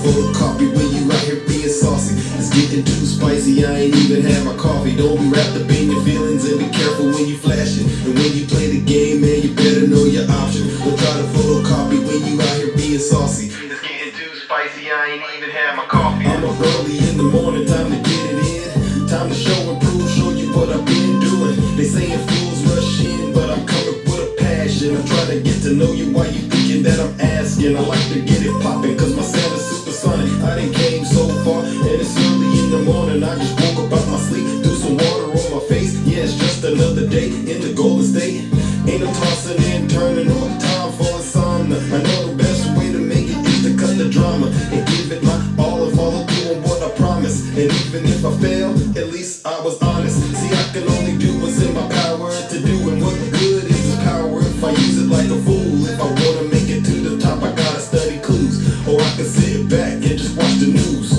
photocopy when you out here being saucy. It's getting too spicy, I ain't even had my coffee. Don't be wrapped up in your feelings and be careful when you flash it. And when you play the game, man, you better know your option. Don't try to photocopy when you out here being saucy. It's getting too spicy, I ain't even had my coffee. I'm up early in the morning, time to get it in. Time to show and prove, show you what I've been doing. They saying fools rush in, but I'm coming with a passion. I'm trying to get to know you while you thinking that I'm asking. I like to get it poppin', cause my sound is supersonic. I done came so far, and it's early in the morning. I just woke up out my sleep, threw some water on my face. Yeah, it's just another day in the Golden State. Ain't no tossing and turning on time for insomnia. I know the best way to make it is to cut the drama and give it my all and follow through on what I promise. And even if I fail, at least I was honest. See, I can only do what's in my power to do, and what good is this power if I use it like a fool? If I wanna make it to the top, I gotta study clues, or I can sit back and just watch the news.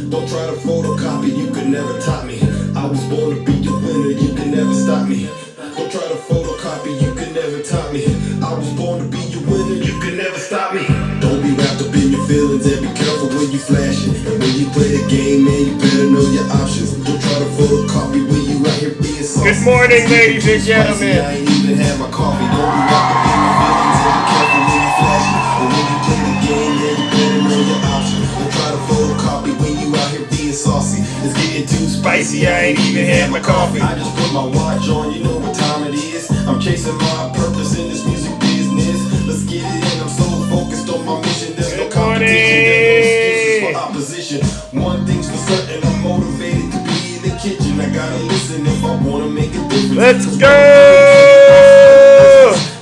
Don't try to photocopy, you could never top me. I was born to be a winner, you can never stop me. Don't try to photocopy, you can never top me. I was born to be a winner, you can never stop me. Don't be wrapped up in your feelings and be careful when you flash it. And when you play the game, man, you better know your options. Don't try to photocopy when you out here being saucy. Good morning, ladies and gentlemen. I ain't even had my coffee. Don't be wrapped up in your feelings and be careful when you flash it. And when you play the game, man, you better know your options. Don't try to photocopy when you out here being saucy. It's getting too spicy, I ain't even had my coffee. I just put my watch on, you know what time it is. I'm chasing my purpose in this music business. Let's get it in, I'm so focused on my mission. There's no competition, there's no excuses for opposition. One thing's for certain, I'm motivated to be in the kitchen. I gotta listen if I wanna make a difference. Let's go!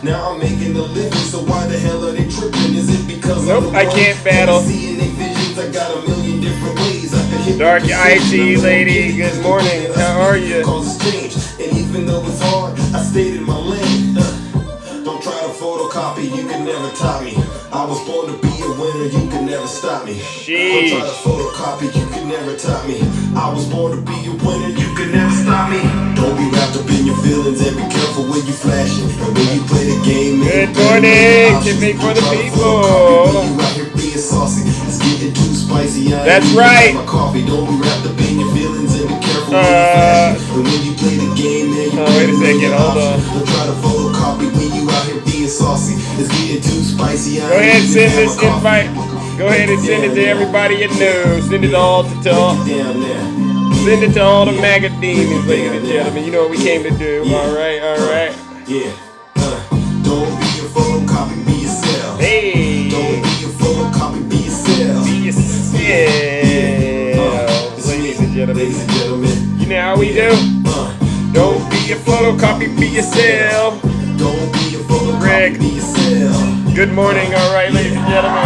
Now I'm making a living, so why the hell are they tripping? Is it because nope, I can't battle. Seeing their visions, I got a million different ways I can hit. Dark IT lady, good morning. How are you? Cause it's changed, and even though it's hard, I stayed in my lane. Don't try to photocopy, you can never top me. I was born to be a winner, you can never stop me. Sheesh. Don't try to photocopy, you can never top me. I was born to be a winner, you can never stop me. Don't be wrapped up in your feelings and be careful when you flash it. And when you play the game, man, good morning, Tiffany for the people. It's getting too spicy. That's right. My coffee. Don't be wrapped up in your feelings and be careful when you flash it. And when you play the game, man, you wait a second, hold on. Don't try to photocopy when you out here being saucy. It's getting too spicy. Go ahead and send this invite. Go ahead and send it to everybody you know. Send it all to all. Send it to all the MAGA demons, ladies and gentlemen. You know what we came to do. All right, all right. Yeah. Don't be a photocopy, be yourself. Hey. Don't be a photocopy, be yourself. Be yourself. Ladies and gentlemen. Ladies and gentlemen. You know how we do? Don't be a photocopy, be yourself. Don't be a photocopy, Greg. be yourself. Good morning, all right, ladies and gentlemen.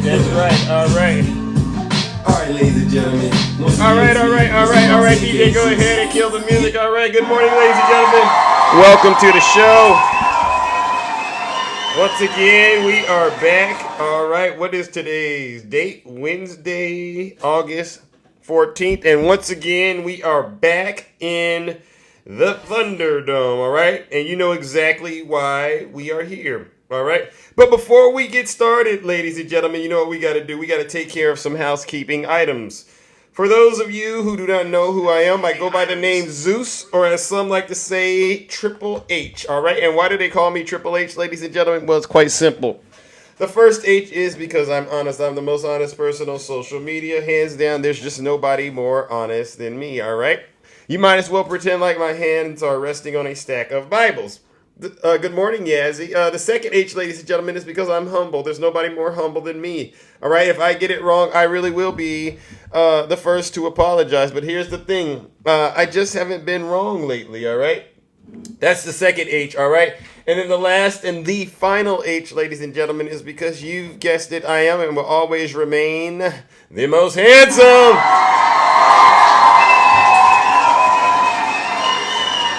That's right, all right. All right, ladies and gentlemen. All right, DJ, go ahead and kill the music. All right, good morning, ladies and gentlemen. Welcome to the show. Once again, we are back. All right, what is today's date? Wednesday, August 14th. And once again, we are back in the Thunderdome, all right? And you know exactly why we are here. All right. But before we get started, ladies and gentlemen, you know what we got to do? We got to take care of some housekeeping items. For those of you who do not know who I am, I go by the name Zeus, or as some like to say, Triple H. All right. And why do they call me Triple H, ladies and gentlemen? Well, it's quite simple. The first H is because I'm honest. I'm the most honest person on social media. Hands down, there's just nobody more honest than me. All right. You might as well pretend like my hands are resting on a stack of Bibles. Good morning, Yazzie. The second H, ladies and gentlemen, is because I'm humble. There's nobody more humble than me. All right, if I get it wrong, I really will be the first to apologize. But here's the thing. I just haven't been wrong lately, all right? That's the second H, all right? And then the last and the final H, ladies and gentlemen, is because you've guessed it, I am and will always remain the most handsome.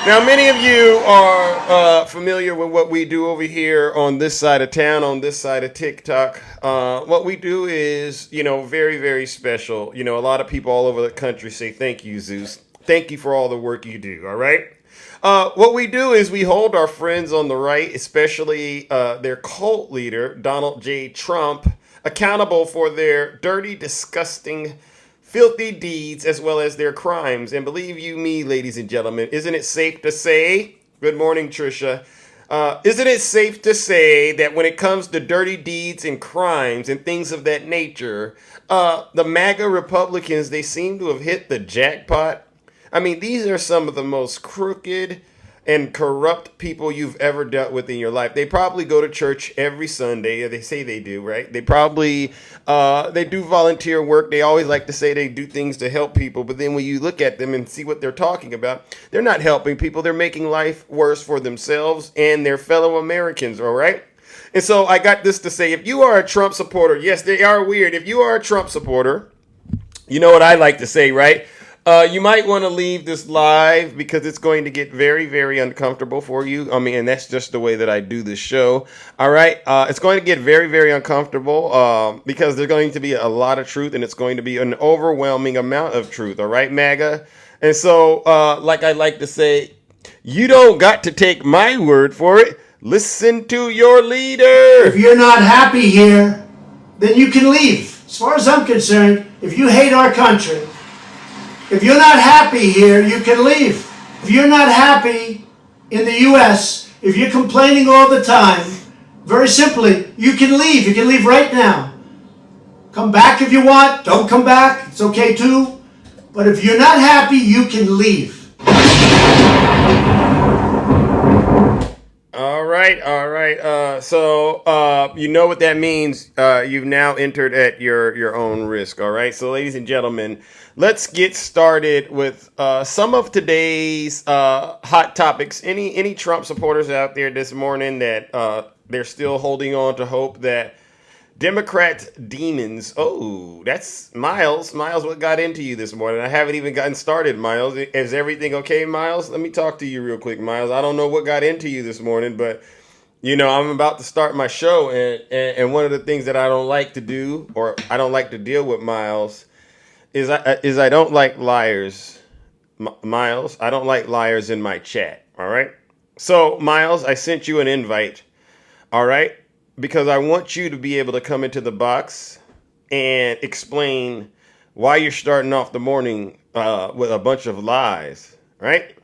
Now, many of you are familiar with what we do over here on this side of town, on this side of TikTok. What we do is, very, very special. A lot of people all over the country say, thank you, Zeus. thank you for all the work you do. All right. What we do is we hold our friends on the right, especially their cult leader, Donald J. Trump, accountable for their dirty, disgusting, filthy deeds as well as their crimes. And believe you me, ladies and gentlemen, isn't it safe to say, good morning, Trisha, isn't it safe to say that when it comes to dirty deeds and crimes and things of that nature, the MAGA Republicans, they seem to have hit the jackpot? I mean, these are some of the most crooked and corrupt people you've ever dealt with in your life. They probably go to church every Sunday. They say they do, right? They probably, they do volunteer work. They always like to say they do things to help people. But then when you look at them and see what they're talking about, they're not helping people. They're making life worse for themselves and their fellow Americans, all right? And so I got this to say, if you are a Trump supporter, yes, they are weird. If you are a Trump supporter, you know what I like to say, right? You might want to leave this live because it's going to get very, very uncomfortable for you. I mean, and that's just the way that I do this show. All right. It's going to get very, very uncomfortable because there's going to be a lot of truth and it's going to be an overwhelming amount of truth. All right, MAGA. And so, like I like to say, you don't got to take my word for it. Listen to your leader. If you're not happy here, then you can leave. As far as I'm concerned, if you hate our country, if you're not happy here, you can leave. If you're not happy in the U.S., if you're complaining all the time, very simply, you can leave. You can leave right now. Come back if you want. Don't come back. It's okay too. But if you're not happy, you can leave. All right. So you know what that means. You've now entered at your own risk. All right. So, ladies and gentlemen, let's get started with some of today's hot topics. Any Trump supporters out there this morning that they're still holding on to hope that Democrats demons. Oh, that's Miles. Miles, what got into you this morning? I haven't even gotten started, Miles. Is everything okay, Miles? Let me talk to you real quick, Miles. I don't know what got into you this morning, but you know, I'm about to start my show, and one of the things that I don't like to do, or I don't like to deal with, Miles, is I don't like liars, Miles. I don't like liars in my chat. All right. So, Miles, I sent you an invite. All right. Because I want you to be able to come into the box and explain why you're starting off the morning with a bunch of lies, right?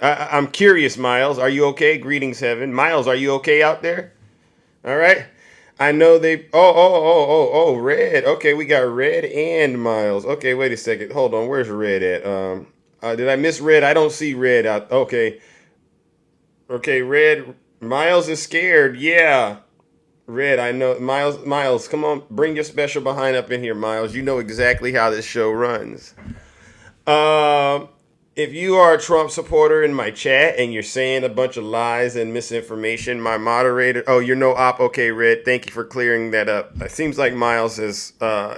I'm curious, Miles. Are you okay? Greetings, heaven. Miles, are you okay out there? All right. I know they. Red. Okay, we got Red and Miles. Okay, wait a second. Hold on. Where's Red at? Did I miss Red? I don't see Red out. Okay. Okay, Red. Miles is scared. Yeah. Red, I know. Miles, come on, bring your special behind up in here, Miles. You know exactly how this show runs. If you are a Trump supporter in my chat and you're saying a bunch of lies and misinformation, my moderator, oh, you're no op. Okay, Red, thank you for clearing that up. It seems like Miles is,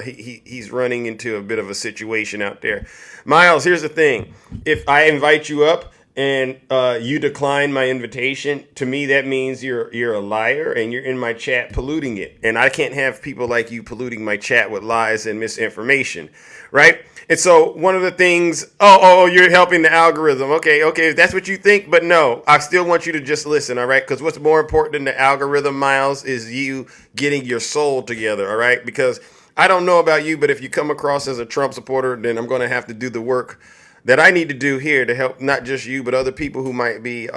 he's running into a bit of a situation out there. Miles, here's the thing. If I invite you up, and you decline my invitation, to me that means you're a liar and you're in my chat polluting it. And I can't have people like you polluting my chat with lies and misinformation, right? And so one of the things, you're helping the algorithm. Okay, if that's what you think, but no, I still want you to just listen, all right? Because what's more important than the algorithm, Miles, is you getting your soul together, all right? Because I don't know about you, but if you come across as a Trump supporter, then I'm going to have to do the work that I need to do here to help not just you, but other people who might be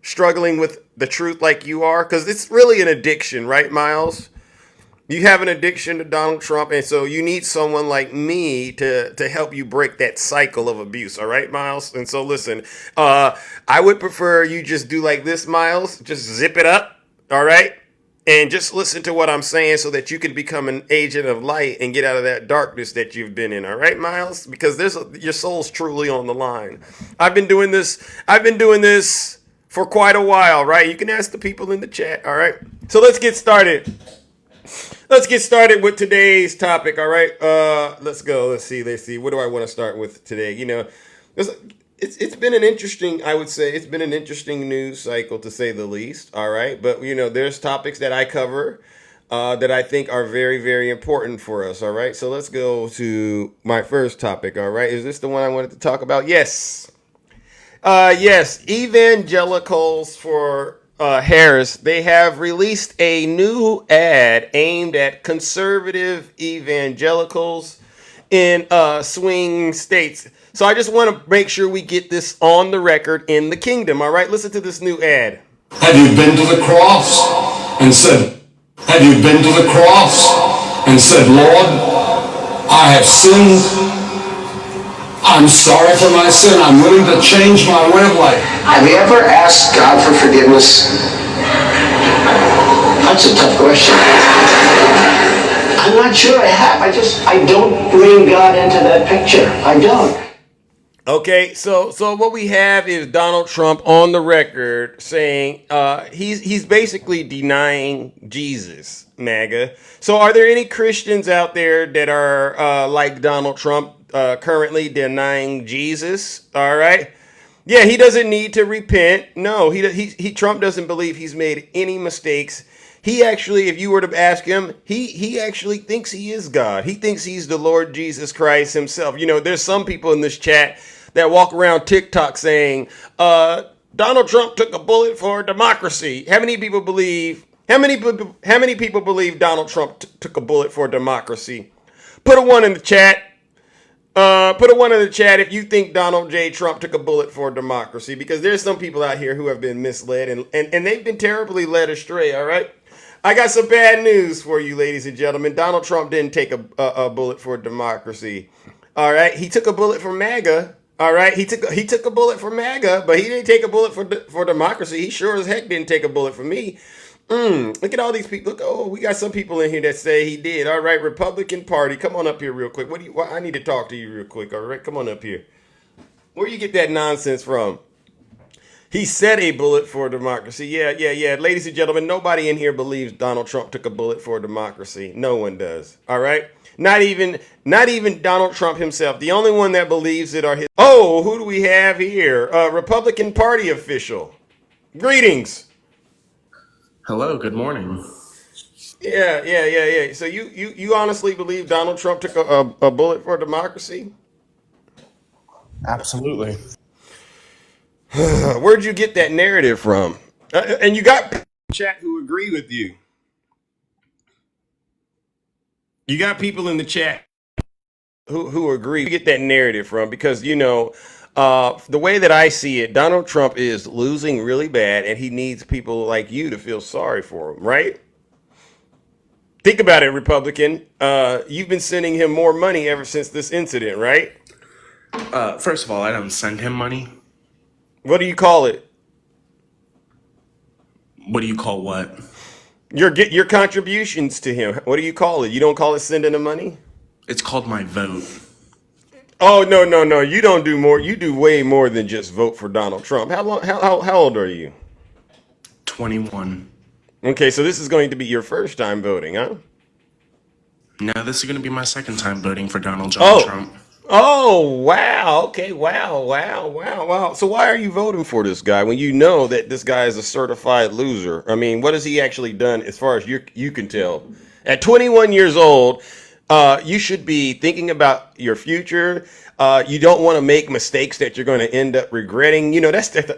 struggling with the truth like you are. Because it's really an addiction, right, Miles? You have an addiction to Donald Trump, and so you need someone like me to help you break that cycle of abuse, all right, Miles? And so listen, I would prefer you just do like this, Miles. Just zip it up, all right? And just listen to what I'm saying so that you can become an agent of light and get out of that darkness that you've been in. All right, Miles? Because your soul's truly on the line. I've been doing this for quite a while, right? You can ask the people in the chat. All right. So let's get started. Let's get started with today's topic. All right. Let's go. Let's see. What do I want to start with today? You know, it's been an interesting, I would say, it's been an interesting news cycle to say the least. All right. But, you know, there's topics that I cover that I think are very, very important for us. All right. So let's go to my first topic. All right. Is this the one I wanted to talk about? Yes. Yes. Evangelicals for Harris. They have released a new ad aimed at conservative evangelicals in swing states. So I just want to make sure we get this on the record in the kingdom. All right. Listen to this new ad. Have you been to the cross and said, have you been to the cross and said, Lord, I have sinned. I'm sorry for my sin. I'm willing to change my way of life. Have you ever asked God for forgiveness? That's a tough question. I'm not sure I have. I don't bring God into that picture. I don't. Okay, so what we have is Donald Trump on the record saying he's basically denying Jesus, MAGA. So are there any Christians out there that are like Donald Trump currently denying Jesus? All right. Yeah, he doesn't need to repent. No, he Trump doesn't believe he's made any mistakes. He actually, if you were to ask him, he actually thinks he is God. He thinks he's the Lord Jesus Christ himself. You know, there's some people in this chat that walk around TikTok saying, Donald Trump took a bullet for democracy. How many people believe Donald Trump took a bullet for democracy? Put a one in the chat. Put a one in the chat if you think Donald J. Trump took a bullet for democracy, because there's some people out here who have been misled and they've been terribly led astray, all right? I got some bad news for you, ladies and gentlemen. Donald Trump didn't take a bullet for democracy, all right? He took a bullet for MAGA, all right? He took a bullet for MAGA, but he didn't take a bullet for democracy. He sure as heck didn't take a bullet for me. Look at all these people. Look, oh, we got some people in here that say he did. All right, Republican Party, come on up here real quick. I need to talk to you real quick. All right, come on up here. Where you get that nonsense from? He said a bullet for democracy. Yeah. Ladies and gentlemen, nobody in here believes Donald Trump took a bullet for democracy. No one does. All right. Not even Donald Trump himself. The only one that believes it are his. Oh, who do we have here? Republican Party official. Greetings. Hello, good morning. Yeah. So you honestly believe Donald Trump took a bullet for democracy? Absolutely. Where'd you get that narrative from? And you got people in the chat who agree with you. You got people in the chat who agree. You get that narrative from, because you know the way that I see it, Donald Trump is losing really bad, and he needs people like you to feel sorry for him, right? Think about it, Republican. You've been sending him more money ever since this incident, right? First of all, I don't send him money. What do you call it? What do you call what? Your contributions to him. What do you call it? You don't call it sending him money? It's called my vote. Oh, no. You don't do more. You do way more than just vote for Donald Trump. How old are you? 21. Okay, so this is going to be your first time voting, huh? No, this is going to be my second time voting for Donald John Trump. Oh, wow. Okay, wow. So why are you voting for this guy when you know that this guy is a certified loser? I mean, what has he actually done as far as you can tell? At 21 years old, you should be thinking about your future. You don't want to make mistakes that you're going to end up regretting. You know,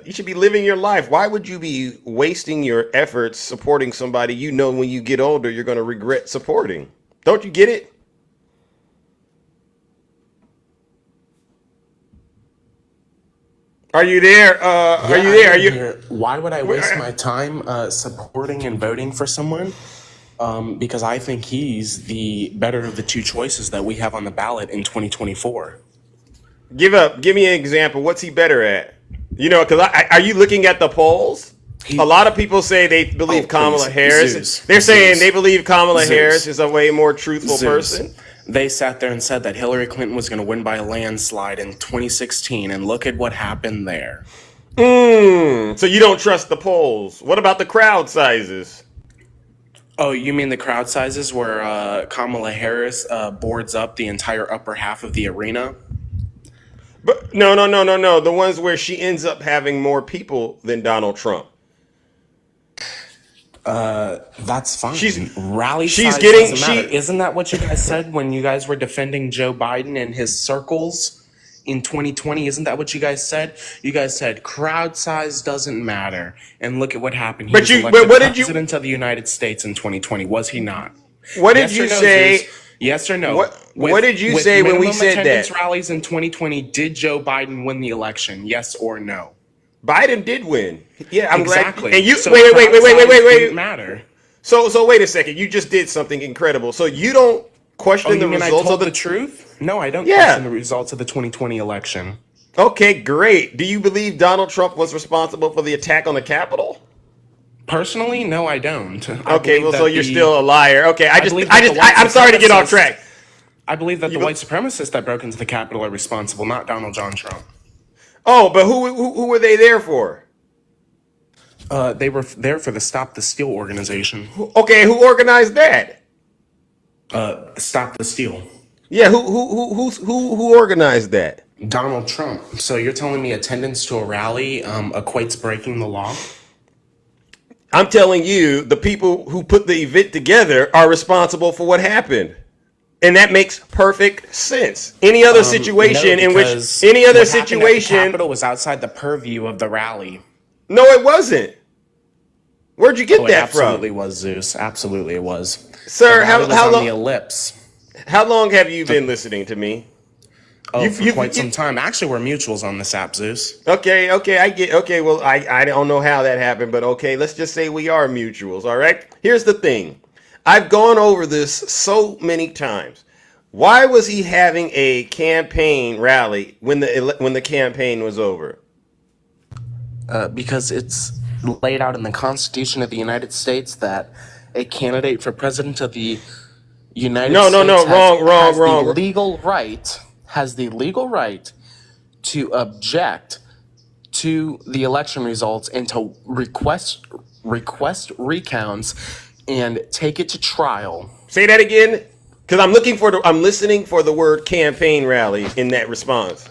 you should be living your life. Why would you be wasting your efforts supporting somebody you know when you get older you're going to regret supporting? Don't you get it? Are you there? Are you there? Are you? Why would I waste my time supporting and voting for someone? Because I think he's the better of the two choices that we have on the ballot in 2024. Give me an example. What's he better at? You know, because are you looking at the polls? A lot of people say they believe Kamala Harris. They're saying they believe Kamala Harris is a way more truthful person. They sat there and said that Hillary Clinton was going to win by a landslide in 2016, and look at what happened there. So you don't trust the polls. What about the crowd sizes? Oh, you mean the crowd sizes where Kamala Harris boards up the entire upper half of the arena? But no. The ones where she ends up having more people than Donald Trump. That's fine. She's Rally she's size getting doesn't matter. she. Isn't that what you guys said when you guys were defending Joe Biden and his circles in 2020? Isn't that what you guys said? You guys said crowd size doesn't matter. And look at what happened. He But was you. elected But what did you? president of the United States in 2020. Was he not? What did Yes you or no, say? Zeus? Yes or no? What did you say when we minimum said attendance that? rallies in 2020, did Joe Biden win the election? Yes or no? Biden did win. Yeah, I'm Exactly. glad. And you So wait, crowd size didn't wait. matter. So wait a second. You just did something incredible. So you don't Oh, question the you mean I results told of the truth? No, I don't Yeah. question the results of the 2020 election. Okay, great. Do you believe Donald Trump was responsible for the attack on the Capitol? Personally, no, I don't. Okay, well, so you're still a liar. Okay, believe that the white I'm sorry to get off supremacists- track. I believe that the go- white supremacists that broke into the Capitol are responsible, not Donald John Trump. Oh, but who were they there for? They were there for the Stop the Steal organization. Okay, who organized that? Stop the Steal. Yeah, who organized that? Donald Trump. So you're telling me attendance to a rally equates breaking the law? I'm telling you, the people who put the event together are responsible for what happened. And that makes perfect sense. Any other situation in which because any other what happened at the situation Capitol was outside the purview of the rally. No, it wasn't. Where'd you get Oh, it that absolutely from? was, Zeus. Absolutely it was. Sir, The how rally was how on the long ellipse. how long have you been listening to me? Oh, for quite some time. Actually, we're mutuals on this app, Zeus. Okay, well, I don't know how that happened, but okay, let's just say we are mutuals, all right? Here's the thing. I've gone over this so many times. Why was he having a campaign rally when the campaign was over? Because it's laid out in the Constitution of the United States that a candidate for president of the United No, States has the legal right to object to the election results and to request recounts and take it to trial. Say that again, because I'm listening for the word campaign rally in that response.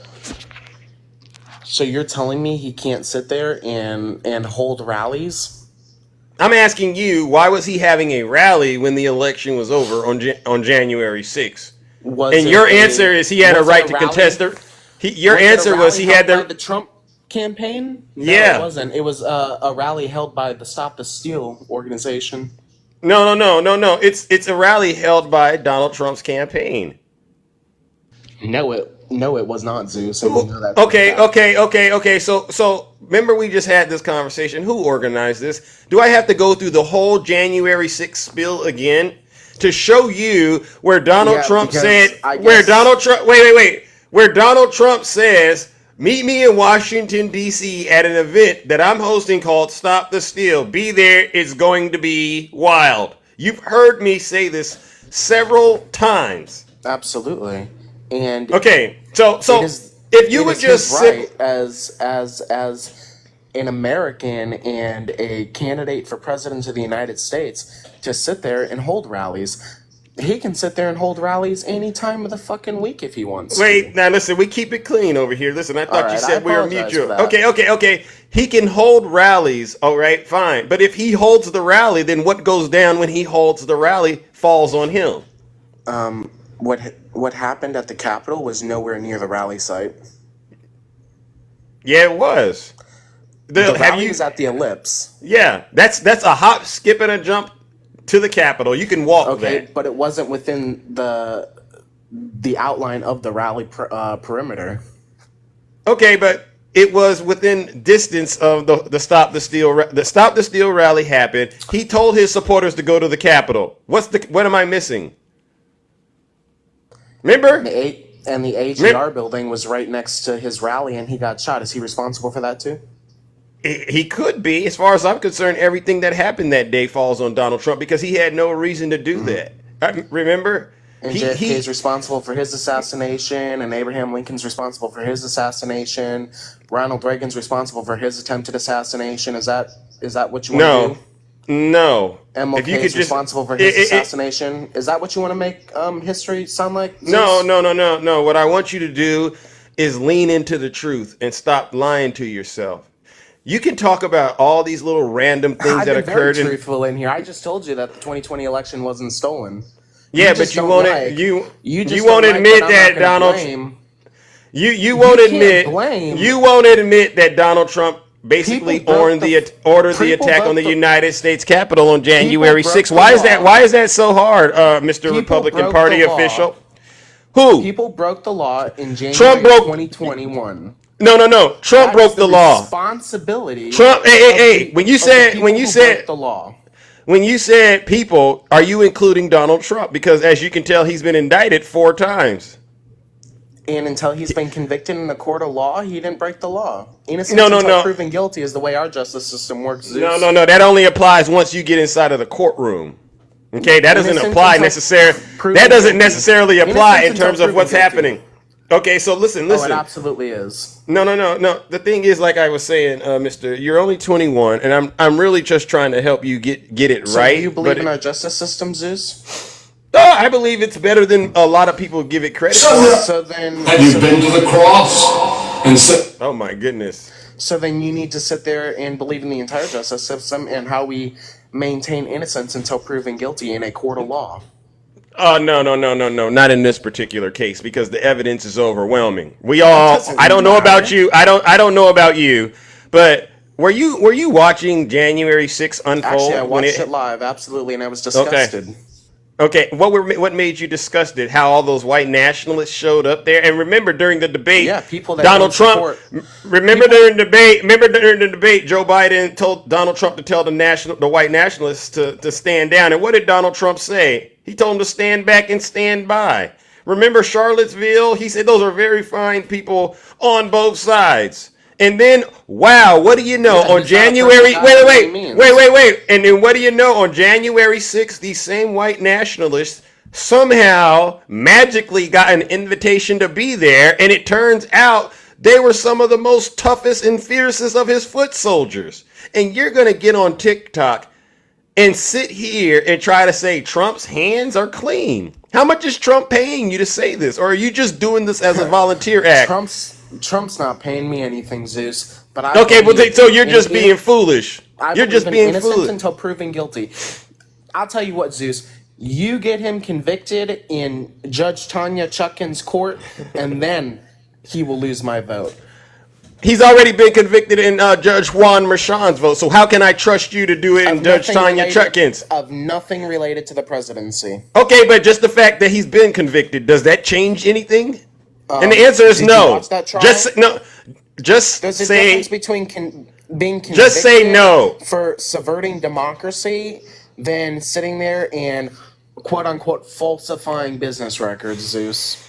So you're telling me he can't sit there and hold rallies? I'm asking you, why was he having a rally when the election was over on January 6th? And your answer is he had a right to contest it. Your answer was he had the Trump campaign? No, Yeah. it wasn't. It was a rally held by the Stop the Steal organization. No. It's a rally held by Donald Trump's campaign. No, it was not, Zeus. And you know that for a fact. Okay. So remember we just had this conversation. Who organized this? Do I have to go through the whole January 6th spill again to show you where Donald Yeah, Trump because said I where guess- Donald Trump where Donald Trump says, meet me in Washington, D.C. at an event that I'm hosting called Stop the Steal. Be there. It's going to be wild. You've heard me say this several times. Absolutely. And Okay, so it is- if you it would is just his sit, right as an American and a candidate for president of the United States to sit there and hold rallies. He can sit there and hold rallies any time of the fucking week if he wants. wait, now listen, we keep it clean over here. Listen, I thought All you right, said I we were apologize mutual. for that. Okay. He can hold rallies, all right, fine. But if he holds the rally, then what goes down when he holds the rally falls on him. What happened at the Capitol was nowhere near the rally site. Yeah, it was. The Have rally you? was at the ellipse. Yeah, that's a hop, skip, and a jump to the Capitol. You can walk Okay, that. but it wasn't within the outline of the rally perimeter. Okay, but it was within distance of the Stop the Steal rally happened. He told his supporters to go to the Capitol. What am I missing? Remember? And the AGR building was right next to his rally, and he got shot. Is he responsible for that too? He could be. As far as I'm concerned, everything that happened that day falls on Donald Trump because he had no reason to do that. Remember? And JFK is responsible for his assassination, and Abraham Lincoln's responsible for his assassination. Ronald Reagan's responsible for his attempted assassination. Is that what you want to do? No. MLK is responsible for his assassination. Is that what you want to make history sound like? Zeus? No. What I want you to do is lean into the truth and stop lying to yourself. You can talk about all these little random things I've that been very occurred in. truthful in here. I just told you that the 2020 election wasn't stolen. Yeah, just but you don't won't like. You you just won't don't like admit that I'm not that going to Donald blame. you won't You can't admit blame. you won't admit that Donald Trump basically People broke ordered the people attack on broke the the United States Capitol on people January broke 6th. the Why is that? law. Why is that so hard, Mr. People Republican broke Party the law. official? Who? People broke the law in Trump January broke. 2021. No. Trump That is broke the the law. responsibility Trump. Hey. of the people who broke the law. When you said people, are you including Donald Trump? Because as you can tell, he's been indicted 4 times. And until he's been convicted in a court of law, he didn't break the law. Innocent No. until proven guilty is the way our justice system works, Zeus. No. That only applies once you get inside of the courtroom. Okay, that doesn't Innocent apply until necessarily. proven That doesn't guilty. necessarily apply Innocent in terms until of what's proven guilty. happening. Okay, so listen. Oh, it absolutely is. No. The thing is, like I was saying, Mister, you're only 21, and I'm really just trying to help you get it So right. do you believe but in our justice system, Zeus? I believe it's better than a lot of people give it credit So, for. So then, Have you been to the cross and said, Oh my goodness. so then you need to sit there and believe in the entire justice system and how we maintain innocence until proven guilty in a court of law. Oh no, not in this particular case because the evidence is overwhelming. We all doesn't I don't know matter. about you. I don't know about you, but were you watching January 6th unfold? Actually, I when watched it live, absolutely, and I was disgusted. Okay, what made you disgusted? How all those white nationalists showed up there? And remember during the debate, Yeah, people that Donald don't Trump. support- Remember during the debate, Joe Biden told Donald Trump to tell the white nationalists to stand down. And what did Donald Trump say? He told them to stand back and stand by. Remember Charlottesville? He said those are very fine people on both sides. And then, wow, what do you know? Yeah, On he's not a January, perfect guy by any means. wait. And then what do you know? On January 6th, these same white nationalists somehow magically got an invitation to be there. And it turns out they were some of the most toughest and fiercest of his foot soldiers. And you're going to get on TikTok and sit here and try to say Trump's hands are clean. How much is Trump paying you to say this? Or are you just doing this as a volunteer act? Trump's not paying me anything, Zeus. But Okay, well, so you're in- just in- being foolish. I You're believe just in being innocent foolish. until proven guilty. I'll tell you what, Zeus. You get him convicted in Judge Tanya Chutkan's court, and then he will lose my vote. He's already been convicted in Judge Juan Merchan's vote. So how can I trust you to do it in Of Judge nothing Tanya related- Chutkan's? Of nothing related to the presidency. Okay, but just the fact that he's been convicted, does that change anything? And the answer is did you no. watch that trial? Just There's a say difference between being convicted Just say no. for subverting democracy than sitting there and quote unquote falsifying business records, Zeus.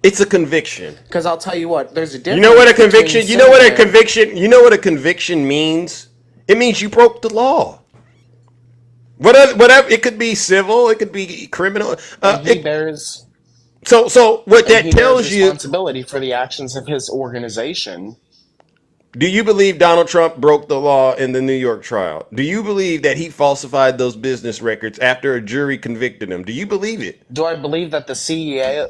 it's a conviction. Because I'll tell you what, there's a difference. You know what a between conviction? You sitting know what a there- conviction? You know what a conviction means? It means you broke the law. Whatever. It could be civil. It could be criminal. He bears So what that he bears tells you? responsibility for the actions of his organization. Do you believe Donald Trump broke the law in the New York trial? Do you believe that he falsified those business records after a jury convicted him? Do you believe it? Do I believe that the CEO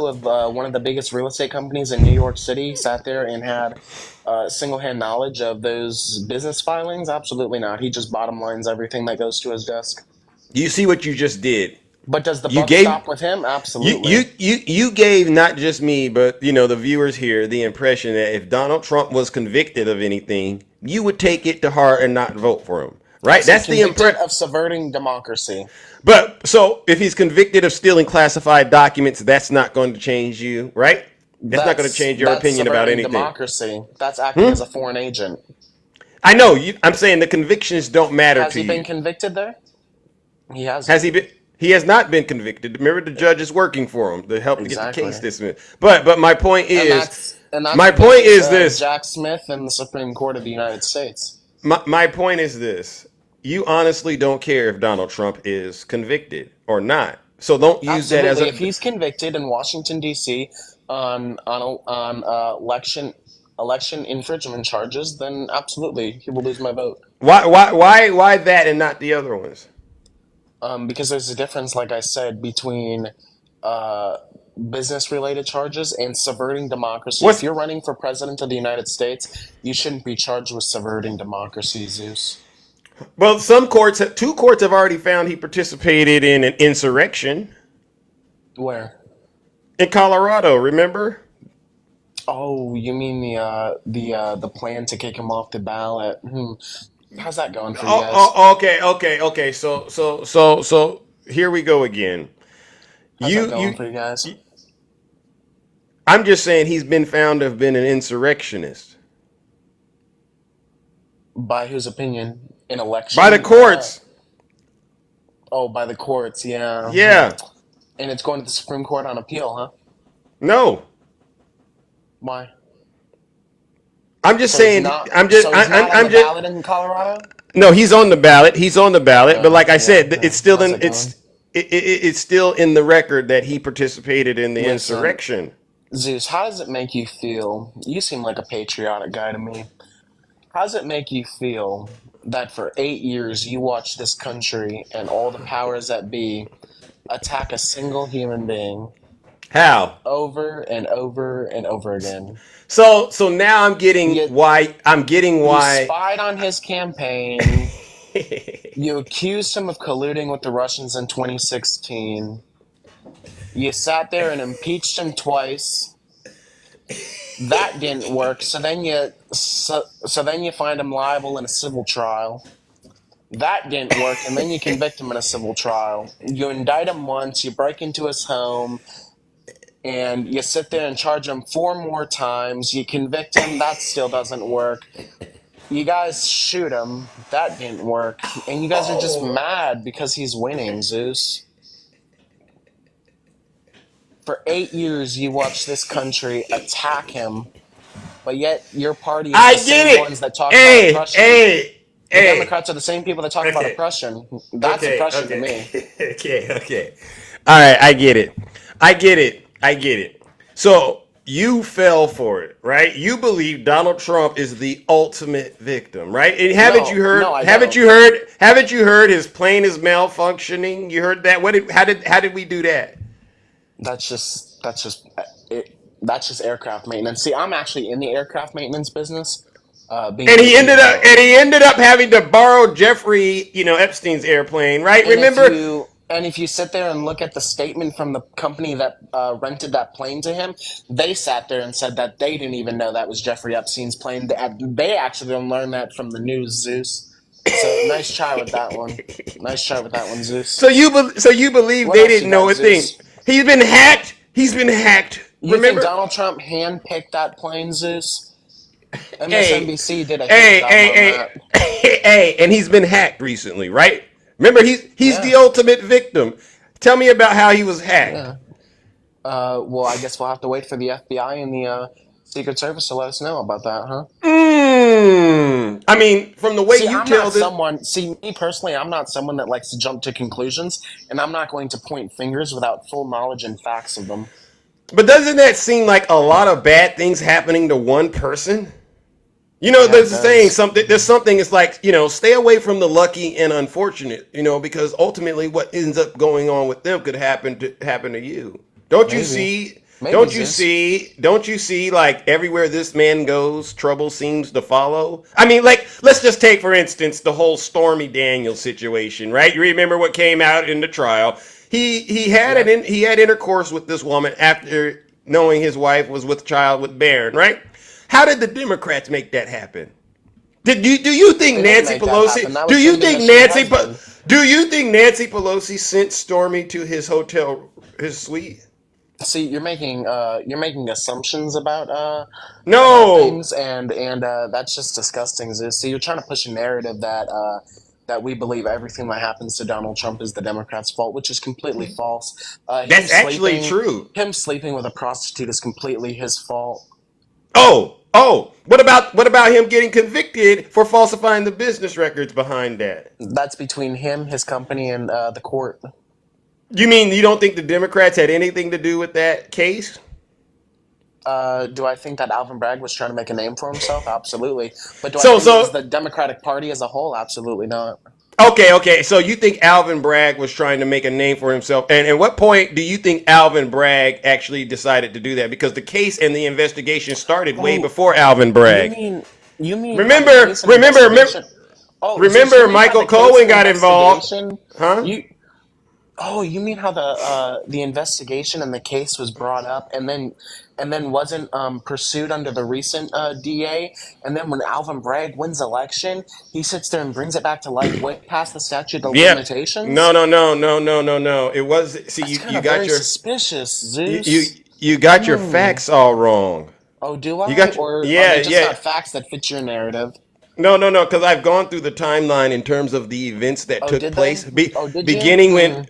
of one of the biggest real estate companies in New York City sat there and had single-hand knowledge of those business filings? Absolutely not. He just bottom lines everything that goes to his desk. You see what you just did? But does the You buck gave- stop with him? Absolutely. You gave not just me, but the viewers here the impression that if Donald Trump was convicted of anything, you would take it to heart and not vote for him. Right? That's the Convicted impression. of subverting democracy. But so if he's convicted of stealing classified documents, that's not going to change you, right? That's not going to change your that's opinion about subverting anything. Democracy. That's acting as a foreign agent. I know. I'm saying the convictions don't matter Has to he you. been convicted there? He has. Has he been? He has not been convicted. Remember, the judge is working for him to help Exactly. get the case dismissed. But my point is, And that's my because, point is this. Jack Smith and the Supreme Court of the United States. My point is this. You honestly don't care if Donald Trump is convicted or not. So don't use that as Absolutely. a. If he's convicted in Washington D.C. on election infringement charges, then absolutely he will lose my vote. Why that and not the other ones? Because there's a difference, like I said, between business-related charges and subverting democracy. What's If you're running for president of the United States, you shouldn't be charged with subverting democracy, Zeus. well? Two courts have already found he participated in an insurrection Where? in Colorado. Remember? Oh, you mean the plan to kick him off the ballot? How's that going for you guys? Okay. So here we go again. How's that You, going you, for you guys? I'm just saying he's been found to have been an insurrectionist By whose opinion? An by the election? courts. By the courts, yeah. Yeah. And it's going to the Supreme Court on appeal, huh? No, Why? I'm just So he's saying. not. I'm just. So he's not on I'm the just. ballot in Colorado. No, he's on the ballot. He's on the ballot. But like I said, Yeah. it's still How's in. it going? It's still in the record that he participated in the Listen, insurrection. Zeus, how does it make you feel? You seem like a patriotic guy to me. How does it make you feel that for 8 years you watched this country and all the powers that be attack a single human being How? over and over and over again? So now I'm getting You, why. I'm getting you why. spied on his campaign. You accused him of colluding with the Russians in 2016. You sat there and impeached him twice. That didn't work. So then you find him liable in a civil trial. That didn't work, and then you convict him in a civil trial. You indict him once. You break into his home, and you sit there and charge him 4 more times. You convict him. That still doesn't work. You guys shoot him. That didn't work. And you guys are just mad because he's winning, Zeus. For 8 years, you watched this country attack him, but yet your party is I the get same it. ones that talk about oppression. The Hey. Democrats are the same people that talk about Okay. oppression. That's oppression to me. Okay. All right, I get it. So you fell for it, right? You believe Donald Trump is the ultimate victim, right? And haven't No, you heard? no, I haven't don't. you heard? Haven't you heard his plane is malfunctioning? You heard that? How did we do that? That's just aircraft maintenance. See, I'm actually in the aircraft maintenance business. Being And a he ended up CFO. having to borrow Jeffrey, Epstein's airplane, right? And Remember? if you sit there and look at the statement from the company that rented that plane to him, they sat there and said that they didn't even know that was Jeffrey Epstein's plane. They actually didn't learn that from the news, Zeus. So nice try with that one. Nice try with that one, Zeus. So you believe What they else didn't you know got, a thing? Zeus? He's been hacked. He's been hacked. You think Remember? Donald Trump handpicked that plane, Zeus? Hey, MSNBC did a hit job on that. hey, and he's been hacked recently, right? Remember, he's the Yeah. ultimate victim. Tell me about how he was hacked. Yeah. Well, I guess we'll have to wait for the FBI and the Secret Service to let us know about that, huh? I mean, from the way See, you I'm tell not this, someone. See, me personally, I'm not someone that likes to jump to conclusions, and I'm not going to point fingers without full knowledge and facts of them. but doesn't that seem like a lot of bad things happening to one person? Yeah, it There's a saying does. there's something it's like, stay away from the lucky and unfortunate, because ultimately what ends up going on with them could happen to you. Don't you Maybe. see? Maybe, Don't you Zeus. see? Don't you see like everywhere this man goes, trouble seems to follow? I mean, like let's just take for instance the whole Stormy Daniels situation, right? You remember what came out in the trial? He had Yeah. he had intercourse with this woman after knowing his wife was with child with Barron, right? How did the Democrats make that happen? Do you think They didn't Nancy make that happen. Pelosi? That Do was you him think enriching her husband. Do you think Nancy Pelosi sent Stormy to his hotel, his suite? See, you're making assumptions about No. things, and that's just disgusting. Zeus. See, you're trying to push a narrative that we believe everything that happens to Donald Trump is the Democrats' fault, which is completely false. That's actually true. Him sleeping with a prostitute is completely his fault. Oh. What about him getting convicted for falsifying the business records behind that? That's between him, his company, and the court. You mean you don't think the Democrats had anything to do with that case? Do I think that Alvin Bragg was trying to make a name for himself? Absolutely. But do I So think it was the Democratic Party as a whole? Absolutely not. Okay. So you think Alvin Bragg was trying to make a name for himself? And at what point do you think Alvin Bragg actually decided to do that? Because the case and the investigation started way Oh, before Alvin you Bragg. mean you mean how the Remember, case and remember, remember, investigation? Oh, Zeus, you remember mean how Michael the case Cohen and got involved, investigation? huh? You you mean how the investigation and the case was brought up and then wasn't pursued under the recent DA, and then when Alvin Bragg wins election, he sits there and brings it back to life way past the statute of Yeah. No, limitations? no, no, no, no, no, no. It was. See, That's you kind you of got very your suspicious, you you Zeus. you got your facts all wrong. Oh, do You I? got your Or are yeah, they just yeah. not facts that fit your narrative? No, no, no, because I've gone through the timeline in terms of the events that Oh, took did they? place, Oh, did you?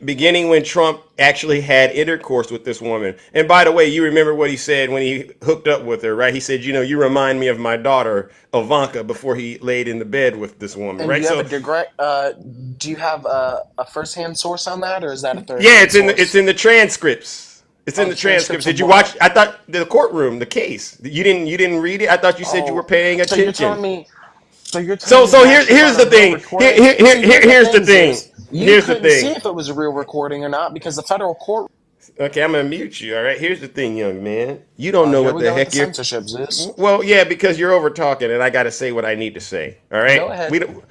beginning when Trump actually had intercourse with this woman. And by the way, you remember what he said when he hooked up with her, right? He said, "You remind me of my daughter Ivanka," before he laid in the bed with this woman, And do right? you have a So direct? Do you have a first-hand source on that, or is that a yeah, third-hand it's source? in the transcripts. It's in Oh, the transcripts. transcripts of Did you what? watch? I thought the courtroom, the case. You didn't read it. I thought you said you were Oh, paying so you're attention. telling me? So you're So telling me so you here actually here's got the a real thing. recording? See, here's the Here's the thing, thing. Zeus. You Here's the couldn't see thing. if it was a real recording or not because the federal court. Okay, I'm gonna mute you. All right. Here's the thing, young man. You don't know Here what we the go with the heck you're. censorship, Zeus. Well, yeah, because you're over talking, and I got to say what I need to say. All right. Go ahead. We don't.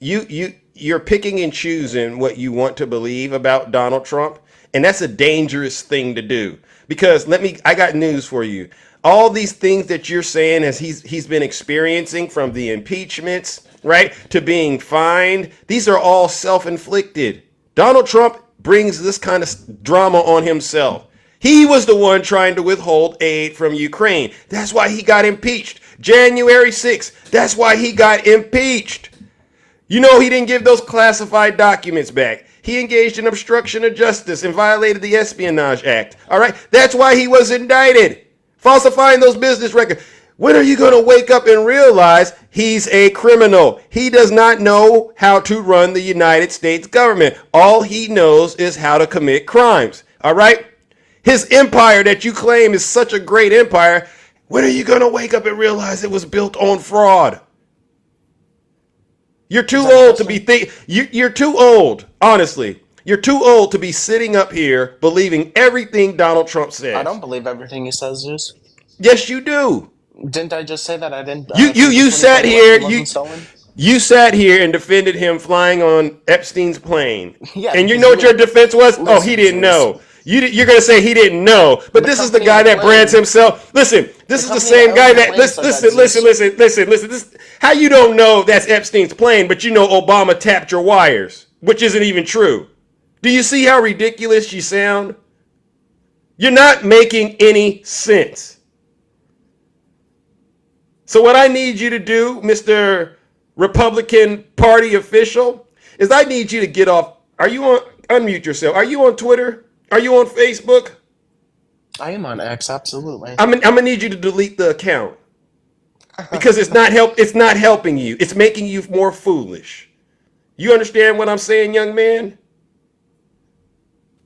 You're picking and choosing what you want to believe about Donald Trump, and that's a dangerous thing to do. Because I got news for you. All these things that you're saying as he's been experiencing, from the impeachments, right, to being fined, these are all self-inflicted. Donald Trump brings this kind of drama on himself. He was the one trying to withhold aid from Ukraine. That's why he got impeached. January 6th. That's why he got impeached. You know, he didn't give those classified documents back. He engaged in obstruction of justice and violated the Espionage Act. All right? That's why he was indicted. Falsifying those business records. When are you going to wake up and realize he's a criminal? He does not know how to run the United States government. All he knows is how to commit crimes. All right? His empire that you claim is such a great empire, when are you going to wake up and realize it was built on fraud? You're too Is that a old to be question? you're too old, honestly. You're too old to be sitting up here believing everything Donald Trump I says. don't believe everything he says, Zeus. Yes, you do. Didn't I just say that I didn't You you think the you sat 2020 here election wasn't stolen? you sat here and defended him flying on Epstein's plane. Yeah, And you because know you what your didn't defense was? Oh, he listen, didn't Zeus. know. You're going to say he didn't know. But The this is the company guy in the that brands plane, himself. Listen, the this is the company that same owns guy the that plane said that, listen. This how you don't know that's Epstein's plane, but you know Obama tapped your wires, which isn't even true. Do you see how ridiculous you sound? You're not making any sense. So what I need you to do, Mr. Republican Party official, is I need you to get off. Are you on? Unmute yourself. Are you on Twitter? Are you on Facebook? I am on X, absolutely. I'm gonna need you to delete the account because It's not helping you. It's making you more foolish. You understand what I'm saying, young man?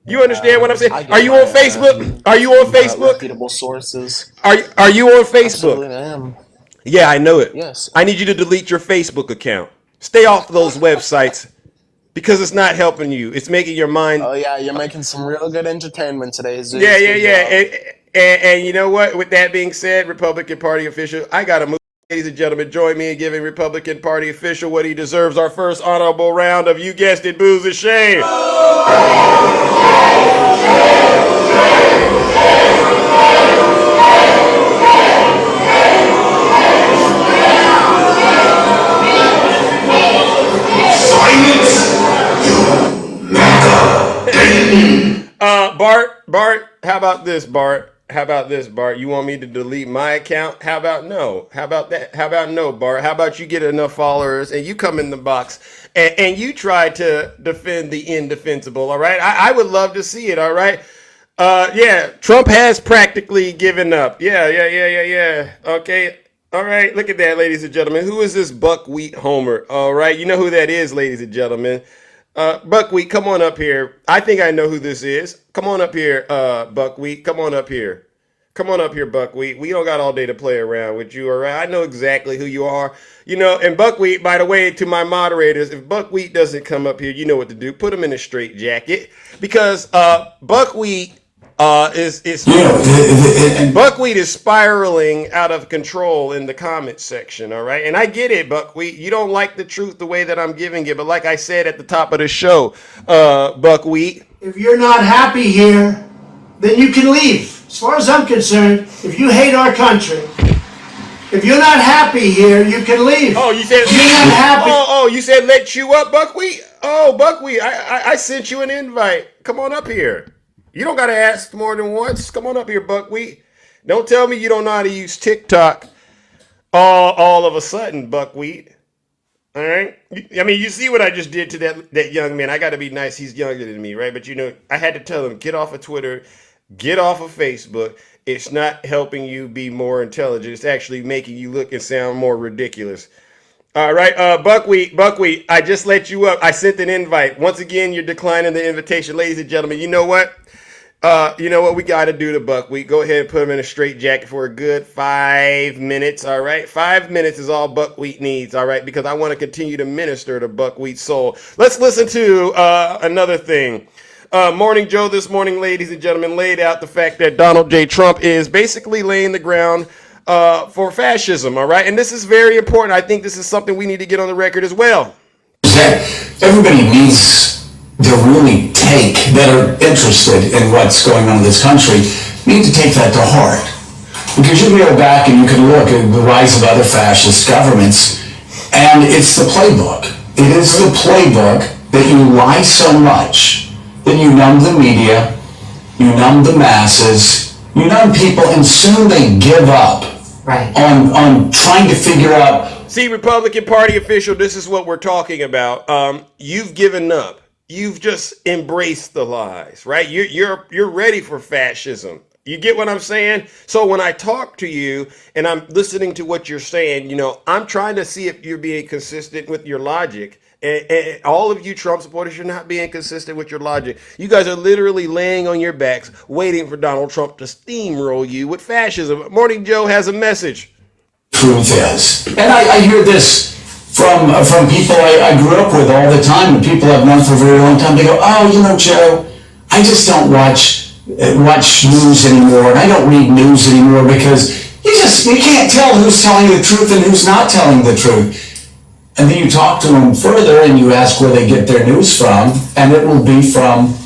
You understand what I'm saying? I Are get you my on Facebook? Are you on Facebook? reputable sources. Are you on Facebook? Absolutely, I am. Yeah, I know it. Yes. I need you to delete your Facebook account. Stay off those websites because it's not helping you. It's making your mind. Oh yeah, you're making some real good entertainment today, Zeus. Yeah, Good job. And you know what? With that being said, Republican Party official, I got to move. Ladies and gentlemen, join me in giving Republican Party official what he deserves. Our first honorable round of, you guessed it, booze and shame. Bart, how about this, Bart? How about this, Bart? You want me to delete my account? How about no? How about that? How about no, Bart? How about you get enough followers and you come in the box and you try to defend the indefensible, all right? I would love to see it, all right? Yeah, Trump has practically given up. Yeah. Okay. All right, look at that, ladies and gentlemen. Who is this Buckwheat Homer? All right, you know who that is, ladies and gentlemen. Buckwheat, come on up here. I think I know who this is. Come on up here, Buckwheat. Come on up here. Come on up here, Buckwheat. We don't got all day to play around with you, all right? I know exactly who you are. You know, and Buckwheat, by the way, to my moderators, if Buckwheat doesn't come up here, you know what to do. Put him in a straight jacket because Buckwheat Buckwheat is spiraling out of control in the comment section, all right? And I get it, Buckwheat. You don't like the truth the way that I'm giving it, but like I said at the top of the show, Buckwheat. If you're not happy here, then you can leave. As far as I'm concerned, if you hate our country, if you're not happy here, you can leave. Oh, you said if you're not happy. You said let you up, Buckwheat? Oh, Buckwheat, I sent you an invite. Come on up here. You don't got to ask more than once. Come on up here, Buckwheat. Don't tell me you don't know how to use TikTok all of a sudden, Buckwheat. All right? I mean, you see what I just did to that young man. I got to be nice. He's younger than me, right? But, you know, I had to tell him, get off of Twitter, get off of Facebook. It's not helping you be more intelligent. It's actually making you look and sound more ridiculous. All right, Buckwheat, I just let you up. I sent an invite. Once again, you're declining the invitation. Ladies and gentlemen, you know what? We got to do to Buckwheat. Go ahead and put him in a straight jacket for a good 5 minutes, all right? 5 minutes is all Buckwheat needs, all right? Because I want to continue to minister to Buckwheat's soul. Let's listen to another thing. Morning Joe this morning, ladies and gentlemen, laid out the fact that Donald J. Trump is basically laying the ground for fascism, all right? And this is very important. I think this is something we need to get on the record as well. Everybody needs to really that are interested in what's going on in this country, need to take that to heart. Because you can go back and you can look at the rise of other fascist governments, and it's the playbook. It is the playbook that you lie so much that you numb the media, you numb the masses, you numb people, and soon they give up on trying to figure out. See, Republican Party official, this is what we're talking about. You've given up. You've just embraced the lies, right? You're ready for fascism. You get what I'm saying? So when I talk to you and I'm listening to what you're saying, you know, I'm trying to see if you're being consistent with your logic. And all of you Trump supporters, you're not being consistent with your logic. You guys are literally laying on your backs, waiting for Donald Trump to steamroll you with fascism. Morning Joe has a message. Truth is. And I hear this from people I grew up with all the time, and people I've known for a very long time. They go, oh, you know, Joe, I just don't watch news anymore, and I don't read news anymore because you can't tell who's telling the truth and who's not telling the truth. And then you talk to them further and you ask where they get their news from, and it will be from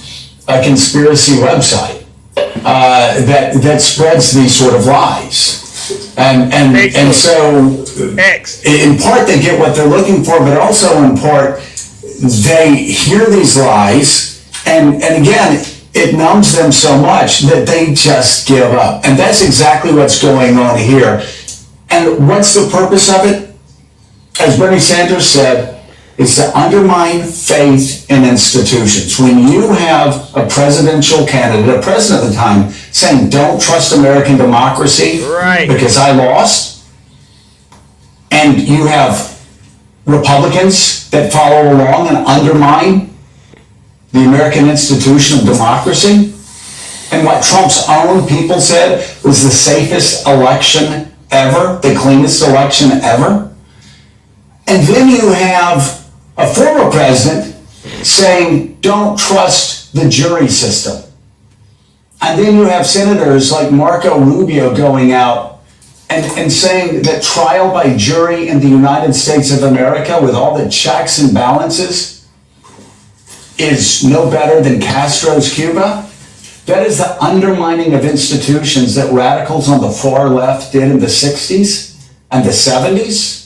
a conspiracy website that spreads these sort of lies. And so in part they get what they're looking for, but also in part they hear these lies, and again it numbs them so much that they just give up. And that's exactly what's going on here. And what's the purpose of it? As Bernie Sanders said, it's to undermine faith in institutions. When you have a presidential candidate, a president at the time, saying, don't trust American democracy because I lost, and you have Republicans that follow along and undermine the American institution of democracy, and what Trump's own people said was the safest election ever, the cleanest election ever. And then you have a former president saying, don't trust the jury system. And then you have senators like Marco Rubio going out and saying that trial by jury in the United States of America with all the checks and balances is no better than Castro's Cuba. That is the undermining of institutions that radicals on the far left did in the 60s and the 70s,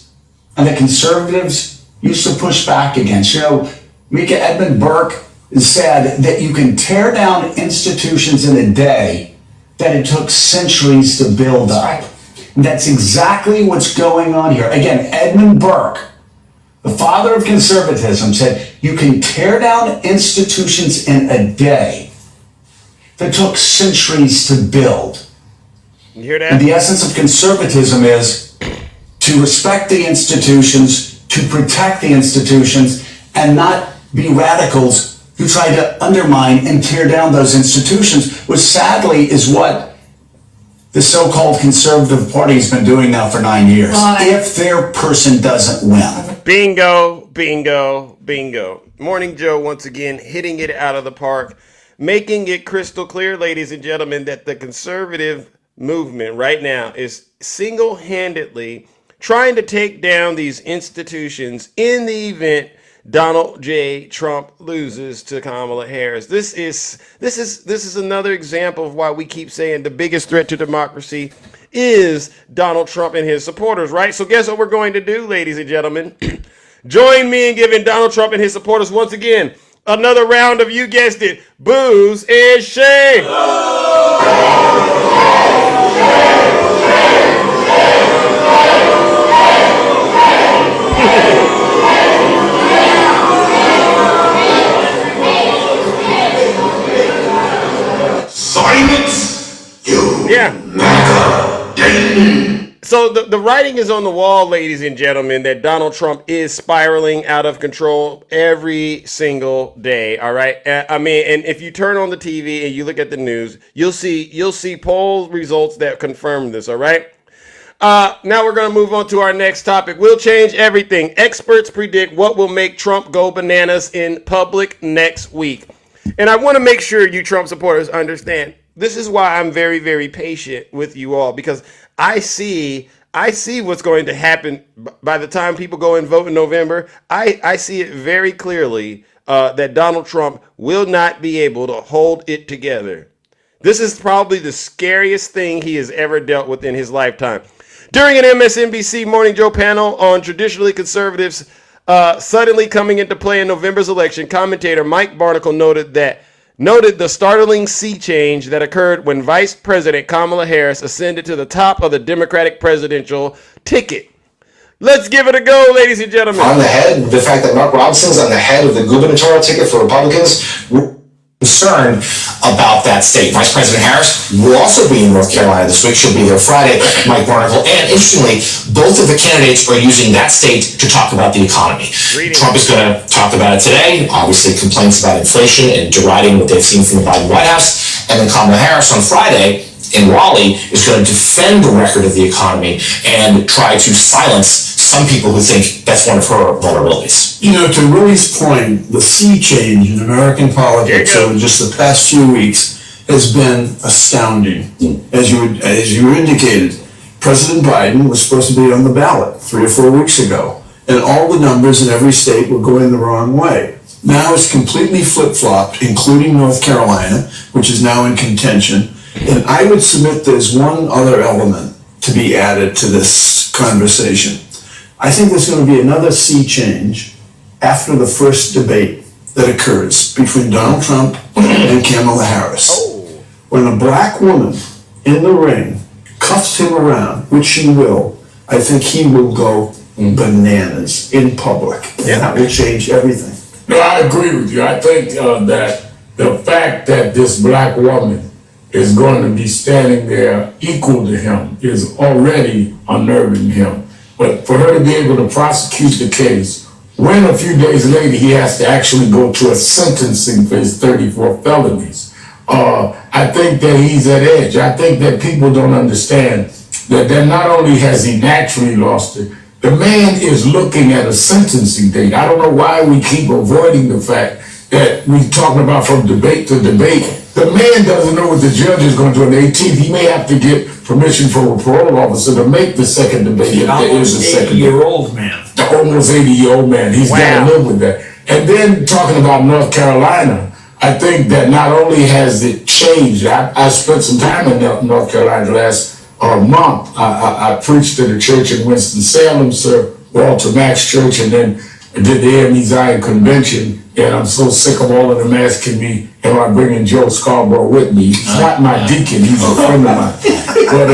and the conservatives used to push back against. You know, Mika Edmund Burke said that you can tear down institutions in a day that it took centuries to build up. And that's exactly what's going on here. Again, Edmund Burke, the father of conservatism, said you can tear down institutions in a day that took centuries to build. You hear that? And the essence of conservatism is to respect the institutions, to protect the institutions, and not be radicals who try to undermine and tear down those institutions, which sadly is what the so-called Conservative Party has been doing now for 9 years. If their person doesn't win. Bingo, bingo, bingo. Morning Joe once again hitting it out of the park, making it crystal clear, ladies and gentlemen, that the conservative movement right now is single-handedly trying to take down these institutions in the event Donald J. Trump loses to Kamala Harris. This is another example of why we keep saying the biggest threat to democracy is Donald Trump and his supporters, right? So guess what we're going to do, ladies and gentlemen? Join me in giving Donald Trump and his supporters once again another round of, you guessed it, booze and shame. Silence, you Yeah. MAGA. So the writing is on the wall, ladies and gentlemen, that Donald Trump is spiraling out of control every single day. All right. I mean, and if you turn on the TV and you look at the news, you'll see poll results that confirm this. All right. Now we're going to move on to our next topic. We'll change everything. Experts predict what will make Trump go bananas in public next week. And I want to make sure you Trump supporters understand. This is why I'm very, very patient with you all, because I see what's going to happen by the time people go and vote in November. I see it very clearly that Donald Trump will not be able to hold it together. This is probably the scariest thing he has ever dealt with in his lifetime. During an MSNBC Morning Joe panel on traditionally conservatives suddenly coming into play in November's election, commentator Mike Barnicle noted the startling sea change that occurred when Vice President Kamala Harris ascended to the top of the Democratic presidential ticket. Let's give it a go, ladies and gentlemen. On the head, the fact that Mark Robinson's on the head of the gubernatorial ticket for Republicans, we're concerned about that state. Vice President Harris will also be in North Carolina this week. She'll be there Friday, Mike Barnicle. And interestingly, both of the candidates are using that state to talk about the economy. Trump is going to talk about it today, obviously complaints about inflation and deriding what they've seen from the Biden White House. And then Kamala Harris on Friday in Raleigh is going to defend the record of the economy and try to silence some people who think that's one of her vulnerabilities. You know, to Willie's point, the sea change in American politics over just the past few weeks has been astounding. As you indicated, President Biden was supposed to be on the ballot 3 or 4 weeks ago, and all the numbers in every state were going the wrong way. Now it's completely flip-flopped, including North Carolina, which is now in contention. And I would submit there's one other element to be added to this conversation. I think there's going to be another sea change after the first debate that occurs between Donald Trump and Kamala Harris. When a black woman in the ring cuffs him around, which she will, I think he will go bananas in public. And that will change everything. No, I agree with you. I think that the fact that this black woman is going to be standing there equal to him is already unnerving him. But for her to be able to prosecute the case, when a few days later he has to actually go to a sentencing for his 34 felonies, I think that he's at edge. I think that people don't understand that not only has he naturally lost it, the man is looking at a sentencing date. I don't know why we keep avoiding the fact that we're talking about from debate to debate. The man doesn't know what the judge is going to do on the 18th. He may have to get permission from a parole officer to make the second debate. If there is a second 80-year-old man. The almost 80-year-old man. He's got to live with that. And then talking about North Carolina, I think that not only has it changed, I spent some time in North Carolina last month. I preached at a church in Winston-Salem, Sir Walter Max Church, and then I did the AME Zion Convention. And I'm so sick of all of them asking me, am I bringing Joe Scarborough with me? He's not my deacon, he's a friend of mine. But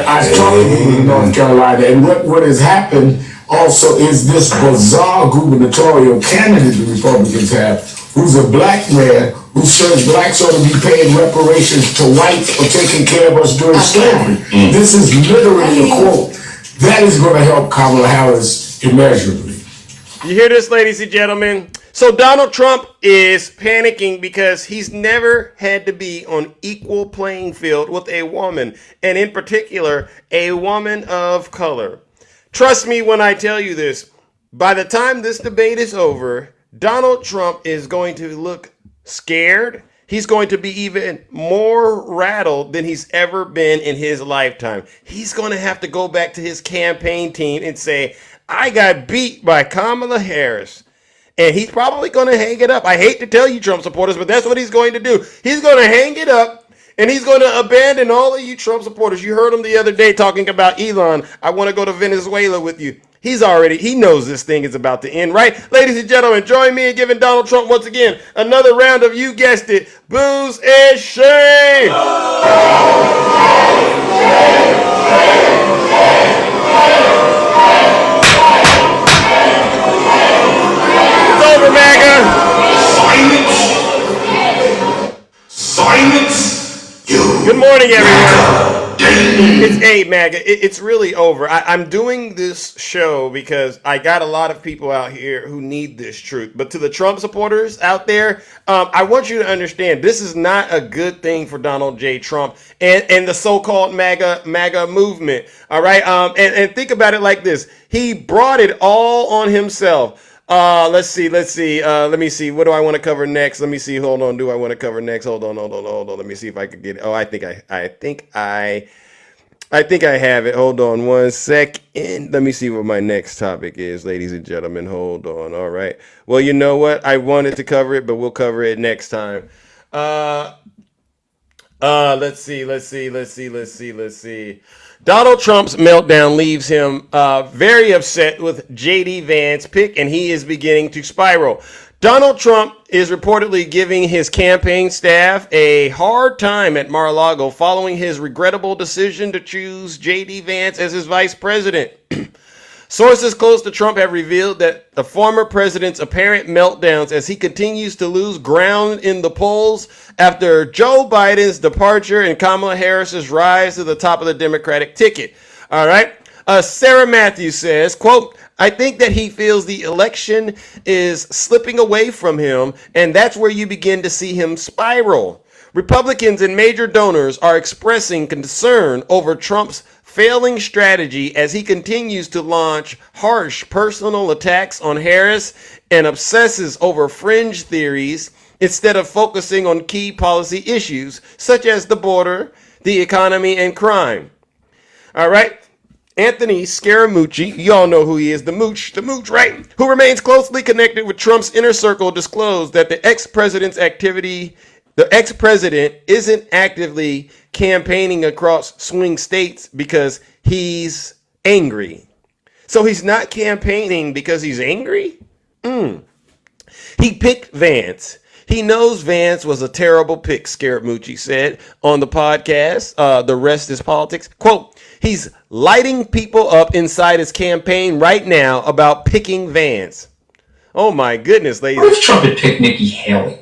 I talked to him in North Carolina, and what has happened also is this bizarre gubernatorial candidate the Republicans have, who's a black man who says blacks ought to be paying reparations to whites for taking care of us during slavery. This is literally a quote. That is going to help Kamala Harris immeasurably. You hear this, ladies and gentlemen? So Donald Trump is panicking because he's never had to be on equal playing field with a woman, and in particular, a woman of color. Trust me when I tell you this. By the time this debate is over, Donald Trump is going to look scared. He's going to be even more rattled than he's ever been in his lifetime. He's going to have to go back to his campaign team and say, I got beat by Kamala Harris. And he's probably going to hang it up. I hate to tell you, Trump supporters, but that's what he's going to do. He's going to hang it up, and he's going to abandon all of you Trump supporters. You heard him the other day talking about Elon. I want to go to Venezuela with you. He knows this thing is about to end, right? Ladies and gentlemen, join me in giving Donald Trump once again another round of, you guessed it, boos and shame. MAGA. Silence. Good morning, everyone. It's MAGA. It's really over. I'm doing this show because I got a lot of people out here who need this truth. But to the Trump supporters out there, I want you to understand this is not a good thing for Donald J. Trump and the so-called MAGA movement. All right. And think about it like this. He brought it all on himself. Let's see. Let me see. What do I want to cover next? Let me see. Hold on. Do I want to cover next? Hold on. Let me see if I could get it. Oh, I think I have it. Hold on 1 second. Let me see what my next topic is, ladies and gentlemen. Hold on. All right. Well, you know what? I wanted to cover it, but we'll cover it next time. Let's see. Donald Trump's meltdown leaves him very upset with J.D. Vance's pick, and he is beginning to spiral. Donald Trump is reportedly giving his campaign staff a hard time at Mar-a-Lago following his regrettable decision to choose J.D. Vance as his vice president. Sources close to Trump have revealed that the former president's apparent meltdowns as he continues to lose ground in the polls after Joe Biden's departure and Kamala Harris's rise to the top of the Democratic ticket. All right. Sarah Matthews says, quote, I think that he feels the election is slipping away from him, and that's where you begin to see him spiral. Republicans and major donors are expressing concern over Trump's failing strategy as he continues to launch harsh personal attacks on Harris and obsesses over fringe theories instead of focusing on key policy issues such as the border, the economy, and crime. All right. Anthony Scaramucci, you all know who he is, the mooch, right? Who remains closely connected with Trump's inner circle, disclosed that the ex-president isn't actively campaigning across swing states because he's angry. So he's not campaigning because he's angry? He picked Vance. He knows Vance was a terrible pick, Scaramucci said on the podcast, The Rest is Politics. Quote, he's lighting people up inside his campaign right now about picking Vance. Oh my goodness, ladies. What if Trump had picked Nikki Haley?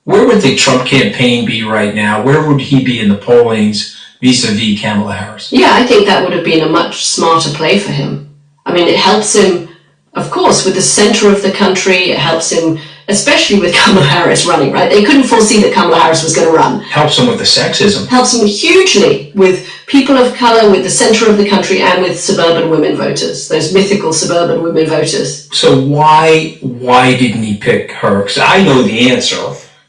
Where would the Trump campaign be right now? Where would he be in the pollings vis-a-vis Kamala Harris? Yeah, I think that would have been a much smarter play for him. I mean, it helps him, of course, with the center of the country. It helps him, especially with Kamala Harris running, right? They couldn't foresee that Kamala Harris was going to run. Helps him with the sexism. Helps him hugely with people of color, with the center of the country, and with suburban women voters, those mythical suburban women voters. So why didn't he pick her? Because I know the answer.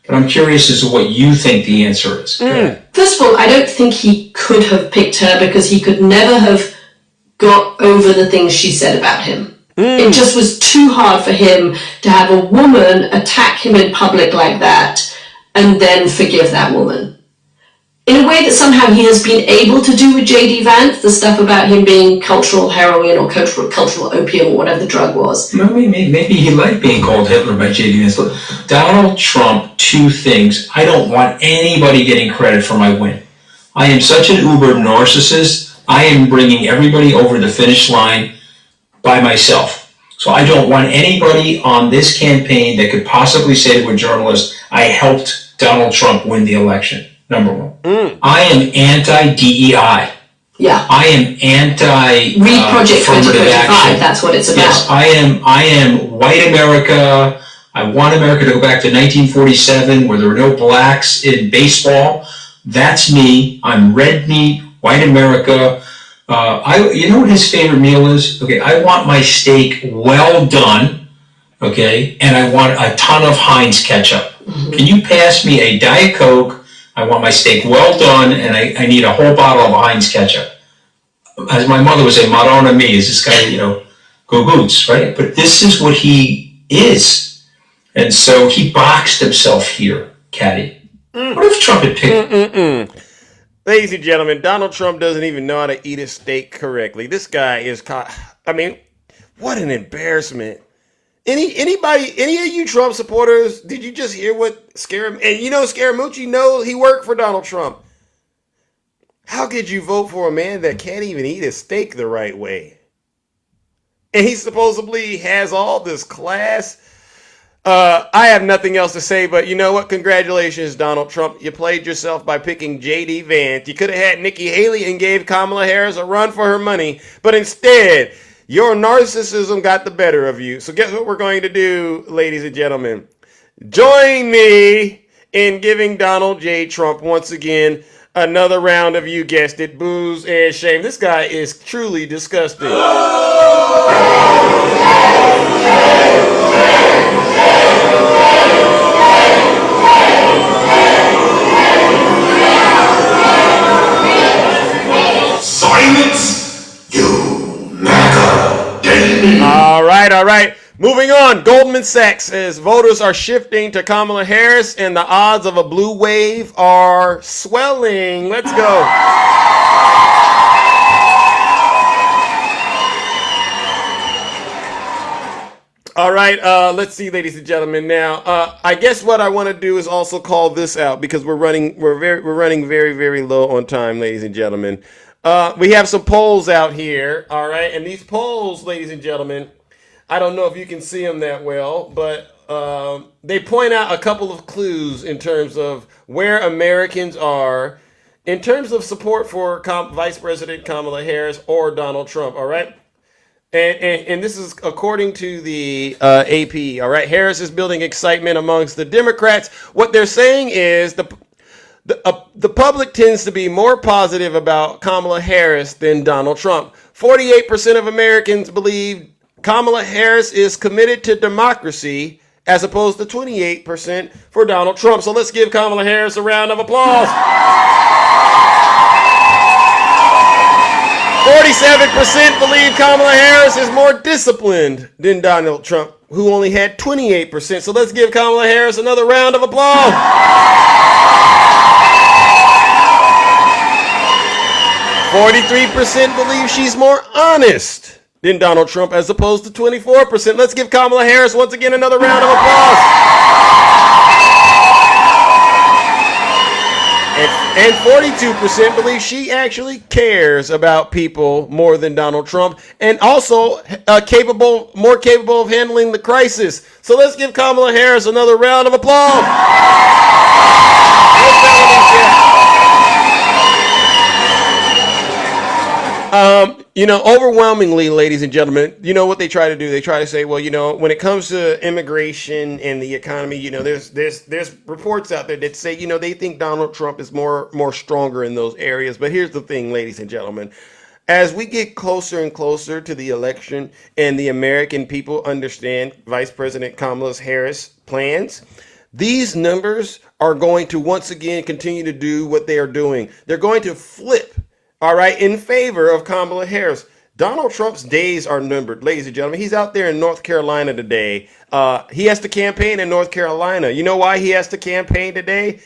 But I'm curious as to what you think the answer is. First of all, I don't think he could have picked her because he could never have got over the things she said about him. It just was too hard for him to have a woman attack him in public like that and then forgive that woman. In a way that somehow he has been able to do with J.D. Vance, the stuff about him being cultural heroin or cultural opium or whatever the drug was. Maybe he liked being called Hitler by J.D. Vance. Look, Donald Trump, two things. I don't want anybody getting credit for my win. I am such an uber narcissist. I am bringing everybody over the finish line by myself. So I don't want anybody on this campaign that could possibly say to a journalist, I helped Donald Trump win the election. Number one. I am anti-DEI. Yeah. I am anti Read Project affirmative 2025, action. that's what it's about. Yes, I am white America. I want America to go back to 1947 where there were no blacks in baseball. That's me. I'm red meat, white America. You know what his favorite meal is? Okay, I want my steak well done, okay, and I want a ton of Heinz ketchup. Can you pass me a Diet Coke? I want my steak well done, and I need a whole bottle of Heinz ketchup. As my mother would say, Marona me, is this guy, go Goots, right? But this is what he is. And so he boxed himself here, Caddy. What if Trump had picked... Ladies and gentlemen, Donald Trump doesn't even know how to eat a steak correctly. This guy is caught. I mean, what an embarrassment. Any of you Trump supporters, did you just hear what Scaramucci knows he worked for Donald Trump. How could you vote for a man that can't even eat a steak the right way? And he supposedly has all this class. I have nothing else to say, but you know what? Congratulations, Donald Trump. You played yourself by picking J.D. Vance. You could have had Nikki Haley and gave Kamala Harris a run for her money, but instead, your narcissism got the better of you. So guess what we're going to do, ladies and gentlemen? Join me in giving Donald J. Trump once again another round of, you guessed it, booze and shame. This guy is truly disgusting. Silence, you MAGA Daily. All right. Moving on. Goldman Sachs says voters are shifting to Kamala Harris and the odds of a blue wave are swelling. Let's go. All right, let's see, ladies and gentlemen. Now, I guess what I want to do is also call this out because we're running very, very low on time, ladies and gentlemen. We have some polls out here, all right, and these polls, ladies and gentlemen, I don't know if you can see them that well, but they point out a couple of clues in terms of where Americans are in terms of support for Vice President Kamala Harris or Donald Trump, all right? And this is according to the AP, all right? Harris is building excitement amongst the Democrats. What they're saying is the public tends to be more positive about Kamala Harris than Donald Trump. 48% of Americans believe Kamala Harris is committed to democracy as opposed to 28% for Donald Trump. So let's give Kamala Harris a round of applause. 47% believe Kamala Harris is more disciplined than Donald Trump, who only had 28%. So let's give Kamala Harris another round of applause. .43% believe she's more honest than Donald Trump as opposed to 24%. Let's give Kamala Harris once again another round of applause. And 42% believe she actually cares about people more than Donald Trump and also more capable of handling the crisis. So let's give Kamala Harris another round of applause. Overwhelmingly, ladies and gentlemen, you know what they try to do? They try to say, well, when it comes to immigration and the economy, there's reports out there that say, they think Donald Trump is more stronger in those areas. But here's the thing, ladies and gentlemen. As we get closer and closer to the election and the American people understand Vice President Kamala Harris' plans, these numbers are going to once again continue to do what they are doing. They're going to flip, all right, in favor of Kamala Harris. Donald Trump's days are numbered, ladies and gentlemen. He's out there in North Carolina today. He has to campaign in North Carolina. You know why he has to campaign today?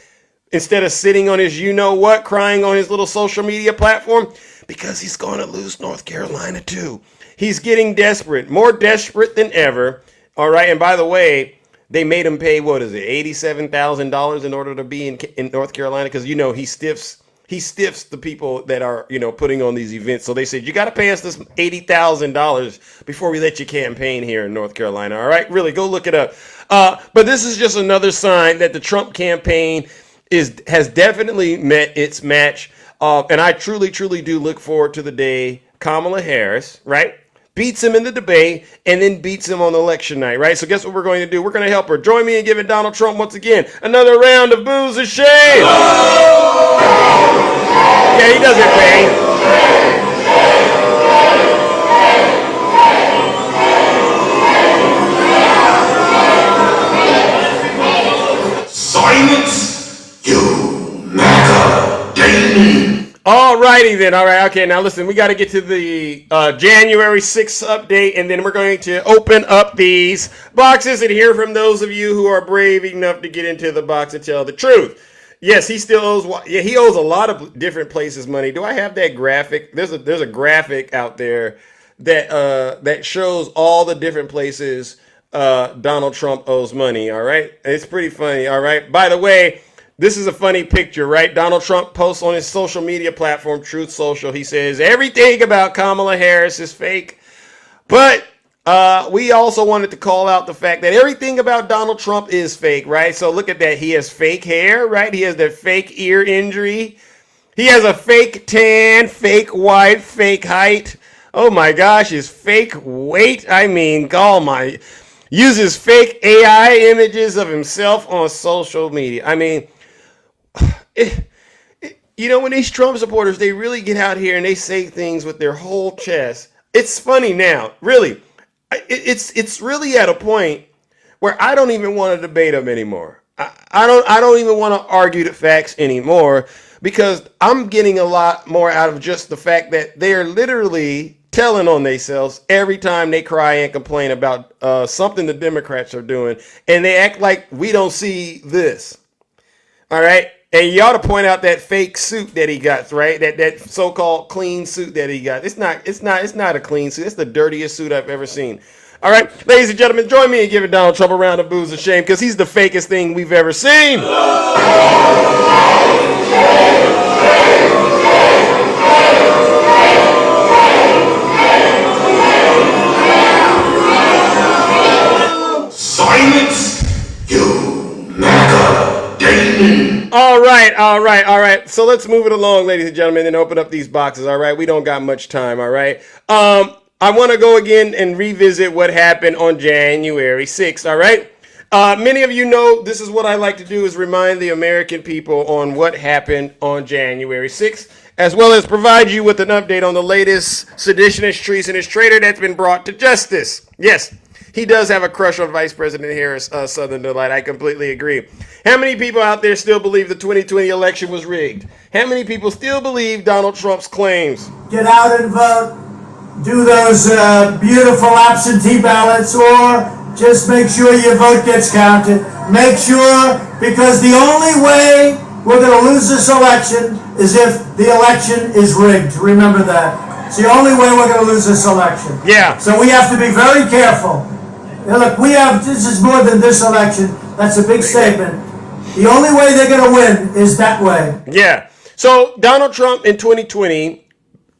Instead of sitting on his you-know-what, crying on his little social media platform? Because he's going to lose North Carolina too. He's getting desperate, more desperate than ever. All right, and by the way, they made him pay, $87,000 in order to be in North Carolina because, he stiffs the people that are, putting on these events. So they said, you got to pay us this $80,000 before we let you campaign here in North Carolina. All right, really, go look it up. But this is just another sign that the Trump campaign has definitely met its match. And I truly, truly do look forward to the day Kamala Harris, right, beats him in the debate, and then beats him on election night, right? So guess what we're going to do? We're going to help her. Join me in giving Donald Trump, once again, another round of boos and shame. Yeah, he does it, man. Silence, you MAGA Damon. All righty then. All right. Okay. Now listen, we got to get to the January 6th update, and then we're going to open up these boxes and hear from those of you who are brave enough to get into the box and tell the truth. Yes, he still owes. Yeah, he owes a lot of different places money. Do I have that graphic? There's a graphic out there that shows all the different places Donald Trump owes money. All right, it's pretty funny. All right. By the way, this is a funny picture, right? Donald Trump posts on his social media platform, Truth Social. He says everything about Kamala Harris is fake, but we also wanted to call out the fact that everything about Donald Trump is fake, right? So look at that. He has fake hair, right? He has that fake ear injury. He has a fake tan, fake white, fake height. Oh my gosh, his fake weight. I mean, oh my. Uses fake AI images of himself on social media. I mean, when these Trump supporters, they really get out here and they say things with their whole chest. It's funny now, really. It's really at a point where I don't even want to debate them anymore. I don't even want to argue the facts anymore, because I'm getting a lot more out of just the fact that they're literally telling on themselves every time they cry and complain about something the Democrats are doing, and they act like we don't see this. All right, and you ought to point out that fake suit that he got, right? That so-called clean suit that he got. It's not a clean suit. It's the dirtiest suit I've ever seen. All right, ladies and gentlemen, join me in giving Donald Trump a round of boos and shame, because he's the fakest thing we've ever seen. Silence, you MAGA Damon. All right. So let's move it along, ladies and gentlemen, and open up these boxes. All right, we don't got much time. All right. I want to go again and revisit what happened on January 6th. All right. Many of you know this is what I like to do, is remind the American people on what happened on January 6th, as well as provide you with an update on the latest seditionist, treasonous traitor that's been brought to justice. Yes. He does have a crush on Vice President Harris, Southern Delight. I completely agree. How many people out there still believe the 2020 election was rigged? How many people still believe Donald Trump's claims? Get out and vote. Do those beautiful absentee ballots, or just make sure your vote gets counted. Make sure, because the only way we're going to lose this election is if the election is rigged. Remember that. It's the only way we're going to lose this election. Yeah. So we have to be very careful. Now look, this is more than this election. That's a big statement. The only way they're going to win is that way. Yeah. So Donald Trump in 2020,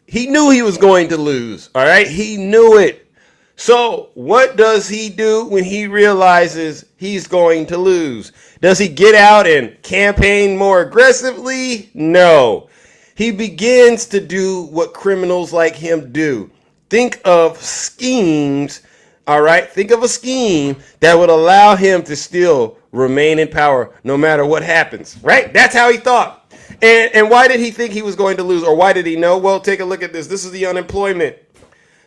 he knew he was going to lose. All right. He knew it. So what does he do when he realizes he's going to lose? Does he get out and campaign more aggressively? No. He begins to do what criminals like him do. Think of schemes. All right. Think of a scheme that would allow him to still remain in power no matter what happens. Right. That's how he thought. And why did he think he was going to lose? Or why did he know? Well, take a look at this. This is the unemployment.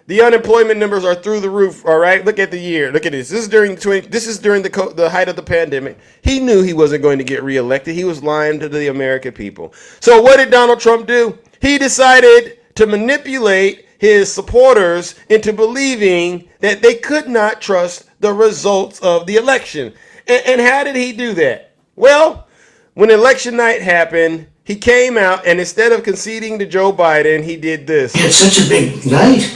The unemployment numbers are through the roof. All right. Look at the year. Look at this. This is during the height of the pandemic. He knew he wasn't going to get reelected. He was lying to the American people. So what did Donald Trump do? He decided to manipulate his supporters into believing that they could not trust the results of the election. And how did he do that? Well, when election night happened, he came out, and instead of conceding to Joe Biden, he did this. We had such a big night.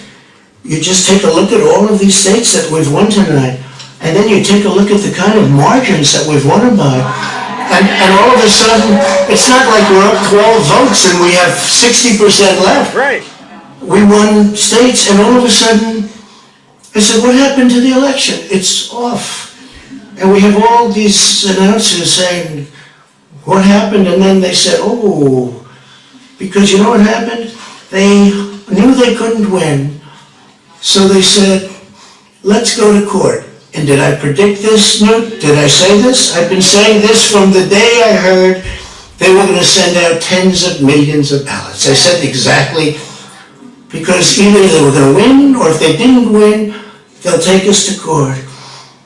You just take a look at all of these states that we've won tonight, and then you take a look at the kind of margins that we've won them by. And all of a sudden, it's not like we're up 12 votes and we have 60% left. Right. We won states, and all of a sudden, I said, what happened to the election? It's off. And we have all these announcers saying, what happened? And then they said, oh, because you know what happened? They knew they couldn't win, So they said, let's go to court. And did I predict this, Newt? Did I say this? I've been saying this from the day I heard they were going to send out tens of millions of ballots. I said exactly, because either they were going to win, or if they didn't win, they'll take us to court.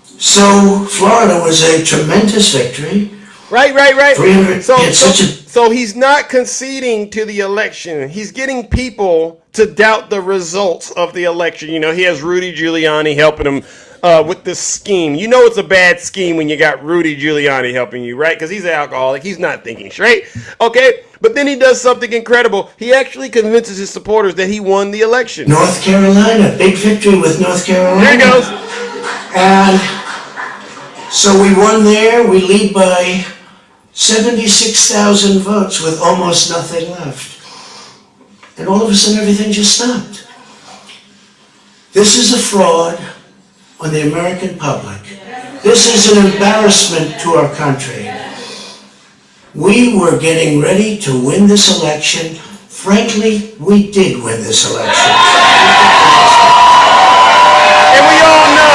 So Florida was a tremendous victory. Right. 300, So he's not conceding to the election. He's getting people to doubt the results of the election. You know, he has Rudy Giuliani helping him with this scheme. You know it's a bad scheme when you got Rudy Giuliani helping you, right? Because he's an alcoholic. He's not thinking straight. Okay? But then he does something incredible. He actually convinces his supporters that he won the election. North Carolina, big victory with North Carolina. There he goes. And so we won there. We lead by 76,000 votes with almost nothing left. And all of a sudden everything just stopped. This is a fraud on the American public. This is an embarrassment to our country. We were getting ready to win this election. Frankly, we did win this election. And we all know.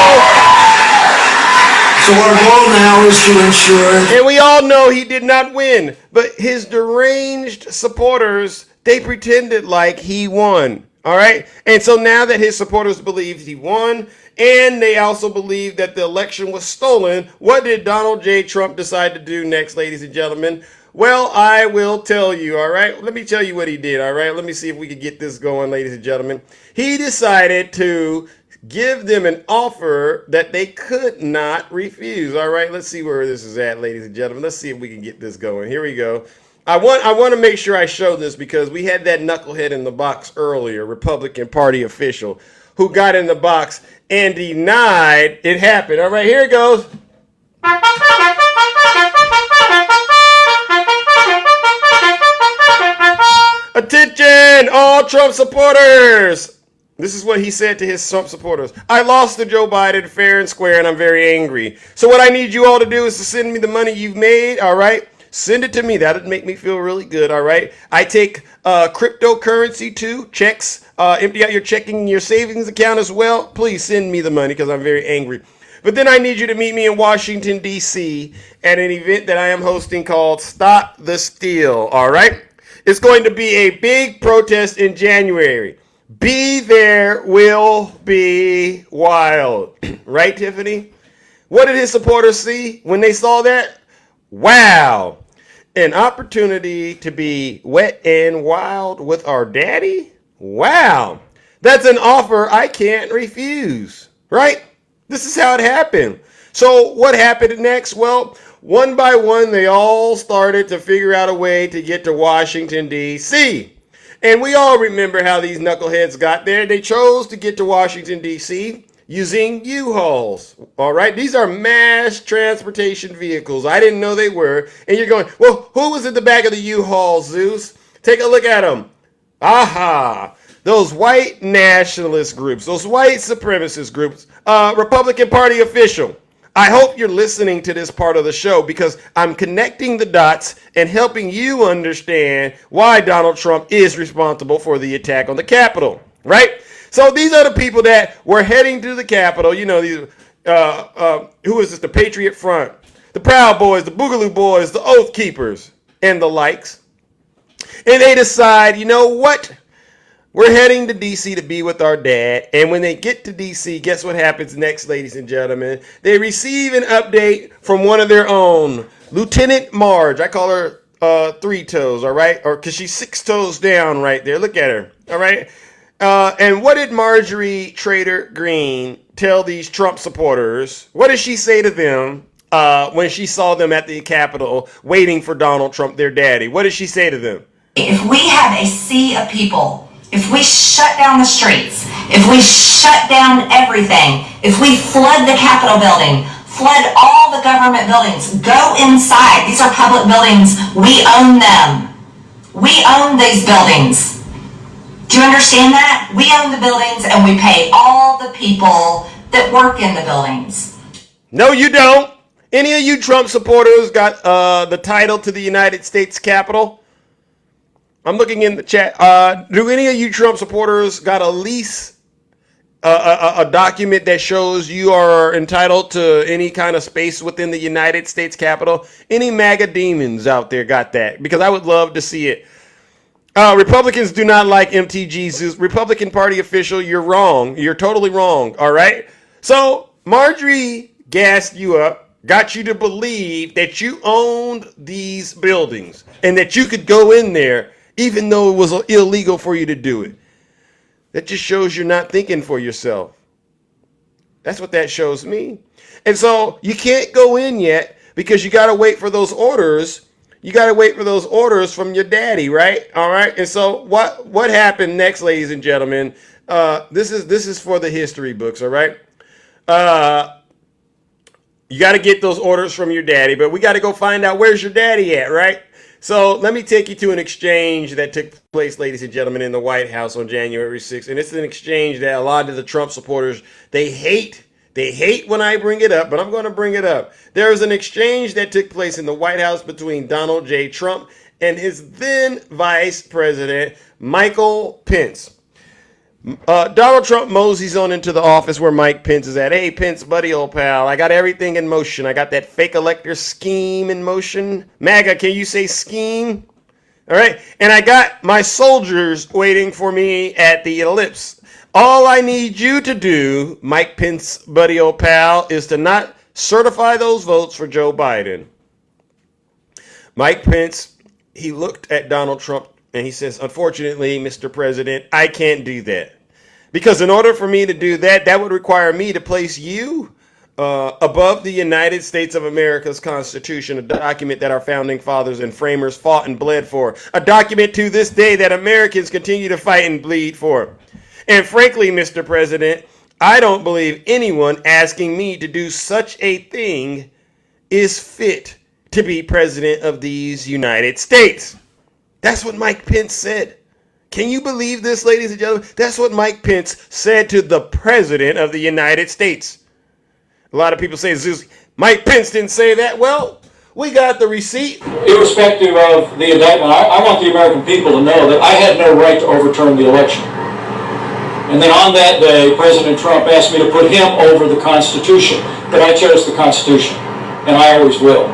So our goal now is to ensure. And we all know he did not win. But his deranged supporters, they pretended like he won. All right? And so now that his supporters believe he won, and they also believe that the election was stolen, what did Donald J. Trump decide to do next, ladies and gentlemen? Well, I will tell you, all right? Let me tell you what he did, all right? Let me see if we can get this going, ladies and gentlemen. He decided to give them an offer that they could not refuse, all right? Let's see where this is at, ladies and gentlemen. Let's see if we can get this going. Here we go. I want to make sure I show this because we had that knucklehead in the box earlier, Republican Party official, who got in the box and denied it happened. All right, here it goes. Attention, all Trump supporters. This is what he said to his Trump supporters. I lost to Joe Biden fair and square, and I'm very angry. So what I need you all to do is to send me the money you've made, all right? Send it to me. That'd make me feel really good, all right? I take cryptocurrency too, checks, empty out your checking and your savings account as well. Please send me the money because I'm very angry. But then I need you to meet me in Washington, D.C. at an event that I am hosting called Stop the Steal, all right? It's going to be a big protest in January. Be there, will be wild. Right, Tiffany? What did his supporters see when they saw that? Wow. An opportunity to be wet and wild with our daddy? Wow. That's an offer I can't refuse, right? This is how it happened. So what happened next? Well, one by one, they all started to figure out a way to get to Washington, D.C. And we all remember how these knuckleheads got there. They chose to get to Washington, D.C. using U-Hauls. All right, these are mass transportation vehicles. I didn't know they were. And you're going, well, who was at the back of the U-Haul, Zeus? Take a look at them. Aha! Those white nationalist groups, those white supremacist groups, Republican Party official. I hope you're listening to this part of the show because I'm connecting the dots and helping you understand why Donald Trump is responsible for the attack on the Capitol, right? So these are the people that were heading to the Capitol. You know, these, who is this? The Patriot Front, the Proud Boys, the Boogaloo Boys, the Oath Keepers, and the likes. And they decide, you know what? We're heading to D.C. to be with our dad. And when they get to D.C., guess what happens next, ladies and gentlemen? They receive an update from one of their own, Lieutenant Marge. I call her Three Toes, all right? Or because she's 6 toes down right there. Look at her, all right? And what did Marjorie Taylor Greene tell these Trump supporters? What did she say to them when she saw them at the Capitol waiting for Donald Trump, their daddy? What did she say to them? If we have a sea of people, if we shut down the streets, if we shut down everything, if we flood the Capitol building, flood all the government buildings, go inside. These are public buildings. We own them. We own these buildings. Do you understand that? We own the buildings and we pay all the people that work in the buildings. No, you don't. Any of you Trump supporters got the title to the United States Capitol? I'm looking in the chat. Do any of you Trump supporters got a lease a document that shows you are entitled to any kind of space within the United States Capitol? Any MAGA demons out there got that? Because I would love to see it. Republicans do not like MTGs. Republican Party official, you're wrong. You're totally wrong. All right. So Marjorie gassed you up, got you to believe that you owned these buildings and that you could go in there even though it was illegal for you to do it. That just shows you're not thinking for yourself. That's what that shows me. And so you can't go in yet because you got to wait for those orders. You got to wait for those orders from your daddy, right? All right. And so what happened next, ladies and gentlemen? This is for the history books, all right? You got to get those orders from your daddy, but we got to go find out where's your daddy at, right? So let me take you to an exchange that took place, ladies and gentlemen, in the White House on January 6th. And it's an exchange that a lot of the Trump supporters, they hate when I bring it up, but I'm going to bring it up. There was an exchange that took place in the White House between Donald J. Trump and his then Vice President, Michael Pence. Donald Trump moseys on into the office where Mike Pence is at. Hey, Pence, buddy, old pal, I got everything in motion. I got that fake elector scheme in motion. MAGA, can you say scheme? All right. And I got my soldiers waiting for me at the ellipse. All I need you to do, Mike Pence, buddy, old pal, is to not certify those votes for Joe Biden. Mike Pence, he looked at Donald Trump and he says, unfortunately, Mr. President, I can't do that. Because in order for me to do that, that would require me to place you above the United States of America's Constitution, a document that our founding fathers and framers fought and bled for, a document to this day that Americans continue to fight and bleed for. And frankly, Mr. President, I don't believe anyone asking me to do such a thing is fit to be president of these United States. That's what Mike Pence said. Can you believe this, ladies and gentlemen? That's what Mike Pence said to the president of the United States. A lot of people say, Zeus, Mike Pence didn't say that. Well, we got the receipt. Irrespective of the indictment, I want the American people to know that I had no right to overturn the election. And then on that day, President Trump asked me to put him over the Constitution. But I chose the Constitution, and I always will.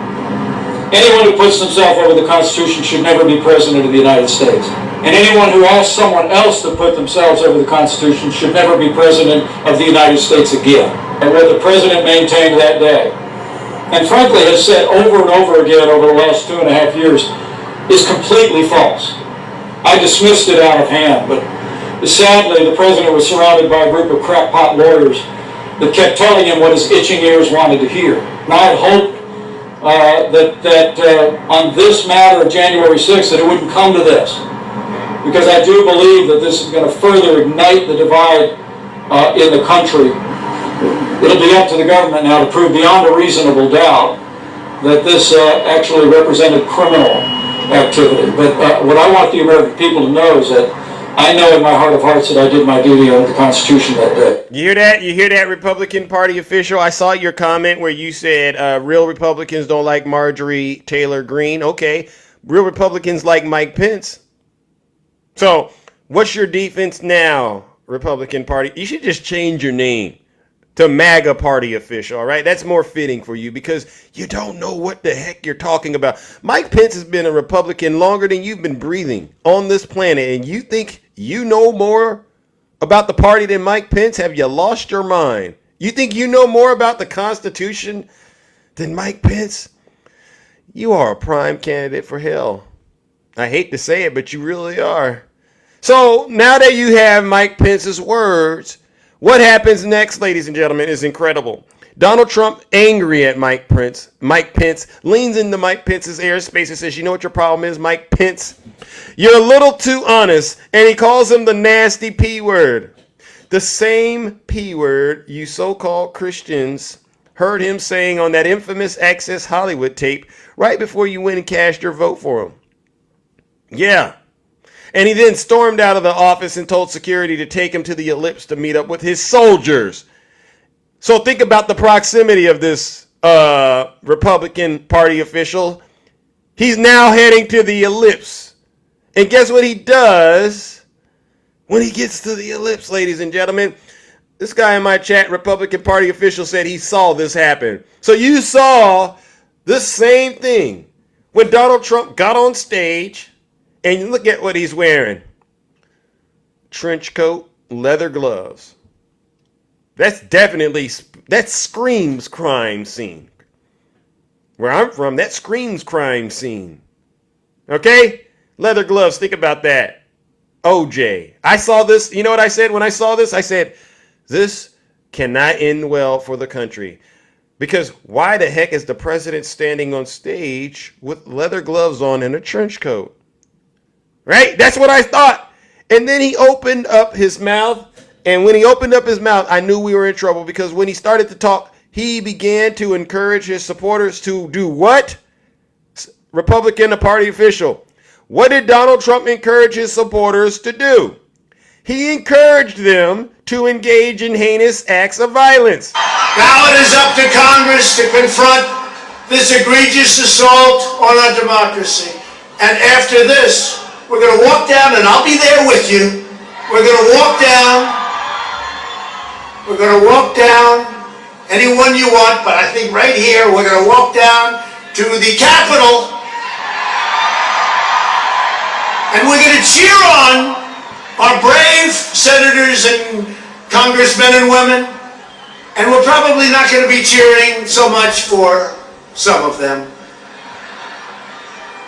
Anyone who puts himself over the Constitution should never be president of the United States. And anyone who asks someone else to put themselves over the Constitution should never be president of the United States again. And what the president maintained that day, and frankly has said over and over again over the last 2.5 years, is completely false. I dismissed it out of hand, but sadly the president was surrounded by a group of crackpot lawyers that kept telling him what his itching ears wanted to hear. And I had hoped that on this matter of January 6th that it wouldn't come to this. Because I do believe that this is going to further ignite the divide in the country. It'll be up to the government now to prove beyond a reasonable doubt that this actually represented criminal activity. But what I want the American people to know is that I know in my heart of hearts that I did my duty under the Constitution that day. You hear that? You hear that, Republican Party official? I saw your comment where you said real Republicans don't like Marjorie Taylor Greene. Okay, real Republicans like Mike Pence. So what's your defense now, Republican Party? You should just change your name to MAGA Party official, all right? That's more fitting for you because you don't know what the heck you're talking about. Mike Pence has been a Republican longer than you've been breathing on this planet, and you think you know more about the party than Mike Pence? Have you lost your mind? You think you know more about the Constitution than Mike Pence? You are a prime candidate for hell. I hate to say it, but you really are. So now that you have Mike Pence's words, what happens next, ladies and gentlemen, is incredible. Donald Trump, angry at Mike Pence, leans into Mike Pence's airspace and says, you know what your problem is, Mike Pence? You're a little too honest. And he calls him the nasty P word. The same P word you so-called Christians heard him saying on that infamous Access Hollywood tape right before you went and cast your vote for him. Yeah. And he then stormed out of the office and told security to take him to the ellipse to meet up with his soldiers. So think about the proximity of this Republican Party official. He's now heading to the ellipse. And guess what he does when he gets to the ellipse, ladies and gentlemen? This guy in my chat, Republican Party official, said he saw this happen. So you saw this same thing when Donald Trump got on stage, and look at what he's wearing. Trench coat, leather gloves. That screams crime scene. Where I'm from, that screams crime scene. Okay? Leather gloves, think about that. OJ. I saw this, you know what I said when I saw this? I said, this cannot end well for the country. Because why the heck is the president standing on stage with leather gloves on and a trench coat? Right? That's what I thought. And then he opened up his mouth. And when he opened up his mouth, I knew we were in trouble. Because when he started to talk, he began to encourage his supporters to do what? Republican Party official. What did Donald Trump encourage his supporters to do? He encouraged them to engage in heinous acts of violence. Now it is up to Congress to confront this egregious assault on our democracy. And after this, we're going to walk down, and I'll be there with you. We're going to walk down. We're going to walk down anyone you want, but I think right here we're going to walk down to the Capitol. And we're going to cheer on our brave senators and congressmen and women. And we're probably not going to be cheering so much for some of them.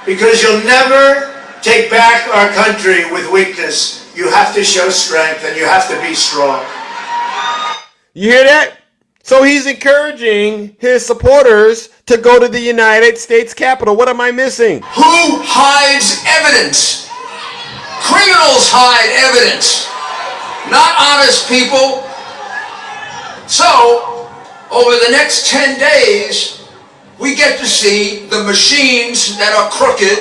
Because you'll never take back our country with weakness. You have to show strength and you have to be strong. You hear that? So he's encouraging his supporters to go to the United States Capitol. What am I missing? Who hides evidence? Criminals hide evidence, not honest people. So, over the next 10 days, we get to see the machines that are crooked,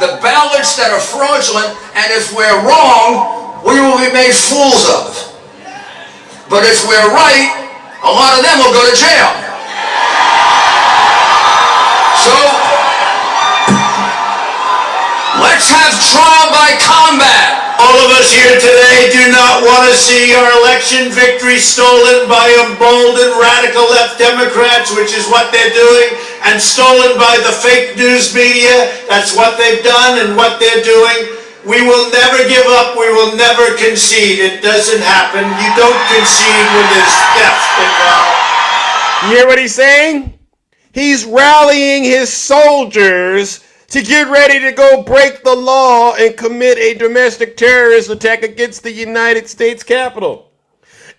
the ballots that are fraudulent, and if we're wrong, we will be made fools of. But if we're right, a lot of them will go to jail. So, let's have trial by combat. All of us here today do not want to see our election victory stolen by emboldened radical left Democrats, which is what they're doing, and stolen by the fake news media. That's what they've done and what they're doing. We will never give up. We will never concede. It doesn't happen. You don't concede when there's theft involved. You hear what he's saying? He's rallying his soldiers to get ready to go break the law and commit a domestic terrorist attack against the United States Capitol.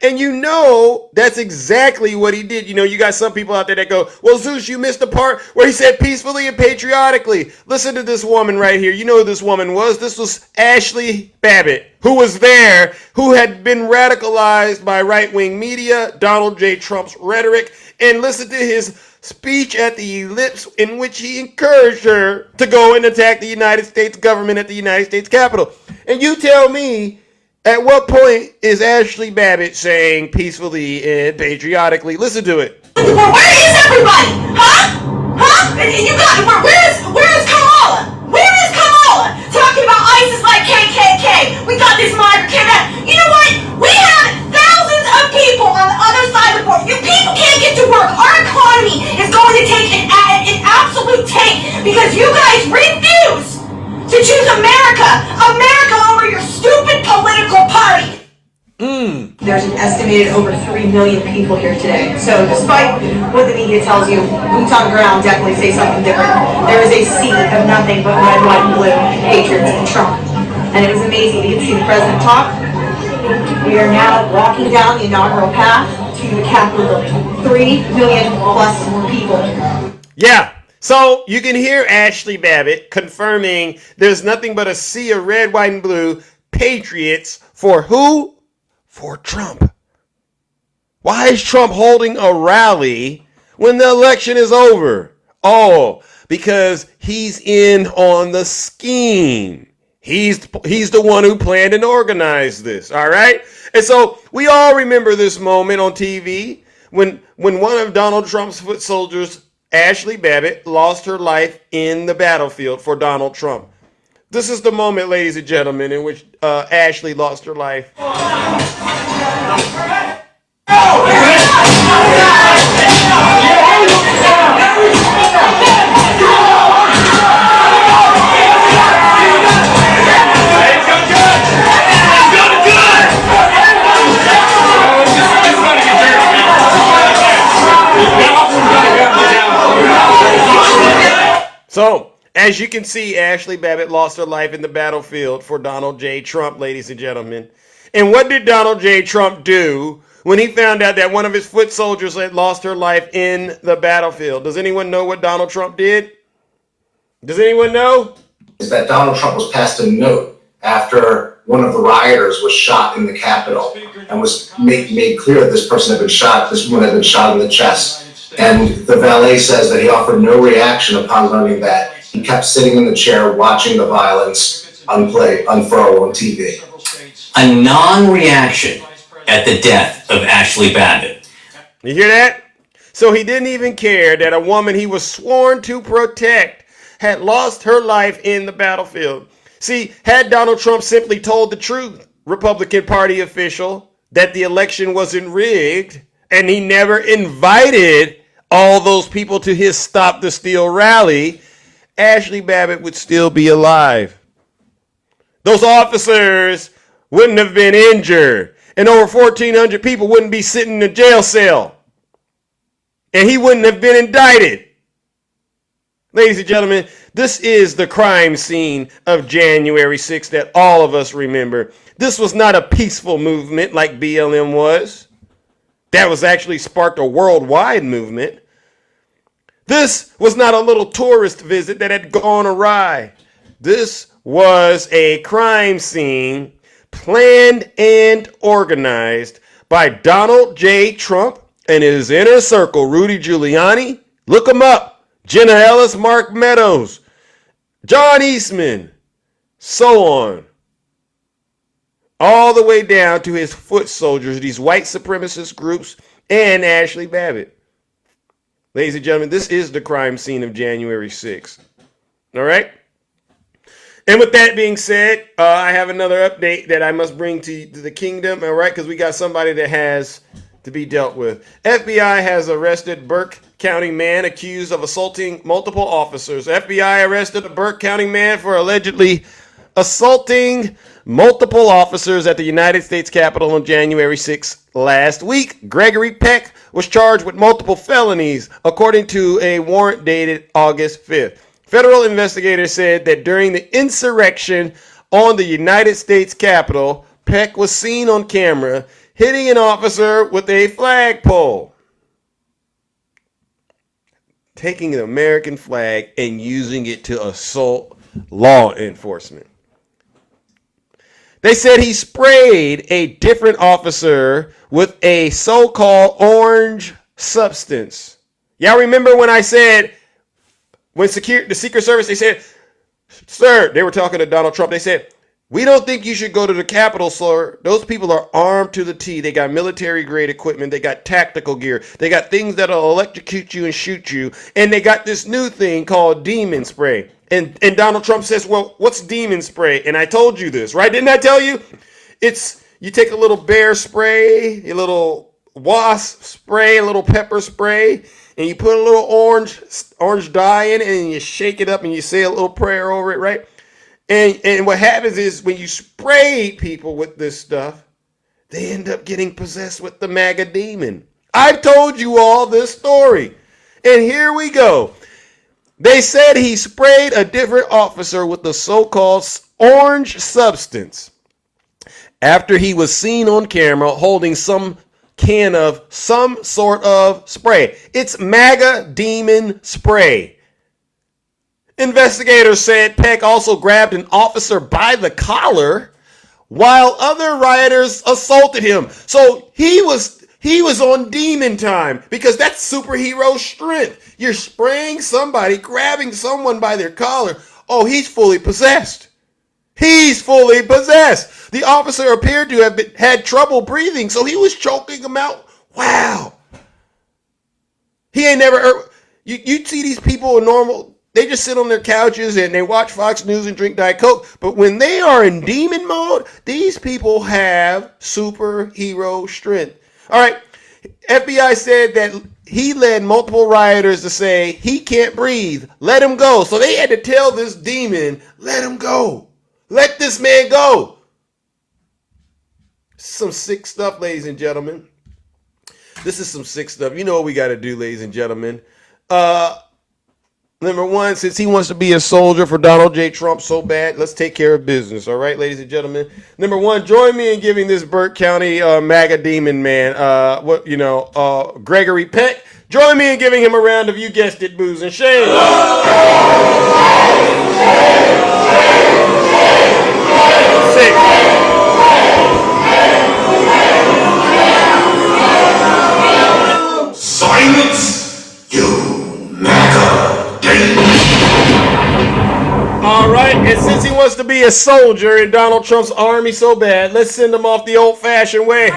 And you know that's exactly what he did. You know, you got some people out there that go, well, Zeus, you missed the part where he said peacefully and patriotically. Listen to this woman right here. You know who this woman was? This was Ashley Babbitt, who was there, who had been radicalized by right-wing media, Donald J. Trump's rhetoric, and listen to his speech at the ellipse in which he encouraged her to go and attack the United States government at the United States Capitol. And you tell me, at what point is Ashley Babbitt saying peacefully and patriotically? Listen to it. Where is everybody? Huh? You got where is Kamala? Where is Kamala? Talking about ISIS like KKK. We got this migrant kidnapped. You know what? We have thousands of people on the other side of the border. You people can't get to work. Our economy is going to take an absolute tank because you guys refuse to choose America over your stupid political party. There's an estimated over 3 million people here today. So despite what the media tells you, boots on the ground definitely say something different. There is a sea of nothing but red, white, and blue patriots and Trump. And it was amazing to get to see the president talk. We are now walking down the inaugural path to the Capitol building. 3 million plus people. Yeah. So you can hear Ashley Babbitt confirming there's nothing but a sea of red, white, and blue patriots for who? For Trump. Why is Trump holding a rally when the election is over? Oh, because he's in on the scheme. He's the one who planned and organized this, all right? And so we all remember this moment on TV when one of Donald Trump's foot soldiers, Ashley Babbitt, lost her life in the battlefield for Donald Trump. This is the moment, ladies and gentlemen, in which Ashley lost her life. So, as you can see, Ashley Babbitt lost her life in the battlefield for Donald J. Trump, ladies and gentlemen. And what did Donald J. Trump do when he found out that one of his foot soldiers had lost her life in the battlefield? Does anyone know what Donald Trump did? Does anyone know? Is that Donald Trump was passed a note after one of the rioters was shot in the Capitol and was made clear that this person had been shot, this woman had been shot in the chest. And the valet says that he offered no reaction upon learning that. He kept sitting in the chair watching the violence unfurl on TV. A non-reaction at the death of Ashley Babbitt. You hear that? So he didn't even care that a woman he was sworn to protect had lost her life in the battlefield. See, had Donald Trump simply told the truth, Republican Party official, that the election wasn't rigged, and he never invited all those people to his Stop the Steal rally, Ashley Babbitt would still be alive. Those officers wouldn't have been injured, and over 1,400 people wouldn't be sitting in a jail cell, and he wouldn't have been indicted. Ladies and gentlemen, this is the crime scene of January 6th that all of us remember. This was not a peaceful movement like BLM was. That was actually sparked a worldwide movement. This was not a little tourist visit that had gone awry. This was a crime scene planned and organized by Donald J. Trump and his inner circle, Rudy Giuliani. Look him up. Jenna Ellis, Mark Meadows, John Eastman, so on. All the way down to his foot soldiers, these white supremacist groups, and Ashley Babbitt. Ladies and gentlemen, this is the crime scene of January 6th. All right? And with that being said, I have another update that I must bring to the kingdom, all right? Because we got somebody that has to be dealt with. FBI has arrested Burke County man accused of assaulting multiple officers. FBI arrested a Burke County man for allegedly assaulting multiple officers at the United States Capitol on January 6th last week. Gregory Peck was charged with multiple felonies, according to a warrant dated August 5th. Federal investigators said that during the insurrection on the United States Capitol, Peck was seen on camera hitting an officer with a flagpole, taking the American flag and using it to assault law enforcement. They said he sprayed a different officer with a so-called orange substance. Y'all remember when I said, when the Secret Service, they said, sir, they were talking to Donald Trump, they said, we don't think you should go to the Capitol, sir. Those people are armed to the T. They got military-grade equipment. They got tactical gear. They got things that'll electrocute you and shoot you. And they got this new thing called demon spray. And Donald Trump says, well, what's demon spray? And I told you this, right? Didn't I tell you? It's, you take a little bear spray, a little wasp spray, a little pepper spray, and you put a little orange dye in it, and you shake it up, and you say a little prayer over it, right? And what happens is when you spray people with this stuff, they end up getting possessed with the MAGA demon. I've told you all this story. And here we go. They said he sprayed a different officer with the so-called orange substance after he was seen on camera holding some can of some sort of spray. It's MAGA demon spray. Investigators said Peck also grabbed an officer by the collar while other rioters assaulted him. So he was on demon time because that's superhero strength. You're spraying somebody, grabbing someone by their collar. Oh, he's fully possessed. He's fully possessed. The officer appeared to have had trouble breathing, so he was choking him out. Wow. He ain't never, you see these people in normal, they just sit on their couches and they watch Fox News and drink Diet Coke. But when they are in demon mode, these people have superhero strength. All right. FBI said that he led multiple rioters to say he can't breathe. Let him go. So they had to tell this demon, let him go. Let this man go. Some sick stuff, ladies and gentlemen. This is some sick stuff. You know what we got to do, ladies and gentlemen. Number one, since he wants to be a soldier for Donald J. Trump so bad, let's take care of business. All right, ladies and gentlemen. Number one, join me in giving this Burke County MAGA demon man, Gregory Peck. Join me in giving him a round of, you guessed it, boos and shame. Sick. Silence, you MAGA. All right, and since he wants to be a soldier in Donald Trump's army so bad, let's send him off the old-fashioned way.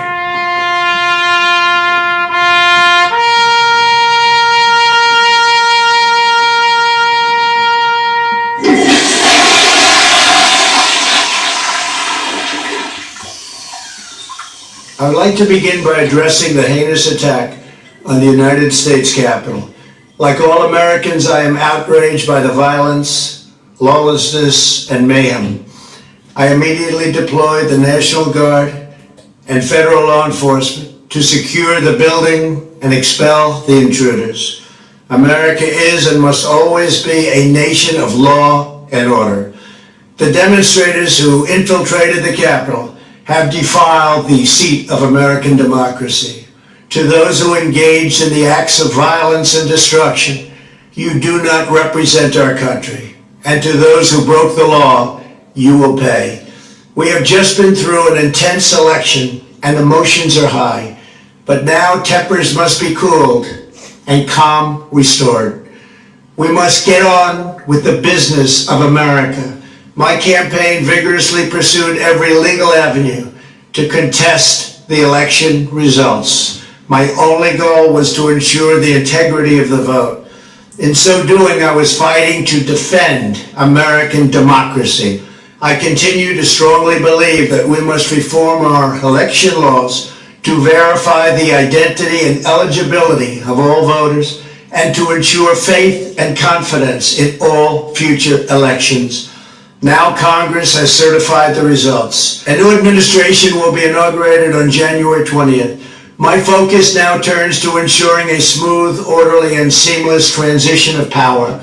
I would like to begin by addressing the heinous attack on the United States Capitol. Like all Americans, I am outraged by the violence, lawlessness, and mayhem. I immediately deployed the National Guard and federal law enforcement to secure the building and expel the intruders. America is and must always be a nation of law and order. The demonstrators who infiltrated the Capitol have defiled the seat of American democracy. To those who engaged in the acts of violence and destruction, you do not represent our country. And to those who broke the law, you will pay. We have just been through an intense election and emotions are high. But now tempers must be cooled and calm restored. We must get on with the business of America. My campaign vigorously pursued every legal avenue to contest the election results. My only goal was to ensure the integrity of the vote. In so doing, I was fighting to defend American democracy. I continue to strongly believe that we must reform our election laws to verify the identity and eligibility of all voters and to ensure faith and confidence in all future elections. Now Congress has certified the results. A new administration will be inaugurated on January 20th. My focus now turns to ensuring a smooth, orderly, and seamless transition of power.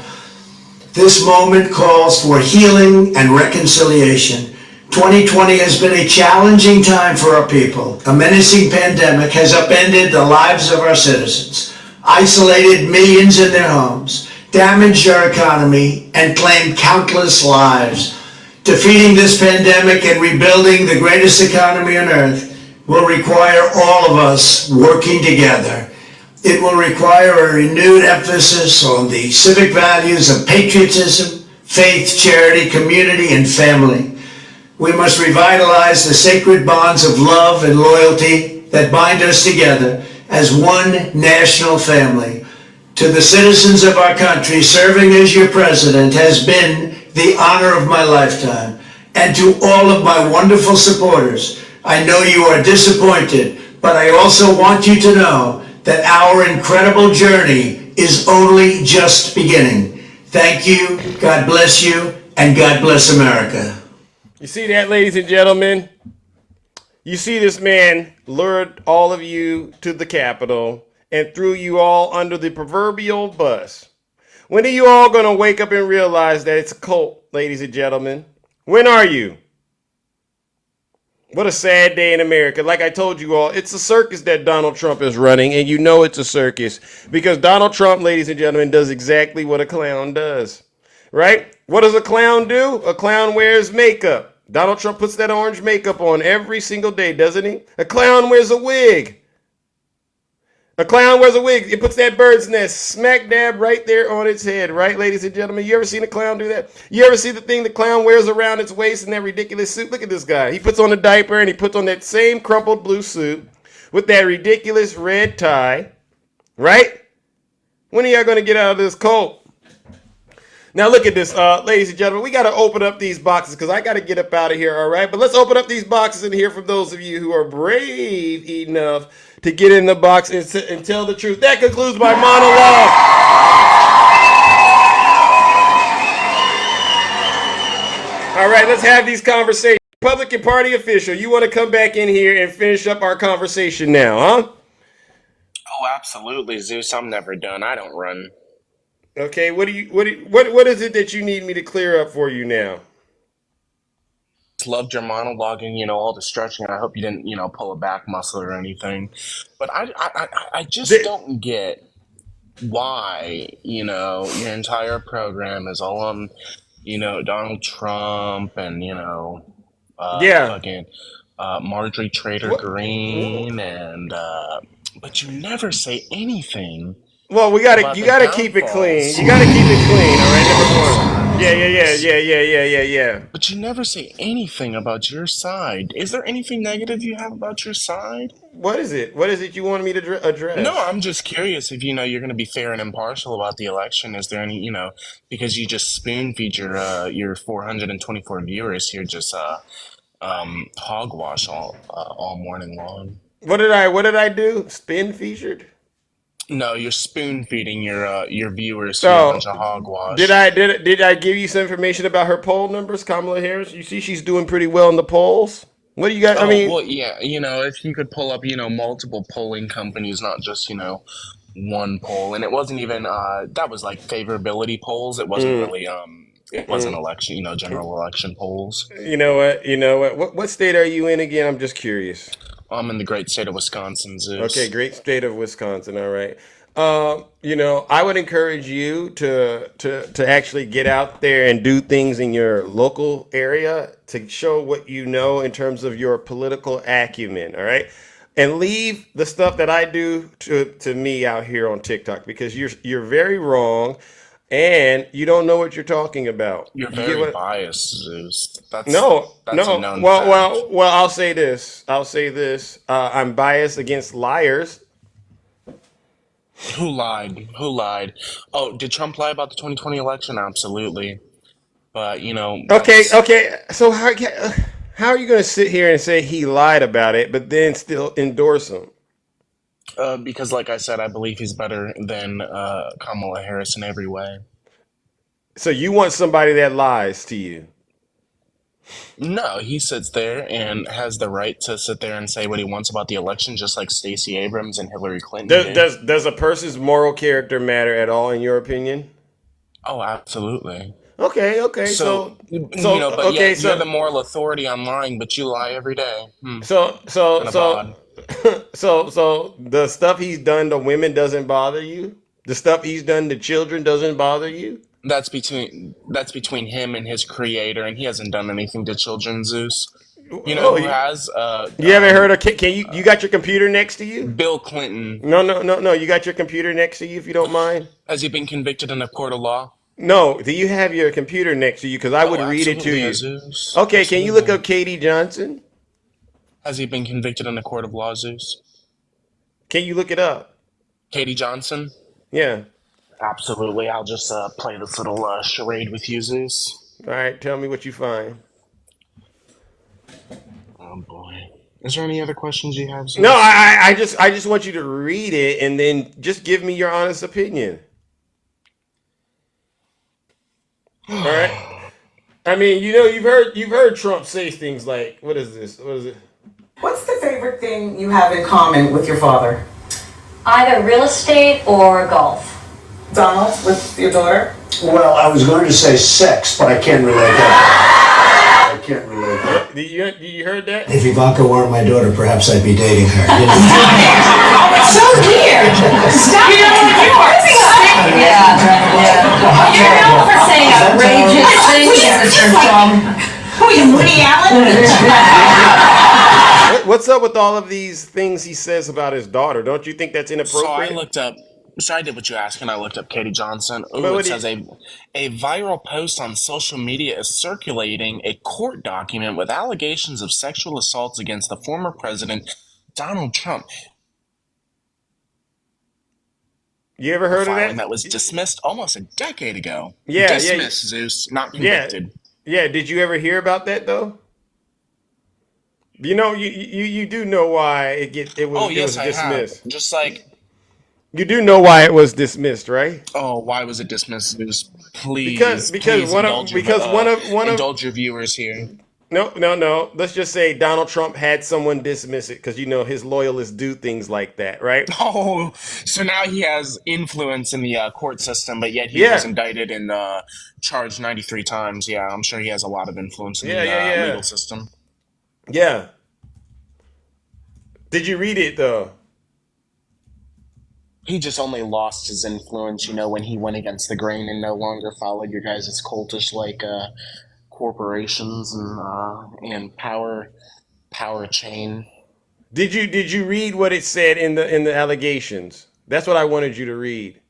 This moment calls for healing and reconciliation. 2020 has been a challenging time for our people. A menacing pandemic has upended the lives of our citizens, isolated millions in their homes, damaged our economy, and claimed countless lives. Defeating this pandemic and rebuilding the greatest economy on earth will require all of us working together. It will require a renewed emphasis on the civic values of patriotism, faith, charity, community, and family. We must revitalize the sacred bonds of love and loyalty that bind us together as one national family. To the citizens of our country, serving as your president has been the honor of my lifetime. And to all of my wonderful supporters, I know you are disappointed, but I also want you to know that our incredible journey is only just beginning. Thank you, God bless you, and God bless America. You see that, ladies and gentlemen? You see this man lured all of you to the Capitol and threw you all under the proverbial bus. When are you all going to wake up and realize that it's a cult, ladies and gentlemen? When are you? What a sad day in America. Like I told you all, it's a circus that Donald Trump is running, and you know it's a circus because Donald Trump, ladies and gentlemen, does exactly what a clown does, right? What does a clown do? A clown wears makeup. Donald Trump puts that orange makeup on every single day, doesn't he? A clown wears a wig. A clown wears a wig. It puts that bird's nest smack dab right there on its head, right, ladies and gentlemen? You ever seen a clown do that? You ever see the thing the clown wears around its waist in that ridiculous suit? Look at this guy. He puts on a diaper and he puts on that same crumpled blue suit with that ridiculous red tie, right? When are y'all going to get out of this cult? Now look at this, ladies and gentlemen. We got to open up these boxes because I got to get up out of here, all right? But let's open up these boxes and hear from those of you who are brave enough to get in the box and tell the truth. That concludes my monologue. All right, let's have these conversations. Republican Party official, you want to come back in here and finish up our conversation now, huh? Oh, absolutely, Zeus. I'm never done. I don't run. Okay, what is it that you need me to clear up for you now? Loved your monologue and all the stretching. I hope you didn't pull a back muscle or anything, but I just don't get why your entire program is all on Donald Trump and fucking Marjorie Trader Green and but you never say anything. Well, you gotta keep it clean. You gotta keep it clean, all right? Number one. Yeah. But you never say anything about your side. Is there anything negative you have about your side? What is it? What is it you want me to address? No, I'm just curious if you're going to be fair and impartial about the election. Is there any, because you just spoon feed your 424 viewers here, just hogwash all morning long. What did I do? Spin featured? No, you're spoon feeding your viewers here a bunch of hogwash. Did I give you some information about her poll numbers, Kamala Harris? You see, she's doing pretty well in the polls. What do you got? Well, yeah, if you could pull up, multiple polling companies, not just one poll, and it wasn't even that was like favorability polls. It wasn't really it wasn't election, general election polls. You know what? What state are you in again? I'm just curious. I'm in the great state of Wisconsin, Zeus. Okay, great state of Wisconsin. All right. I would encourage you to actually get out there and do things in your local area to show what you know in terms of your political acumen. All right. And leave the stuff that I do to me out here on TikTok, because you're very wrong. And you don't know what you're talking about. You're very biased, Zeus. That's a known Well, I'll say this. I'm biased against liars. Who lied? Oh, did Trump lie about the 2020 election? Absolutely. But Okay. So how are you going to sit here and say he lied about it, but then still endorse him? Because, like I said, I believe he's better than Kamala Harris in every way. So you want somebody that lies to you? No, he sits there and has the right to sit there and say what he wants about the election, just like Stacey Abrams and Hillary Clinton. Does a person's moral character matter at all, in your opinion? Oh, absolutely. Okay. So you're the moral authority on lying, but you lie every day. So the stuff he's done to women doesn't bother you? The stuff he's done to children doesn't bother you? That's between him and his creator, and he hasn't done anything to children, Zeus. Who has? You haven't heard of? You got your computer next to you? Bill Clinton. No. You got your computer next to you, if you don't mind. Has he been convicted in a court of law? No. Do you have your computer next to you? Because I would read it to you. Zeus. Okay. Can you look up Katie Johnson? Has he been convicted in a court of law, Zeus? Can you look it up? Katie Johnson? Yeah. Absolutely. I'll just play this little charade with you, Zeus. All right. Tell me what you find. Oh boy. Is there any other questions you have, Zeus? No, I just want you to read it and then just give me your honest opinion. All right. I mean, you've heard Trump say things like, "What is this? What is it?" What's the favorite thing you have in common with your father? Either real estate or golf. Donald, with your daughter? Well, I was going to say sex, but I can't relate that. I can't relate that. You heard that? If Ivanka weren't my daughter, perhaps I'd be dating her. It's so weird. Stop. You know what you are? Yeah. You're known for saying outrageous things, Mr. Trump. Who are you, Woody Allen? What's up with all of these things he says about his daughter? Don't you think that's inappropriate? So I did what you asked, and I looked up Katie Johnson. Ooh, it says a viral post on social media is circulating a court document with allegations of sexual assaults against the former president, Donald Trump. You ever heard of that? That was dismissed almost a decade ago. Yeah, Zeus, not convicted. Yeah. Did you ever hear about that, though? You do know why it was I dismissed. have. Just like, You do know why it was dismissed, right? oh, why was it dismissed? Just Because please one of indulge your viewers here. no. Let's just say Donald Trump had someone dismiss it because his loyalists do things like that, right? Oh, so now he has influence in the court system, but yet he was Yeah, indicted and charged 93 times. Yeah, I'm sure he has a lot of influence in yeah, the yeah, yeah, legal system. yeah. Did you read it though? He just only lost his influence, when he went against the grain and no longer followed your guys' cultish corporations and power chain. Did you read what it said in the allegations? That's what I wanted you to read.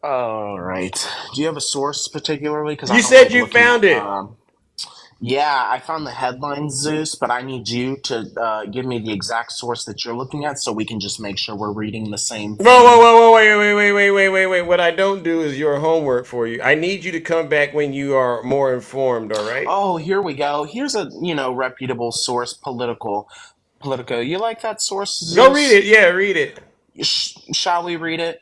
All right. Do you have a source particularly? Because I You don't said like you looking found at. it. Yeah, I found the headline, Zeus, but I need you to give me the exact source that you're looking at, so we can just make sure we're reading the same Whoa, whoa, thing. whoa, whoa, wait. What I don't do is your homework for you. I need you to come back when you are more informed, all right? Oh, here we go. Here's a reputable source, Politico. You like that source, Go read Zeus? it. Yeah, read it. Shall we read it?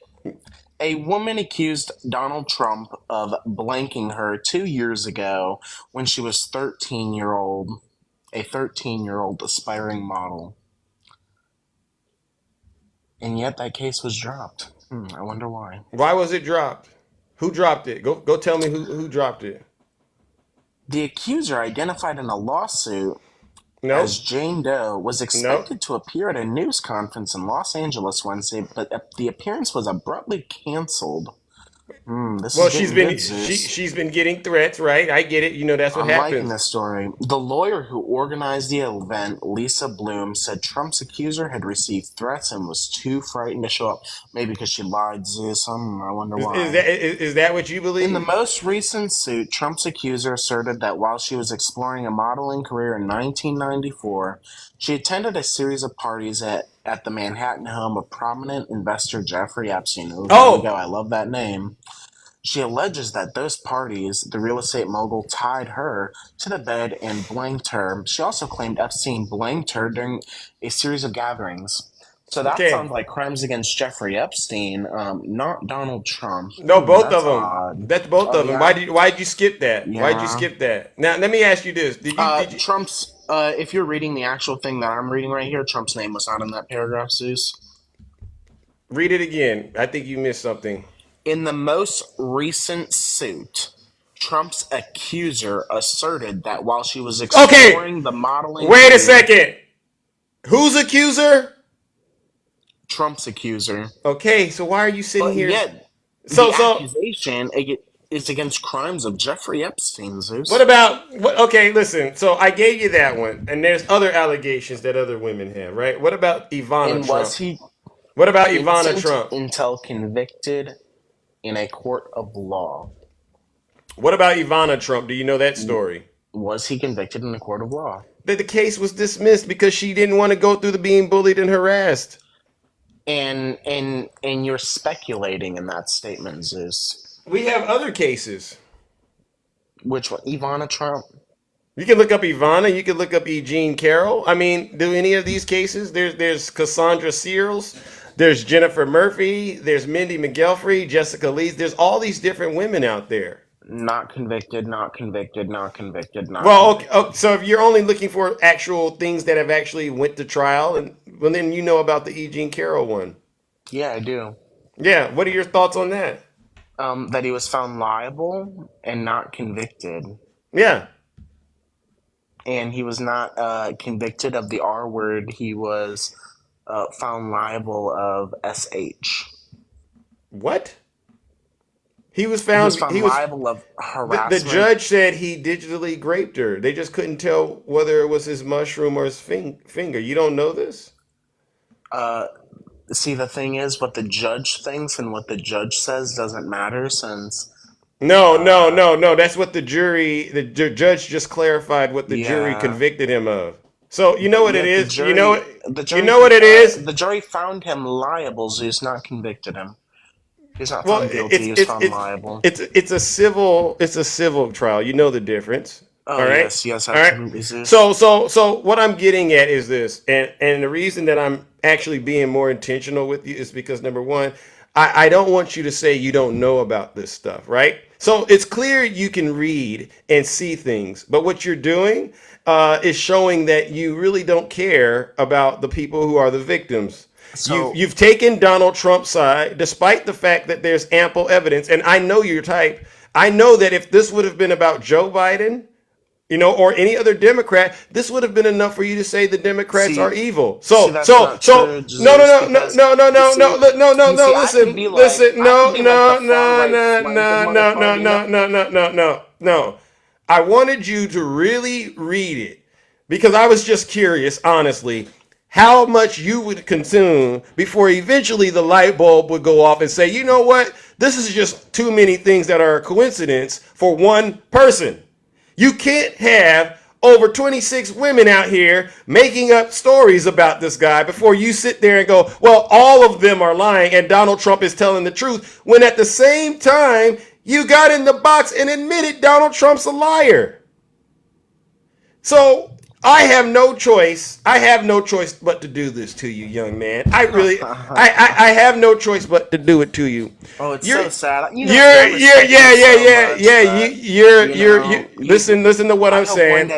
A woman accused Donald Trump of blanking her 2 years ago when she was a 13-year-old aspiring model. And yet that case was dropped. I wonder why. Why was it dropped? Who dropped it? Go tell me who dropped it. The accuser, identified in a lawsuit Nope. as Jane Doe, was Nope. expected to appear at a news conference in Los Angeles Wednesday, but the appearance was abruptly canceled. This Well, is getting good, Zeus. she's been getting threats, right? I get it. That's what I'm liking happens. this story. The lawyer who organized the event, Lisa Bloom, said Trump's accuser had received threats and was too frightened to show up. Maybe because she lied, Zeus. I wonder why. Is that what you believe? In the most recent suit, Trump's accuser asserted that while she was exploring a modeling career in 1994, she attended a series of parties at the Manhattan home of prominent investor Jeffrey Epstein. There we go. I love that name. She alleges that those parties, the real estate mogul tied her to the bed and blanked her. She also claimed Epstein blanked her during a series of gatherings. So that sounds like crimes against Jeffrey Epstein, not Donald Trump. No, both of them. Odd. That's both of them. Yeah? Why'd you skip that? Yeah. Why'd you skip that? Now let me ask you this: Did you Trump's? If you're reading the actual thing that I'm reading right here, Trump's name was not in that paragraph, Zeus. read it again? I think you missed something. In the most recent suit, Trump's accuser asserted that while she was exploring the modeling Wait a career- second. Whose accuser? Trump's accuser. Okay, so why are you sitting But here? yet, So accusation is against crimes of Jeffrey Epstein, Zeus. what about okay, listen. So I gave you that one, and there's other allegations that other women have, right? What about Ivana And Trump? was he What about Ivana innocent Trump? until convicted in a court of law? What about Ivana Trump? Do you know that story? Was he convicted in a court of law? That the case was dismissed because she didn't want to go through the being bullied and harassed. And you're speculating in that statement, Zeus. We have other cases. Which one? Ivana Trump? You can look up Ivana. You can look up E. Jean Carroll. I mean, do any of these cases? There's Cassandra Searles. There's Jennifer Murphy. There's Mindy McGilfrey. Jessica Lee. There's all these different women out there. Not convicted, not convicted, not convicted, not Well, convicted. okay, so if you're only looking for actual things that have actually went to trial, and well, then you know about the E. Jean Carroll one. Yeah, I do. Yeah. What are your thoughts on that? That he was found liable and not convicted. Yeah. And he was not convicted of the R word. He was found liable of SH. What? He was found. He was liable of The harassment. judge said he digitally graped her. They just couldn't tell whether it was his mushroom or his finger. You don't know this? See, the thing is, what the judge thinks and what the judge says doesn't matter, since No. That's what the jury, the judge just clarified what the jury Yeah. convicted him of. So you know what it Yet the is. jury- You know the jury, you know what it is. The jury found him liable, Zeus, not convicted him. He's not Well, found guilty. He's found liable. it's a civil trial. You know the difference. Oh, All right. yes, All right. absolutely, sis. So what I'm getting at is this, and the reason that I'm actually being more intentional with you is because number one, I don't want you to say you don't know about this stuff, right? So it's clear you can read and see things, but what you're doing is showing that you really don't care about the people who are the victims. You've taken Donald Trump's side, despite the fact that there's ample evidence, and I know your type. I know that if this would have been about Joe Biden, or any other Democrat, this would have been enough for you to say the Democrats are evil. No. I wanted you to really read it because I was just curious, honestly, how much you would consume before eventually the light bulb would go off and say, you know what? This is just too many things that are a coincidence for one person. You can't have over 26 women out here making up stories about this guy before you sit there and go, well, all of them are lying and Donald Trump is telling the truth, when at the same time you got in the box and admitted Donald Trump's a liar. So I have no choice. I have no choice but to do this to you, young man. I have no choice but to do it to you. Oh, it's so sad. Listen to what I'm saying.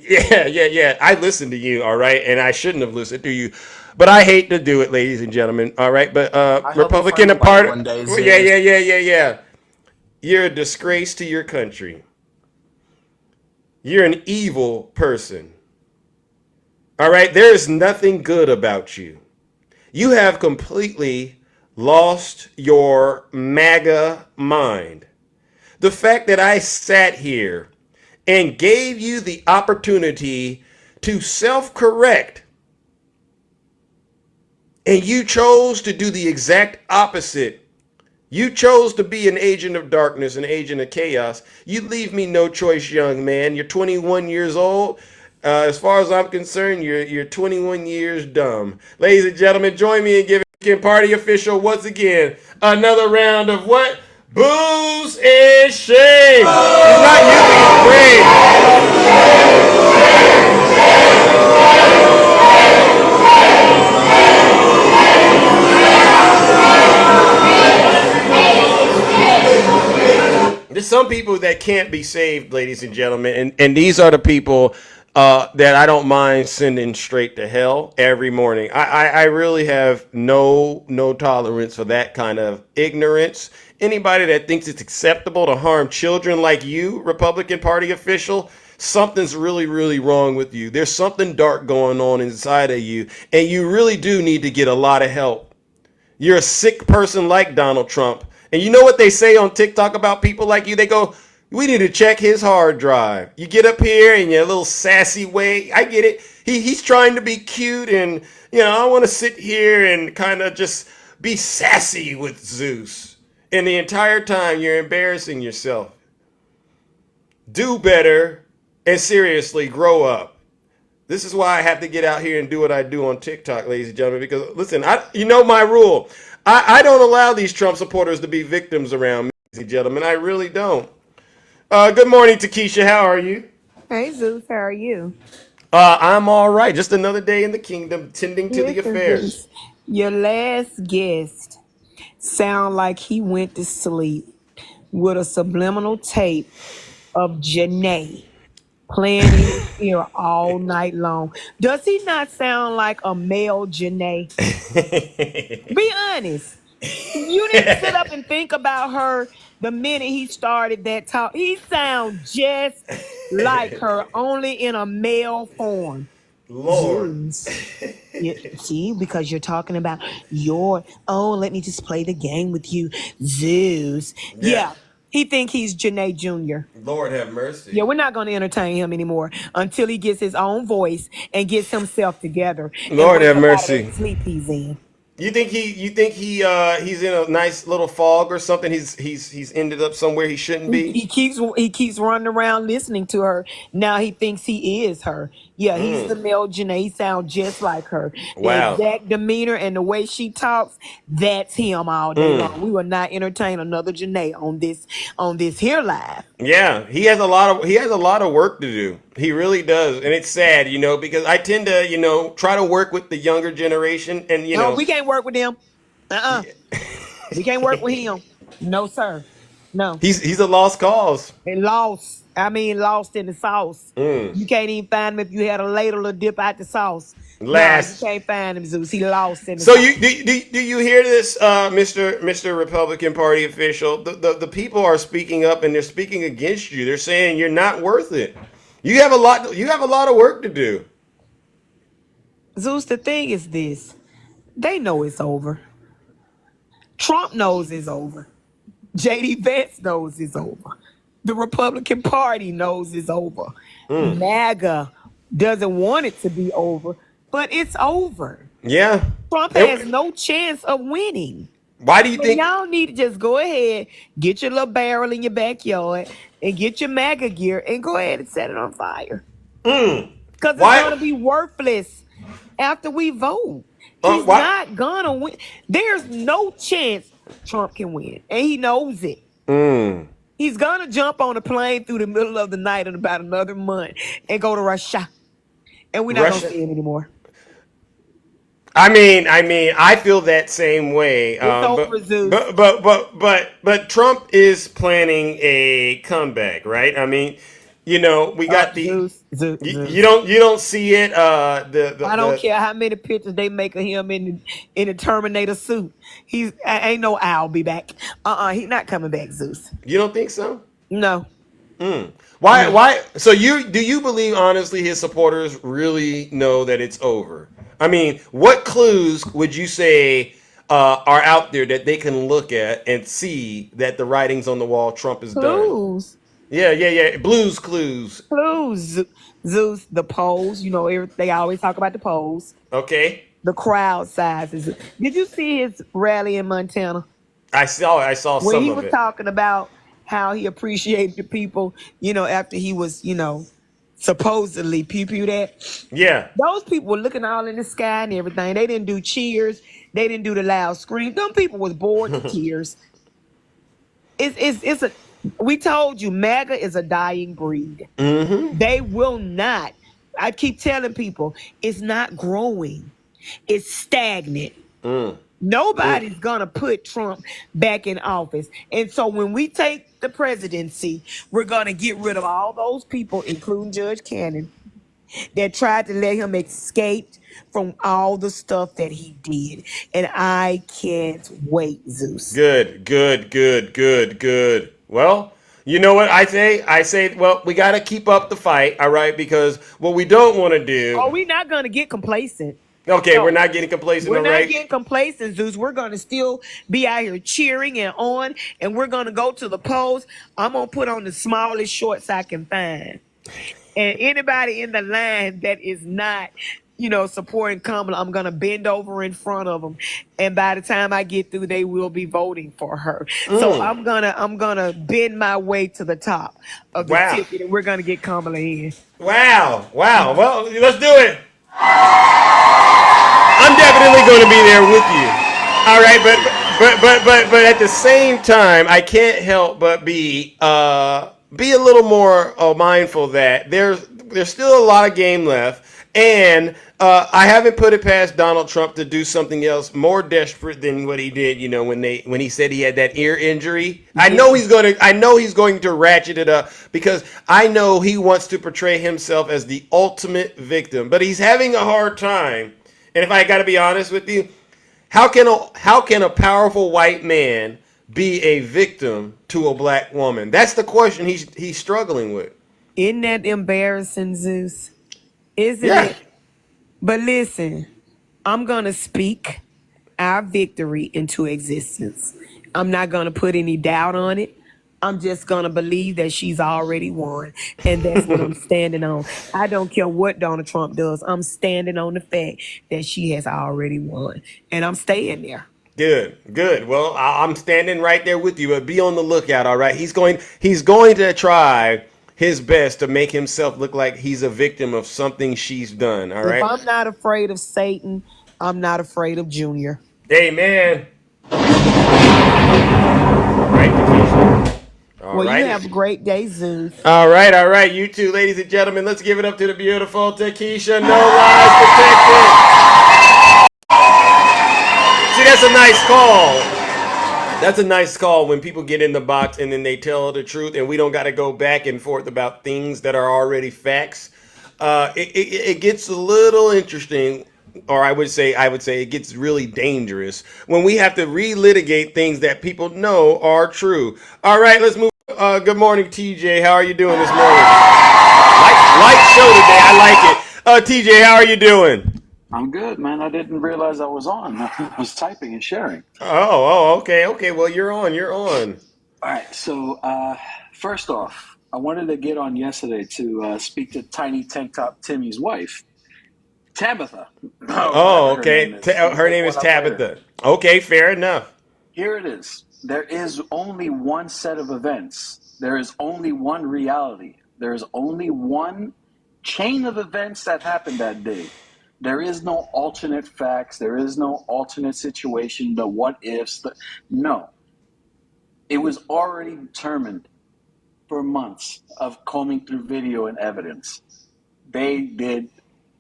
Yeah. I listened to you, all right, and I shouldn't have listened to you, but I hate to do it, ladies and gentlemen. All right, but Republican Party. Yeah. You're a disgrace to your country. You're an evil person. All right? There is nothing good about you. You have completely lost your MAGA mind. The fact that I sat here and gave you the opportunity to self-correct, and you chose to do the exact opposite. You chose to be an agent of darkness, an agent of chaos. You leave me no choice, young man. You're 21 years old. As far as I'm concerned, you're 21 years dumb. Ladies and gentlemen, join me in giving Party Official once again another round of what? Booze and shame. It's not you, There's some people that can't be saved, ladies and gentlemen, and these are the people that I don't mind sending straight to hell every morning. I really have no tolerance for that kind of ignorance. Anybody that thinks it's acceptable to harm children like you, Republican Party official, something's really, really wrong with you. There's something dark going on inside of you, and you really do need to get a lot of help. You're a sick person like Donald Trump. And you know what they say on TikTok about people like you? They go, we need to check his hard drive. You get up here in your little sassy way. I get it. He's trying to be cute and, I want to sit here and kind of just be sassy with Zeus. And the entire time you're embarrassing yourself. Do better and seriously grow up. This is why I have to get out here and do what I do on TikTok, ladies and gentlemen, because listen, you know my rule. I don't allow these Trump supporters to be victims around me, ladies and gentlemen. I really don't. Good morning, Takesha. How are you? Hey, Zeus. How are you? I'm all right. Just another day in the kingdom, tending to the affairs. Your last guest sound like he went to sleep with a subliminal tape of Janae playing in his ear all night long. Does he not sound like a male Janae? Be honest. You didn't sit up and think about her the minute he started that talk. He sounds just like her, only in a male form. Lord. See, because you're talking about let me just play the game with you, Zeus. Yeah. He think he's Janae Jr. Lord have mercy. Yeah, we're not going to entertain him anymore until he gets his own voice and gets himself together. Lord have mercy. Sleep he's in. You think he's in a nice little fog or something? He's ended up somewhere he shouldn't be. He keeps running around listening to her. Now he thinks he is her. Yeah, he's the male Janae. He sounds just like her. The Wow. exact demeanor and the way she talks, that's him all day long. We will not entertain another Janae on this here live. Yeah, he has a lot of work to do. He really does, and it's sad, because I tend to, try to work with the younger generation, and No, we can't work with them. We can't work with him. No, sir. No. he's a lost cause. And lost. I mean, lost in the sauce. You can't even find him if you had a ladle to dip out the sauce. Last. No, you can't find him, Zeus. He lost in the So sauce. do you hear this, Mr. Republican Party official? The people are speaking up and they're speaking against you. They're saying you're not worth it. You have a lot of work to do. Zeus, the thing is this. They know it's over. Trump knows it's over. J.D. Vance knows it's over. The Republican Party knows it's over. MAGA doesn't want it to be over, but it's over. Yeah. Trump has no chance of winning. Why do you think? Y'all need to just go ahead, get your little barrel in your backyard, and get your MAGA gear, and go ahead and set it on fire. Because it's going to be worthless after we vote. He's not going to win. There's no chance Trump can win, and he knows it. He's going to jump on a plane through the middle of the night in about another month and go to Russia. And we're not going to see him anymore. I mean, I feel that same way. But Trump is planning a comeback, right? I mean, we got you don't see it. I don't care how many pictures they make of him in the Terminator suit. Ain't no I'll be back. He's not coming back, Zeus. You don't think so? No. Why? So do you believe honestly his supporters really know that it's over? I mean, what clues would you say are out there that they can look at and see that the writing's on the wall? Trump is done. Yeah. Blues clues. Clues, Zeus. The polls. They always talk about the polls. Okay. The crowd sizes. Did you see his rally in Montana? I saw some of it. When he was talking about how he appreciated the people, after he was, supposedly pew-pew that. Yeah. Those people were looking all in the sky and everything. They didn't do cheers. They didn't do the loud scream. Them people was bored to tears. We told you, MAGA is a dying breed. They will not. I keep telling people, it's not growing. It's stagnant. Nobody's going to put Trump back in office. And so when we take the presidency, we're going to get rid of all those people, including Judge Cannon, that tried to let him escape from all the stuff that he did. And I can't wait, Zeus. Good. Well, you know what I say? I say, well, we got to keep up the fight, all right? Because what we don't want to do... Oh, we're not going to get complacent. Okay, no, we're not getting complacent. We're not getting complacent, Zeus. We're going to still be out here cheering and on, and we're going to go to the polls. I'm going to put on the smallest shorts I can find. And anybody in the line that is not, supporting Kamala, I'm going to bend over in front of them. And by the time I get through, they will be voting for her. So I'm gonna bend my way to the top of the ticket, and we're going to get Kamala in. Wow. Well, let's do it. I'm definitely going to be there with you. All right, but at the same time, I can't help but be a little more mindful that there's still a lot of game left, and I haven't put it past Donald Trump to do something else more desperate than what he did. When he said he had that ear injury. I know he's going to ratchet it up because I know he wants to portray himself as the ultimate victim, but he's having a hard time. And if I got to be honest with you, how can a powerful white man be a victim to a black woman? That's the question he's struggling with. Isn't that embarrassing, Zeus? Isn't it? But listen, I'm going to speak our victory into existence. I'm not going to put any doubt on it. I'm just gonna believe that she's already won, and that's what I'm standing on. I don't care what Donald Trump does. I'm standing on the fact that she has already won, and I'm staying there. Good. Well, I'm standing right there with you, but be on the lookout. All right, he's going to try his best to make himself look like he's a victim of something she's done. All If right. I'm not afraid of Satan, I'm not afraid of Junior. Amen. Right, Takesha. Well, you have a great day, Zeus. All right. You too, ladies and gentlemen. Let's give it up to the beautiful Takesha. No lies detected. See, that's a nice call. That's a nice call when people get in the box and then they tell the truth, and we don't got to go back and forth about things that are already facts. It gets a little interesting, or I would say it gets really dangerous when we have to relitigate things that people know are true. All right, let's move. Good morning, TJ. How are you doing this morning? Light show today. I like it. TJ, how are you doing? I'm good, man. I didn't realize I was on. I was typing and sharing. Okay. Well, you're on. All right. So, first off, I wanted to get on yesterday to speak to Tiny Tank Top Timmy's wife, Tabitha. Okay. Her name is Tabitha. Okay, fair enough. Here it is. There is only one set of events. There is only one reality. There is only one chain of events that happened that day. There is no alternate facts. There is no alternate situation, the what ifs. No. It was already determined for months of combing through video and evidence. They did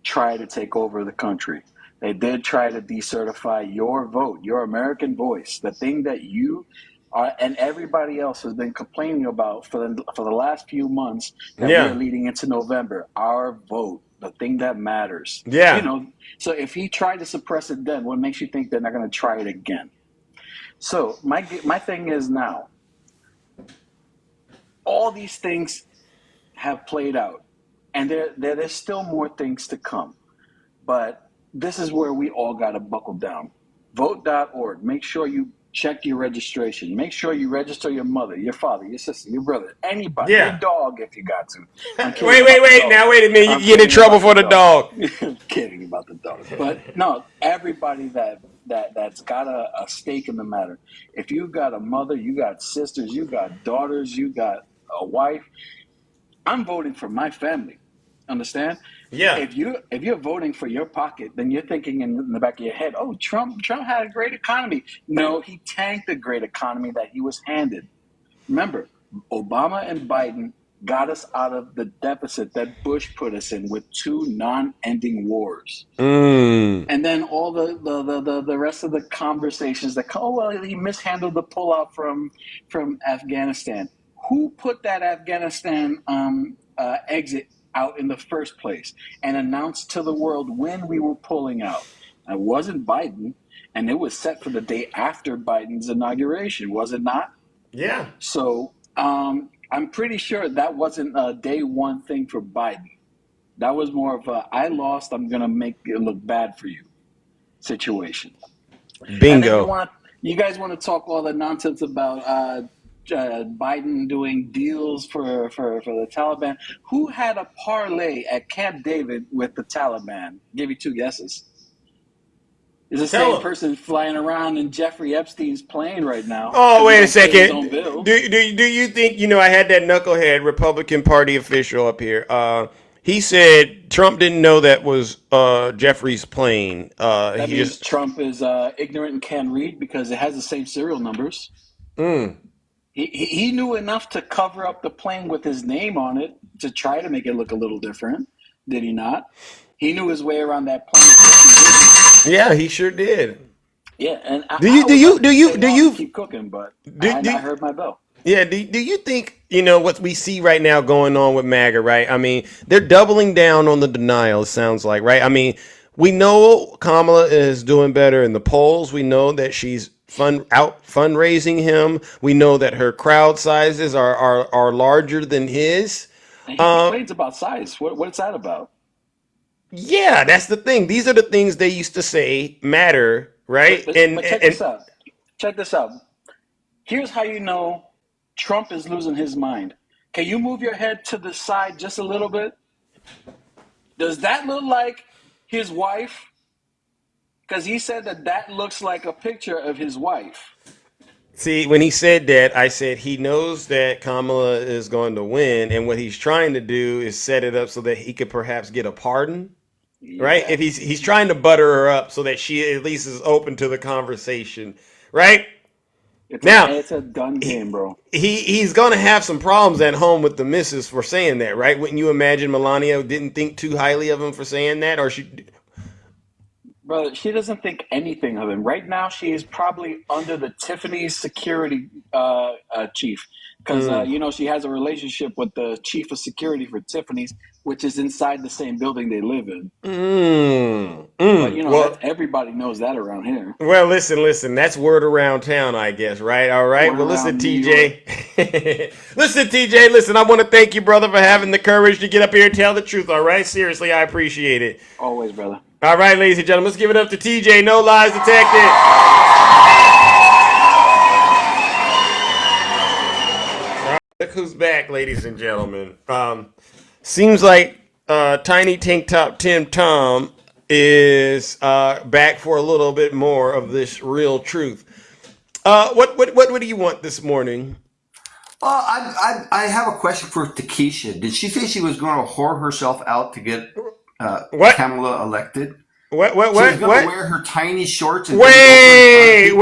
try to take over the country. They did try to decertify your vote, your American voice, the thing that you are, and everybody else has been complaining about for the last few months that we're leading into November. Our vote. The thing that matters. Yeah. You know, so if he tried to suppress it then, what makes you think they're not going to try it again? So my thing is now, all these things have played out, and there's still more things to come. But this is where we all got to buckle down. Vote.org. Make sure you check your registration. Make sure you register your mother, your father, your sister, your brother, anybody, your dog if you got to. Wait. Now, wait a minute. You get in trouble for the dog. I'm kidding about the dog. But no, everybody that's got a stake in the matter. If you got a mother, you got sisters, you got daughters, you got a wife, I'm voting for my family. Understand? Yeah. If you're voting for your pocket, then you're thinking in the back of your head, oh, Trump had a great economy. No, he tanked the great economy that he was handed. Remember, Obama and Biden got us out of the deficit that Bush put us in with 2 non-ending wars. And then all the rest of the conversations that, oh, well, he mishandled the pullout from Afghanistan. Who put that Afghanistan exit out in the first place and announced to the world when we were pulling out? It wasn't Biden, and it was set for the day after Biden's inauguration, was it not? Yeah. So I'm pretty sure that wasn't a day one thing for Biden. That was more of a, I lost, I'm going to make it look bad for you situation. Bingo. You guys want to talk all the nonsense about Biden doing deals for the Taliban. Who had a parlay at Camp David with the Taliban? Give you 2 guesses. Is the same person flying around in Jeffrey Epstein's plane right now? Oh, wait a second. Do you think, I had that knucklehead Republican Party official up here. He said Trump didn't know that was Jeffrey's plane. That means Trump is ignorant and can't read because it has the same serial numbers. He knew enough to cover up the plane with his name on it to try to make it look a little different. Did he not? He knew his way around that plane. Yeah, he sure did. Yeah, and do you keep cooking? But I heard my bell. Yeah, do you think, what we see right now going on with MAGA, right? I mean, they're doubling down on the denial, it sounds like, right? I mean, we know Kamala is doing better in the polls. We know that she's fundraising him. We know that her crowd sizes are larger than his. And he complains about size. What's that about? Yeah, that's the thing. These are the things they used to say matter, right? But check this out. Check this out. Here's how you know Trump is losing his mind. Can you move your head to the side just a little bit? Does that look like his wife? Because he said that looks like a picture of his wife. See, when he said that, I said he knows that Kamala is going to win, and what he's trying to do is set it up so that he could perhaps get a pardon, right? If he's trying to butter her up so that she at least is open to the conversation, right? It's a done game, bro. He's going to have some problems at home with the missus for saying that, right? Wouldn't you imagine Melania didn't think too highly of him for saying that, or she? Brother, she doesn't think anything of him. Right now, she is probably under the Tiffany's security chief. Because, she has a relationship with the chief of security for Tiffany's, which is inside the same building they live in. But, everybody knows that around here. Well, listen. That's word around town, I guess, right? All right. Well, listen, TJ. Listen, I want to thank you, brother, for having the courage to get up here and tell the truth, all right? Seriously, I appreciate it. Always, brother. All right, ladies and gentlemen, let's give it up to TJ. No lies detected. Look who's back, ladies and gentlemen. Seems like Tiny Tank Top Tim Tom is back for a little bit more of this real truth. What do you want this morning? I have a question for Takesha. Did she say she was going to whore herself out to get Kamala elected? What? She was going to wear her tiny shorts and wait,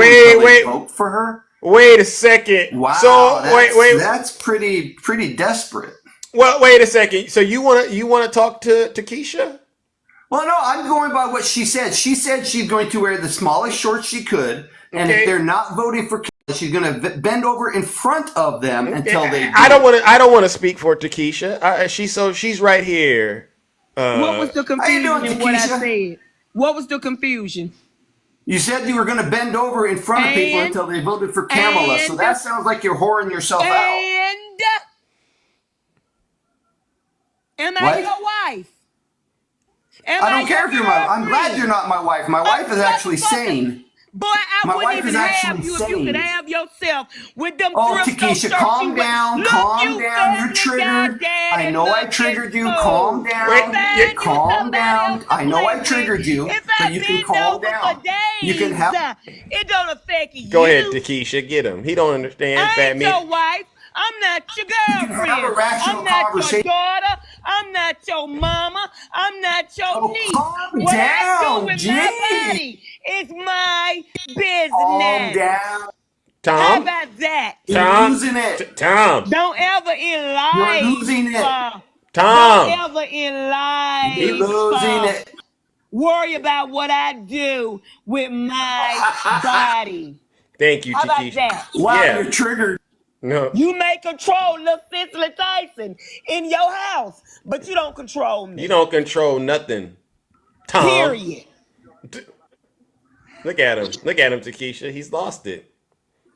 vote for her? Wait a second. Wow. So wait. That's pretty desperate. Well, wait a second. So you want to talk to Takesha? Well, no, I'm going by what she said. She said she's going to wear the smallest shorts she could, and if they're not voting for Kamala, she's going to bend over in front of them until they do. I don't want to speak for Takesha. She's right here. What was the confusion in what I said? What was the confusion? You said you were going to bend over in front of people until they voted for Kamala, so that sounds like you're whoring yourself out. Am I your wife? I don't care if you're my wife. I'm glad you're not my wife. My wife is actually sane. Boy, I wouldn't even have you if you could have yourself with them. Oh, Takesha, calm down. You're triggered. I know I triggered you. Calm down. Calm down. I know I triggered you, but you can calm down. You can have. It don't affect you. Go ahead, Takesha. Get him. He don't understand. I Fat ain't me. your wife. I'm not your girlfriend. I'm not your daughter. I'm not your mama. I'm not your niece. What I do with my body is my business. Calm down. Tom? How about that? You're losing it. Tom. Don't ever in life. You're losing it. Tom. Don't ever in life. You're losing it. Worry about what I do with my body. Thank you, How about Takesha. that? Wow, you're triggered. No. You may control little Cicely Tyson in your house, but you don't control me. You don't control nothing. Tom. Period. Look at him, Takesha. He's lost it.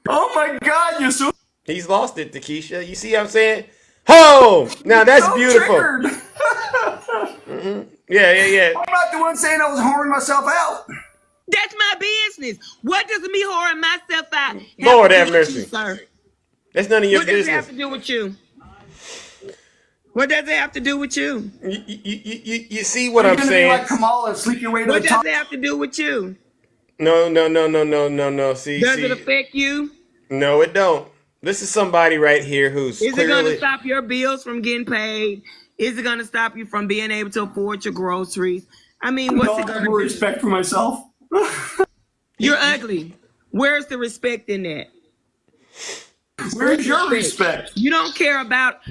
Oh my God, you're so. He's lost it, Takesha. You see what I'm saying? Oh, now that's so beautiful. Triggered. Yeah. I'm not the one saying I was whoring myself out. That's my business. What does me whoring myself out? Lord have mercy. Sir? That's none of your business. What does it have to do with you? What does it have to do with you? You see what I'm saying? You're gonna be like Kamala and sleep your way to what the top. What does it have to do with you? No. See, does it affect you? No, it don't. This is somebody right here who's Is it going to stop your bills from getting paid? Is it going to stop you from being able to afford your groceries? I mean, what's it going to do? Respect for myself. You're ugly. Where's the respect in that? Where's your respect? You don't care about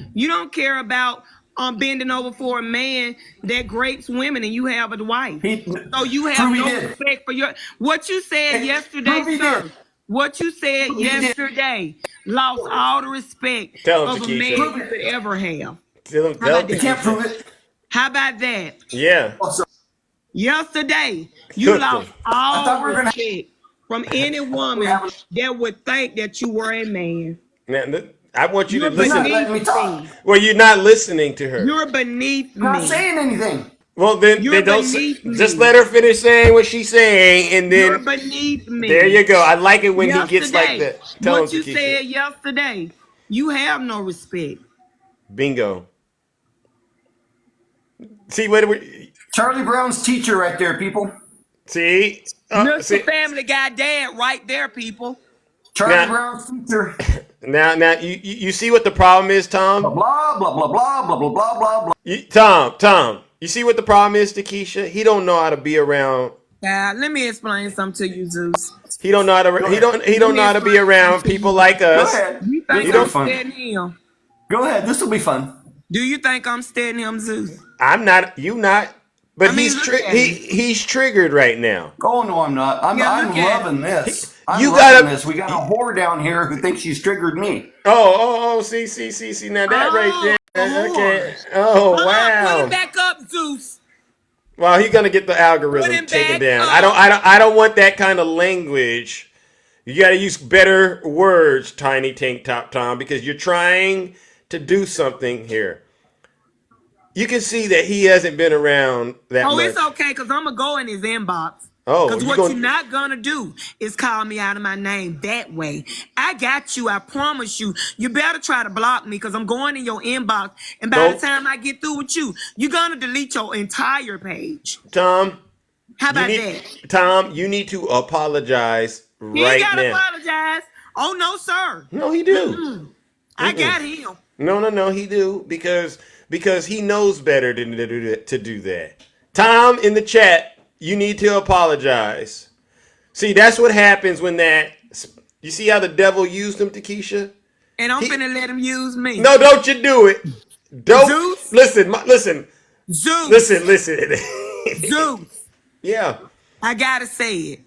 bending over for a man that rapes women, and you have a wife. So you have no respect for what you said yesterday, sir. What you said yesterday lost all the respect of a man you could ever have. How about that? Yeah. Yesterday, you lost all respect from any woman that would think that you were a man. Now, I want you to listen. Let me talk. Well, you're not listening to her. You're beneath me. I'm not saying anything. Well, then don't just let her finish saying what she's saying, and then you're beneath me. There you go. I like it when he gets like that. What you said yesterday You have no respect. Bingo. See what we Charlie Brown's teacher right there, people. see? Mr. Family Guy dad right there, people. Charlie Brown's teacher. Now, you see what the problem is, Tom? Blah blah blah blah blah blah blah blah blah. Tom, you see what the problem is to Keisha? He don't know how to be around. Let me explain something to you, Zeus. He don't know how to. He don't know how to be around people like us. Go ahead. You think I'm studying him? Go ahead. This will be fun. Do you think I'm studying him, Zeus? I'm not. You not. But I mean, he's triggered right now. Oh no, I'm not. I'm loving this. I'm You loving gotta- this. We got a whore down here who thinks she's triggered me. Oh, see. Now that right there. Okay. Oh, Put wow. him back up, Zeus. Well, he's gonna get the Put algorithm him taken back down. up. I don't want that kind of language. You got to use better words, Tiny Tank Top Tom, because you're trying to do something here. You can see that he hasn't been around that much. It's okay, because I'm going to go in his inbox. Oh, Because you what gonna- you're not going to do is call me out of my name that way. I got you. I promise you. You better try to block me because I'm going in your inbox. And by the time I get through with you, you're going to delete your entire page. Tom. How about that? Tom, you need to apologize He right ain't got to now. apologize. Oh, no, sir. No, he do. I got him. No, he do because he knows better than to do that. Tom in the chat, you need to apologize. See, that's what happens when that. You see how the devil used him, Keisha? And I'm finna let him use me. No, don't you do it. Don't Zeus? listen. Zeus. Listen. Zeus. Yeah. I gotta say it.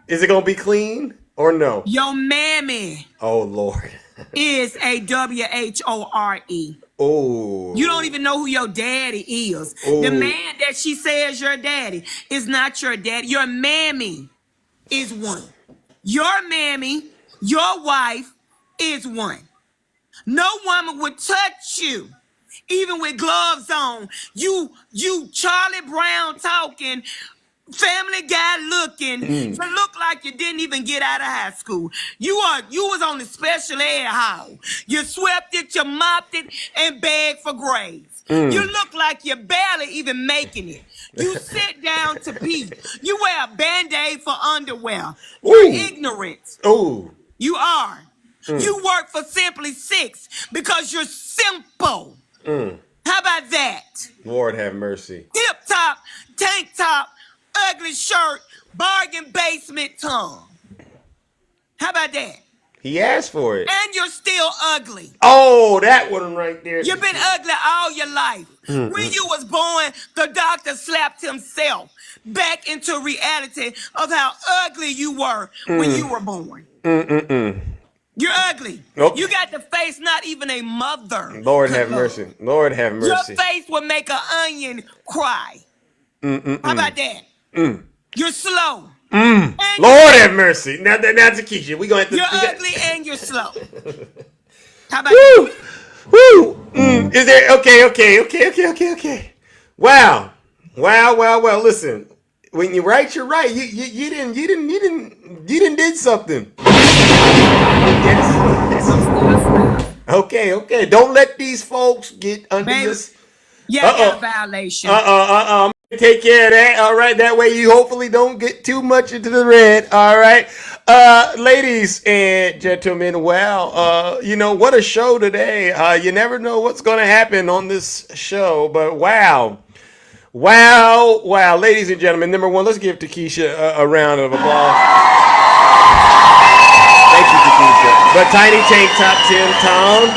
Is it gonna be clean or no? Your mammy Oh Lord. is a WHORE. Oh. You don't even know who your daddy is. Oh. The man that she says your daddy is not your daddy. Your mammy is one. Your mammy, your wife, is one. No woman would touch you, even with gloves on. You Charlie Brown talking, Family Guy looking. You look like you didn't even get out of high school. You was on the special ed hall. You swept it, you mopped it, and begged for grades. You look like you're barely even making it. You sit down to pee. You wear a Band-Aid for underwear. You're ignorant. Oh. You are. You work for Simply Six because you're simple. How about that? Lord have mercy. Tip top, tank top, ugly shirt, bargain basement tongue. How about that? He asked for it. And you're still ugly. Oh, that one right there. You've been ugly all your life. When you was born, the doctor slapped himself back into reality of how ugly you were when you were born. You're ugly. Nope. You got the face not even a mother. Lord have mercy. Lord have Your mercy. face would make an onion cry. How about that? You're slow. Lord have mercy. Now Keisha, we gonna have to. You're we got- ugly and you're slow. How about Woo! that? Woo! Is there okay. Wow. Listen, when you write, you're right. You didn't did something. Yes. Okay. Don't let these folks get under this. Yeah, I got a violation. I'm gonna take care of that. All right. That way you hopefully don't get too much into the red. All right. Ladies and gentlemen, wow. What a show today. You never know what's gonna happen on this show, but wow. Ladies and gentlemen, number one, let's give Keisha a round of applause. Thank you, Keisha. But Tiny Tank Top 10 Tom.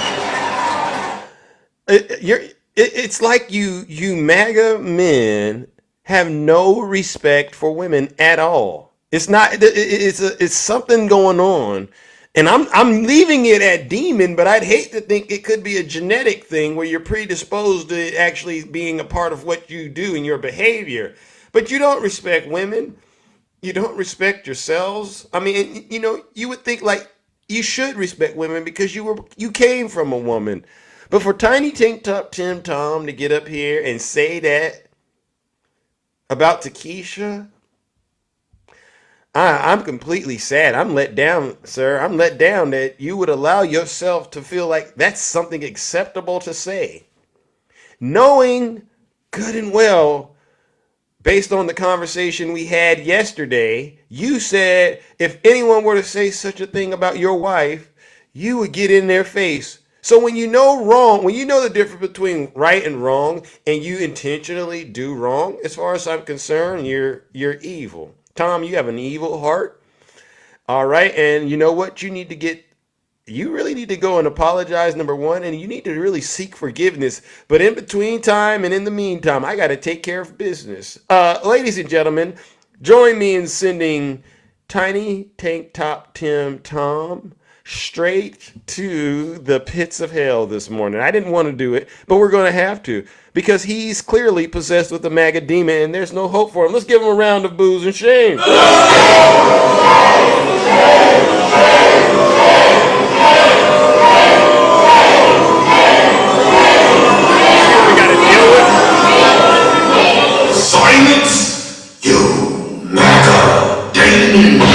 It's like you MAGA men have no respect for women at all. It's not. It's something going on, and I'm leaving it at demon. But I'd hate to think it could be a genetic thing where you're predisposed to actually being a part of what you do and your behavior. But you don't respect women. You don't respect yourselves. I mean, you would think like you should respect women because you came from a woman. But for Tiny Tank Top 10 Tom to get up here and say that about Keisha, I'm completely sad. I'm let down, sir. I'm let down that you would allow yourself to feel like that's something acceptable to say. Knowing good and well, based on the conversation we had yesterday, you said if anyone were to say such a thing about your wife, you would get in their face. So when you know wrong, when you know the difference between right and wrong, and you intentionally do wrong, as far as I'm concerned, you're evil. Tom, you have an evil heart. All right, and you know what? You really need to go and apologize, number one, and you need to really seek forgiveness. But in between time and in the meantime, I got to take care of business. Ladies and gentlemen, join me in sending Tiny Tank Top Tim Tom straight to the pits of hell this morning. I didn't want to do it, but we're going to have to, because he's clearly possessed with the MAGA demon, and there's no hope for him. Let's give him a round of boos and shame. Silence, you MAGA demon!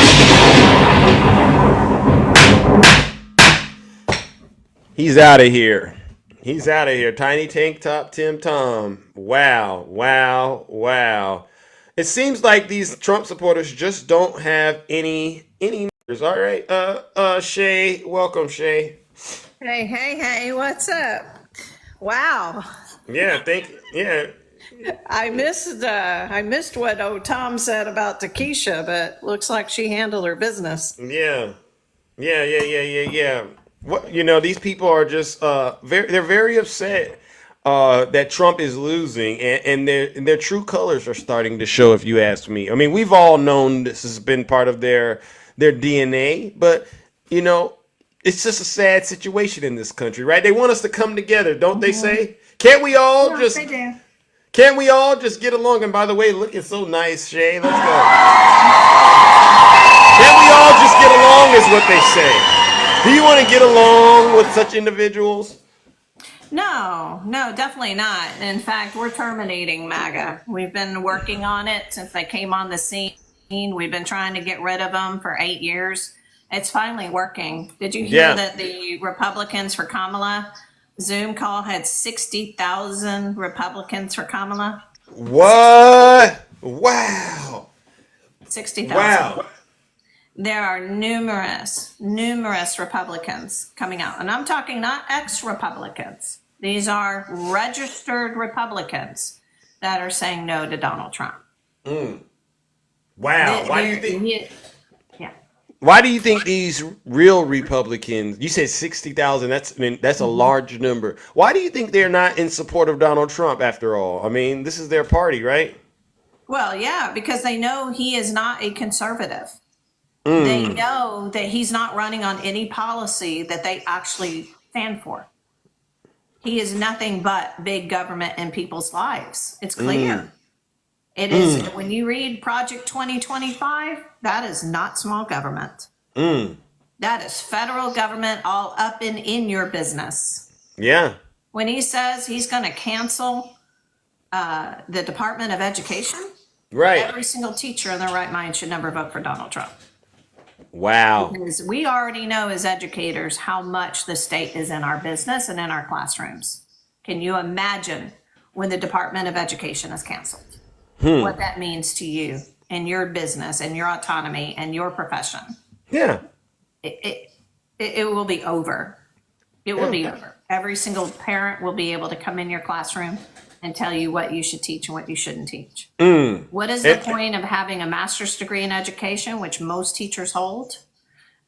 He's out of here. He's out of here. Tiny Tank Top Tim Tom. Wow, wow, wow. It seems like these Trump supporters just don't have any numbers. All right. Shay, welcome, Shay. Hey, what's up? Wow. Yeah, I missed what Tom said about Takesha, but looks like she handled her business. Yeah. What, these people are just they're very upset that Trump is losing, and their true colors are starting to show, if you ask me. I mean, we've all known this has been part of their DNA, but it's just a sad situation in this country, right? They want us to come together, don't they say? Can't we all Can't we all just get along? And by the way, looking so nice, Shay. Let's go. Can't we all just get along, is what they say. Do you want to get along with such individuals? No, definitely not. In fact, we're terminating MAGA. We've been working on it since they came on the scene. We've been trying to get rid of them for 8 years. It's finally working. Did you hear that the Republicans for Kamala Zoom call had 60,000 Republicans for Kamala? What? Wow. 60,000. Wow. There are numerous Republicans coming out. And I'm talking not ex-Republicans. These are registered Republicans that are saying no to Donald Trump. Wow. Why do you think these real Republicans, you said 60,000, that's a large number. Why do you think they're not in support of Donald Trump after all? I mean, this is their party, right? Well, yeah, because they know he is not a conservative. They know that he's not running on any policy that they actually stand for. He is nothing but big government in people's lives. It's clear. It is. When you read Project 2025, that is not small government. That is federal government all up in your business. Yeah. When he says he's going to cancel the Department of Education, right? Every single teacher in their right mind should never vote for Donald Trump. Wow. Because we already know as educators how much the state is in our business and in our classrooms. Can you imagine when the Department of Education is canceled? What that means to you and your business and your autonomy and your profession. Yeah. It will be over. It will be over. Every single parent will be able to come in your classroom and tell you what you should teach and what you shouldn't teach. What is the point of having a master's degree in education, which most teachers hold,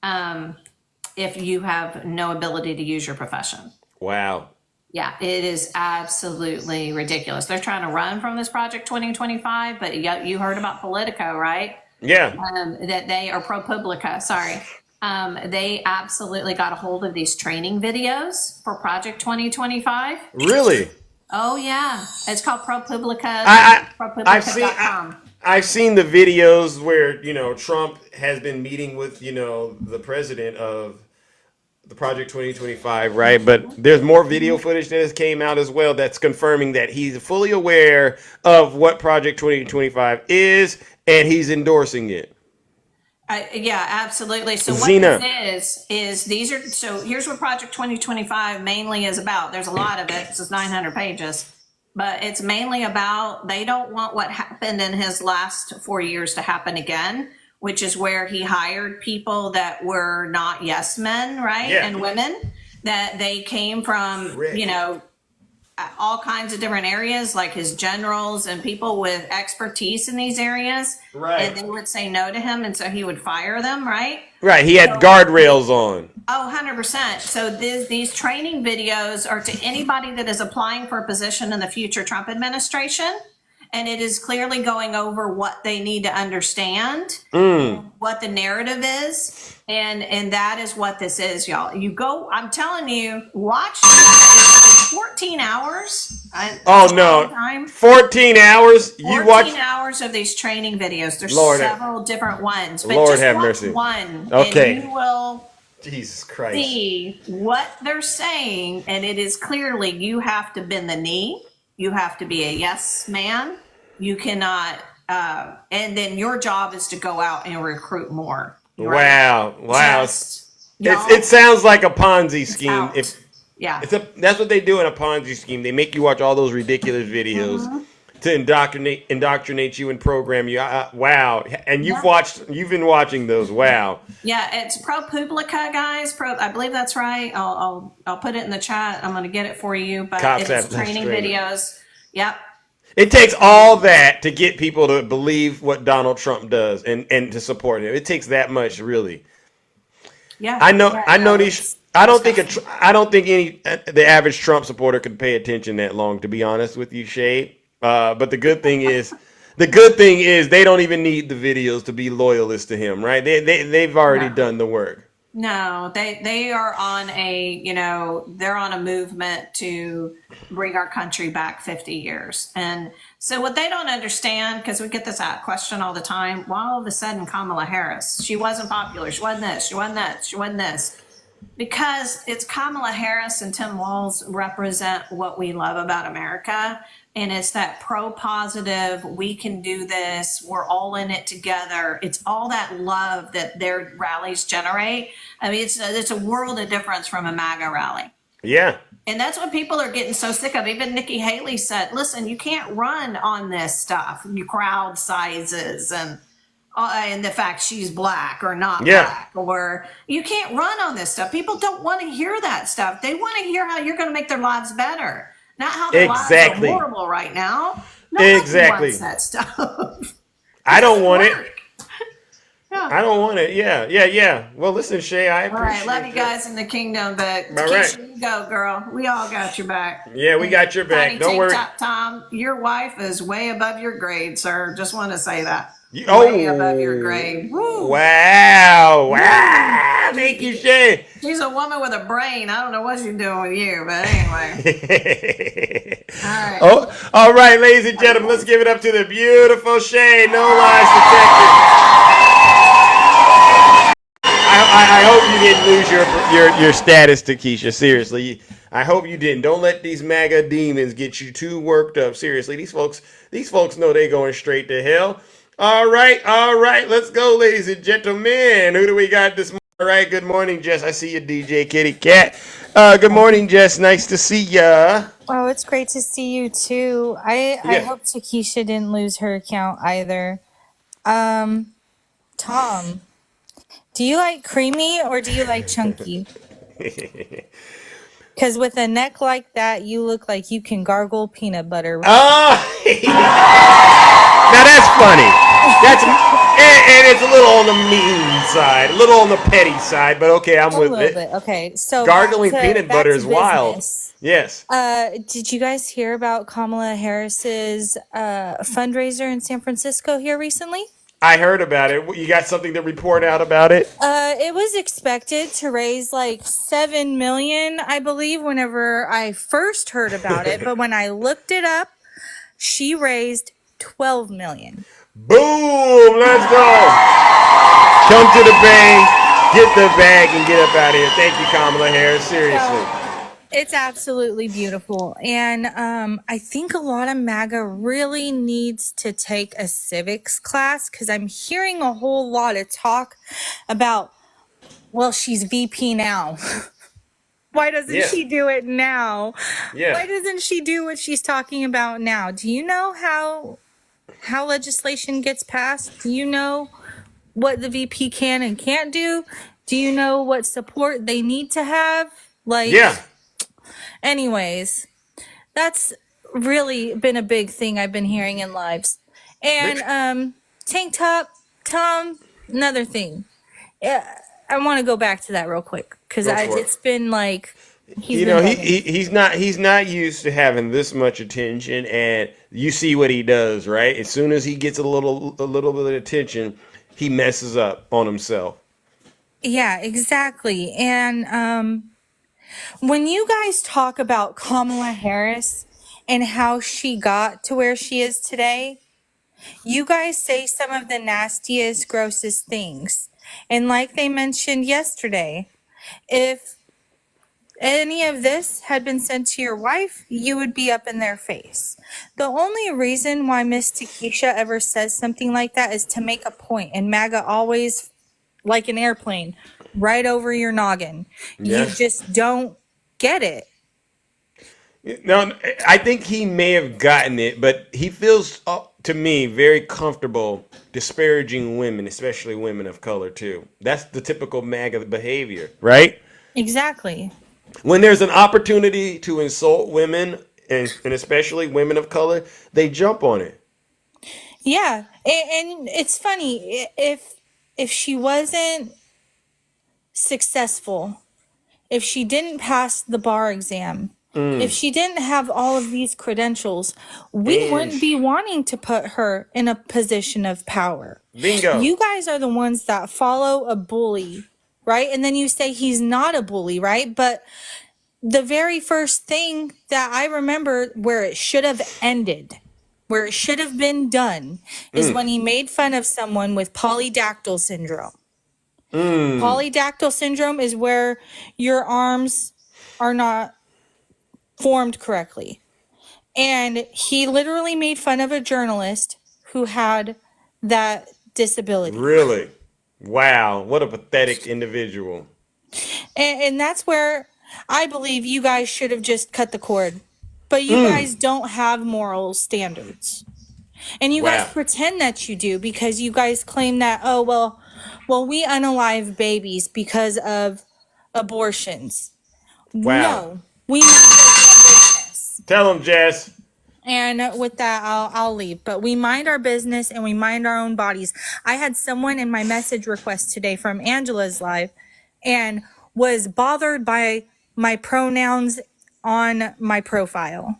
if you have no ability to use your profession? Wow. Yeah, it is absolutely ridiculous. They're trying to run from this Project 2025, but you heard about Politico, right? Yeah. That they are ProPublica, sorry. They absolutely got a hold of these training videos for Project 2025. Really? Oh, yeah. It's called ProPublica. ProPublica.com. I've seen the videos where, Trump has been meeting with, the president of the Project 2025, right? But there's more video footage that has came out as well that's confirming that he's fully aware of what Project 2025 is, and he's endorsing it. Yeah, absolutely. So what Zena. this is these are, so here's what Project 2025 mainly is about. There's a lot of it. This is 900 pages, but it's mainly about, they don't want what happened in his last 4 years to happen again, which is where he hired people that were not yes men, right? Yeah. And women, that they came from, you know, all kinds of different areas, like his generals and people with expertise in these areas. Right. And they would say no to him, and so he would fire them, right? Right. He had guardrails on. Oh, 100%. So these training videos are to anybody that is applying for a position in the future Trump administration. And it is clearly going over what they need to understand, what the narrative is. And that is what this is, y'all. You go, I'm telling you, watch. It's 14 hours. Oh, no. 14 hours? You 14 watch? hours of these training videos. There's Lord, several different ones. But Lord just have watch mercy. one. Okay. And you will Jesus Christ. see what they're saying. And it is clearly, you have to bend the knee. You have to be a yes man. You cannot, and then your job is to go out and recruit more. Right? Wow. y'all, It sounds like a Ponzi scheme. Yeah. That's what they do in a Ponzi scheme. They make you watch all those ridiculous videos to indoctrinate you and program you. Wow. And you've been watching those. Wow. Yeah, it's ProPublica, guys. I believe that's right. I'll put it in the chat. I'm going to get it for you. But it's training videos. Yep. It takes all that to get people to believe what Donald Trump does and to support him. It takes that much, really. Yeah. I know these. I don't think the average Trump supporter could pay attention that long, to be honest with you, Shay. But the good thing is they don't even need the videos to be loyalists to him, right? They've already done the work. No, they are on they're on a movement to bring our country back 50 years. And so what they don't understand, because we get this question all the time, why all of a sudden Kamala Harris, she wasn't popular, she wasn't this, she wasn't that, she wasn't this. Because it's Kamala Harris and Tim Walz represent what we love about America. And it's that pro-positive, we can do this, we're all in it together. It's all that love that their rallies generate. I mean, it's a world of difference from a MAGA rally. Yeah. And that's what people are getting so sick of. Even Nikki Haley said, listen, you can't run on this stuff, you crowd sizes and the fact she's black or not black, or you can't run on this stuff. People don't want to hear that stuff. They want to hear how you're going to make their lives better, not how their lives are horrible right now. Nobody wants that stuff. I don't want it. I don't want it. Yeah. Well, listen, Shay, I appreciate it. All right, love you guys in the kingdom, but Keisha, you go, girl. We all got your back. Yeah, we got your back. Tiny Don't worry. Tom, your wife is way above your grade, sir. Just want to say that. Way above your grade. Woo. Wow. Thank you, Shay. She's a woman with a brain. I don't know what she's doing with you, but anyway. All right. Oh, all right, ladies and gentlemen, let's give it up to the beautiful Shay, No Lies Detected. I hope you didn't lose your status to Keisha. Seriously, I hope you didn't. Don't let these MAGA demons get you too worked up. Seriously, these folks know they're going straight to hell. All right. Let's go, ladies and gentlemen. Who do we got this morning? All right. Good morning, Jess. I see you, DJ Kitty Cat. Good morning, Jess. Nice to see ya. Oh, it's great to see you too. I hope Takesha didn't lose her account either. Tom, do you like creamy or do you like chunky? Because with a neck like that, you look like you can gargle peanut butter. Oh, now that's funny. And it's a little on the mean side, a little on the petty side, but okay, I'm with it. Bit. Okay, so gargling peanut butter is wild. Yes. Did you guys hear about Kamala Harris's fundraiser in San Francisco here recently? I heard about it. You got something to report out about it? It was expected to raise like $7 million, I believe, whenever I first heard about it. But when I looked it up, she raised $12 million. Boom! Let's go. Come to the bank, get the bag, and get up out of here. Thank you, Kamala Harris. Seriously. It's absolutely beautiful. And I think a lot of MAGA really needs to take a civics class because I'm hearing a whole lot of talk about, well, she's VP now. Why doesn't Yeah. she do it now? Yeah. Why doesn't she do what she's talking about now? Do you know how legislation gets passed? Do you know what the VP can and can't do? Do you know what support they need to have? Like, Yeah. anyways, that's really been a big thing I've been hearing in lives. And Tank Top, Tom, another thing. I want to go back to that real quick because Go for it. it's been like he's You been know, bugging. he's not used to having this much attention, and you see what he does, right? As soon as he gets a little bit of attention, he messes up on himself. Yeah, exactly. And when you guys talk about Kamala Harris and how she got to where she is today, you guys say some of the nastiest, grossest things. And like they mentioned yesterday, if any of this had been sent to your wife, you would be up in their face. The only reason why Miss Takesha ever says something like that is to make a point, and MAGA always, like an airplane, right over your noggin. Yeah. You just don't get it. No, I think he may have gotten it, but he feels, to me, very comfortable disparaging women, especially women of color, too. That's the typical MAGA behavior, right? Exactly. When there's an opportunity to insult women, and especially women of color, they jump on it. Yeah, and it's funny if she wasn't successful, if she didn't pass the bar exam, if she didn't have all of these credentials, we wouldn't be wanting to put her in a position of power. Bingo. You guys are the ones that follow a bully, right? And then you say he's not a bully, right? But the very first thing that I remember where it should have ended, where it should have been done, is when he made fun of someone with polydactyl syndrome. Polydactyl syndrome is where your arms are not formed correctly. And he literally made fun of a journalist who had that disability. Really? Wow. What a pathetic individual. And that's where I believe you guys should have just cut the cord. But you guys don't have moral standards. And you guys pretend that you do because you guys claim that, oh, well, we unalive babies because of abortions. Wow. No, we mind our business. Tell him, Jess. And with that, I'll leave. But we mind our business and we mind our own bodies. I had someone in my message request today from Angela's live and was bothered by my pronouns on my profile.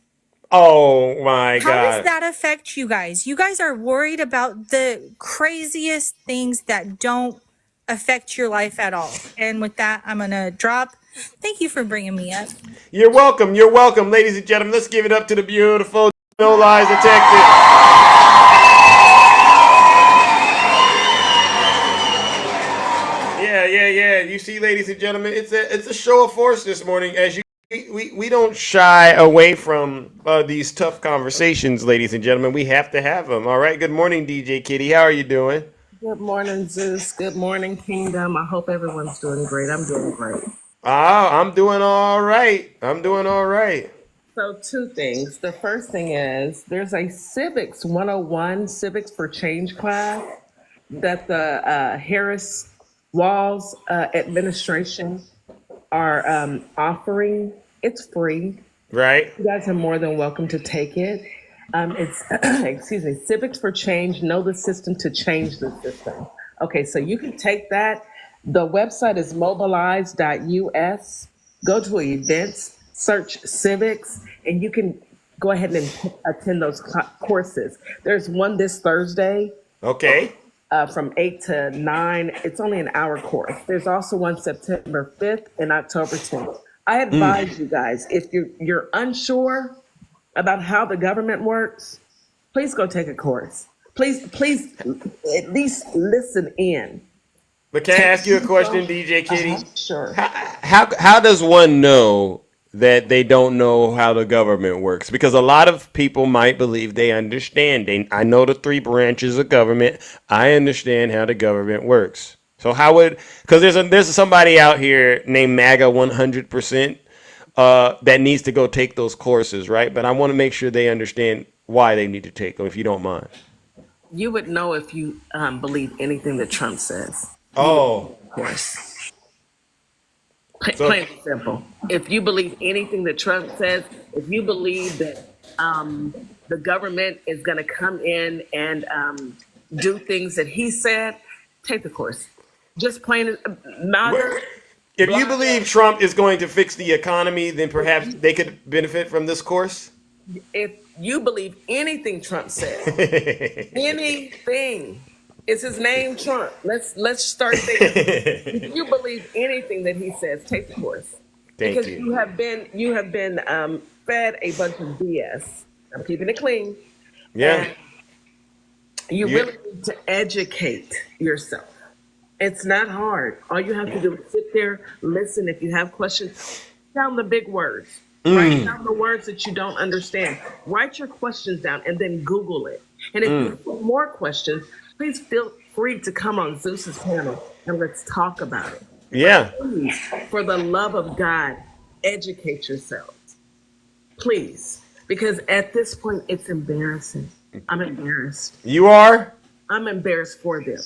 Oh my How God. does that affect you guys? You guys are worried about the craziest things that don't affect your life at all. And with that, I'm going to drop. Thank you for bringing me up. You're welcome. You're welcome, ladies and gentlemen. Let's give it up to the beautiful No Lies Detective. Yeah. You see, ladies and gentlemen, it's a show of force this morning. As you, we don't shy away from these tough conversations, ladies and gentlemen. We have to have them. All right. Good morning, DJ Kitty. How are you doing? Good morning, Zeus. Good morning, Kingdom. I hope everyone's doing great. I'm doing great. I'm doing all right. I'm doing all right. So, two things. The first thing is there's a Civics 101, Civics for Change class that the Harris Walls administration are offering. It's free. Right. You guys are more than welcome to take it. It's, excuse me, Civics for Change, know the system to change the system. Okay, so you can take that. The website is mobilize.us. Go to events, search civics, and you can go ahead and attend those courses. There's one this Thursday. Okay. From 8 to 9. It's only an hour course. There's also one September 5th and October 10th. I advise you guys, if you're unsure about how the government works, please go take a course. Please at least listen in. But can I ask you a question, DJ Kitty? Sure. How does one know that they don't know how the government works, because a lot of people might believe they understand. I know the three branches of government. I understand how the government works. So how would, because there's somebody out here named MAGA 100% that needs to go take those courses, right? But I want to make sure they understand why they need to take them, if you don't mind. You would know if you believe anything that Trump says. Oh, of course. Plain and simple. If you believe anything that Trump says, if you believe that the government is going to come in and do things that he said, take the course. Just plain MAGA. If you believe Trump is going to fix the economy, then perhaps they could benefit from this course. If you believe anything Trump says, anything, it's his name, Trump. Let's start there. If you believe anything that he says, take the course. Because you have been fed a bunch of BS. I'm keeping it clean. Yeah. And you really need to educate yourself. It's not hard. All you have to do is sit there, listen. If you have questions, write down the big words. Write down the words that you don't understand. Write your questions down and then Google it. And if you have more questions, please feel free to come on Zeus's panel and let's talk about it. Yeah. Please, for the love of God, educate yourselves. Please. Because at this point, it's embarrassing. I'm embarrassed. You are? I'm embarrassed for them.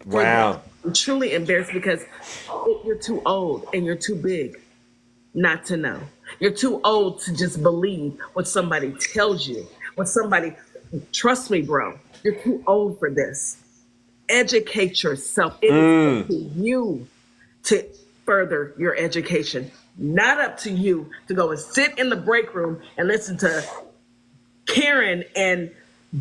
Wow. I'm truly embarrassed because you're too old and you're too big not to know. You're too old to just believe what somebody tells you. Trust me, bro, you're too old for this. Educate yourself. It is up to you to further your education. Not up to you to go and sit in the break room and listen to Karen and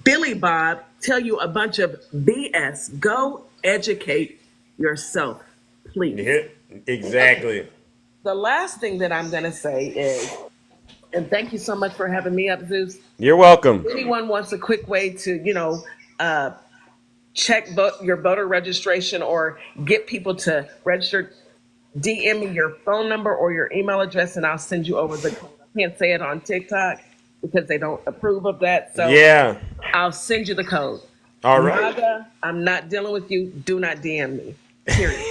Billy Bob tell you a bunch of BS. Go educate yourself, please. Yeah, exactly. The last thing that I'm going to say is, and thank you so much for having me up, Zeus. You're welcome. If anyone wants a quick way to, check your voter registration or get people to register, DM me your phone number or your email address and I'll send you over the code. I can't say it on TikTok because they don't approve of that. So yeah, I'll send you the code. All right. MAGA, I'm not dealing with you. Do not DM me. Period.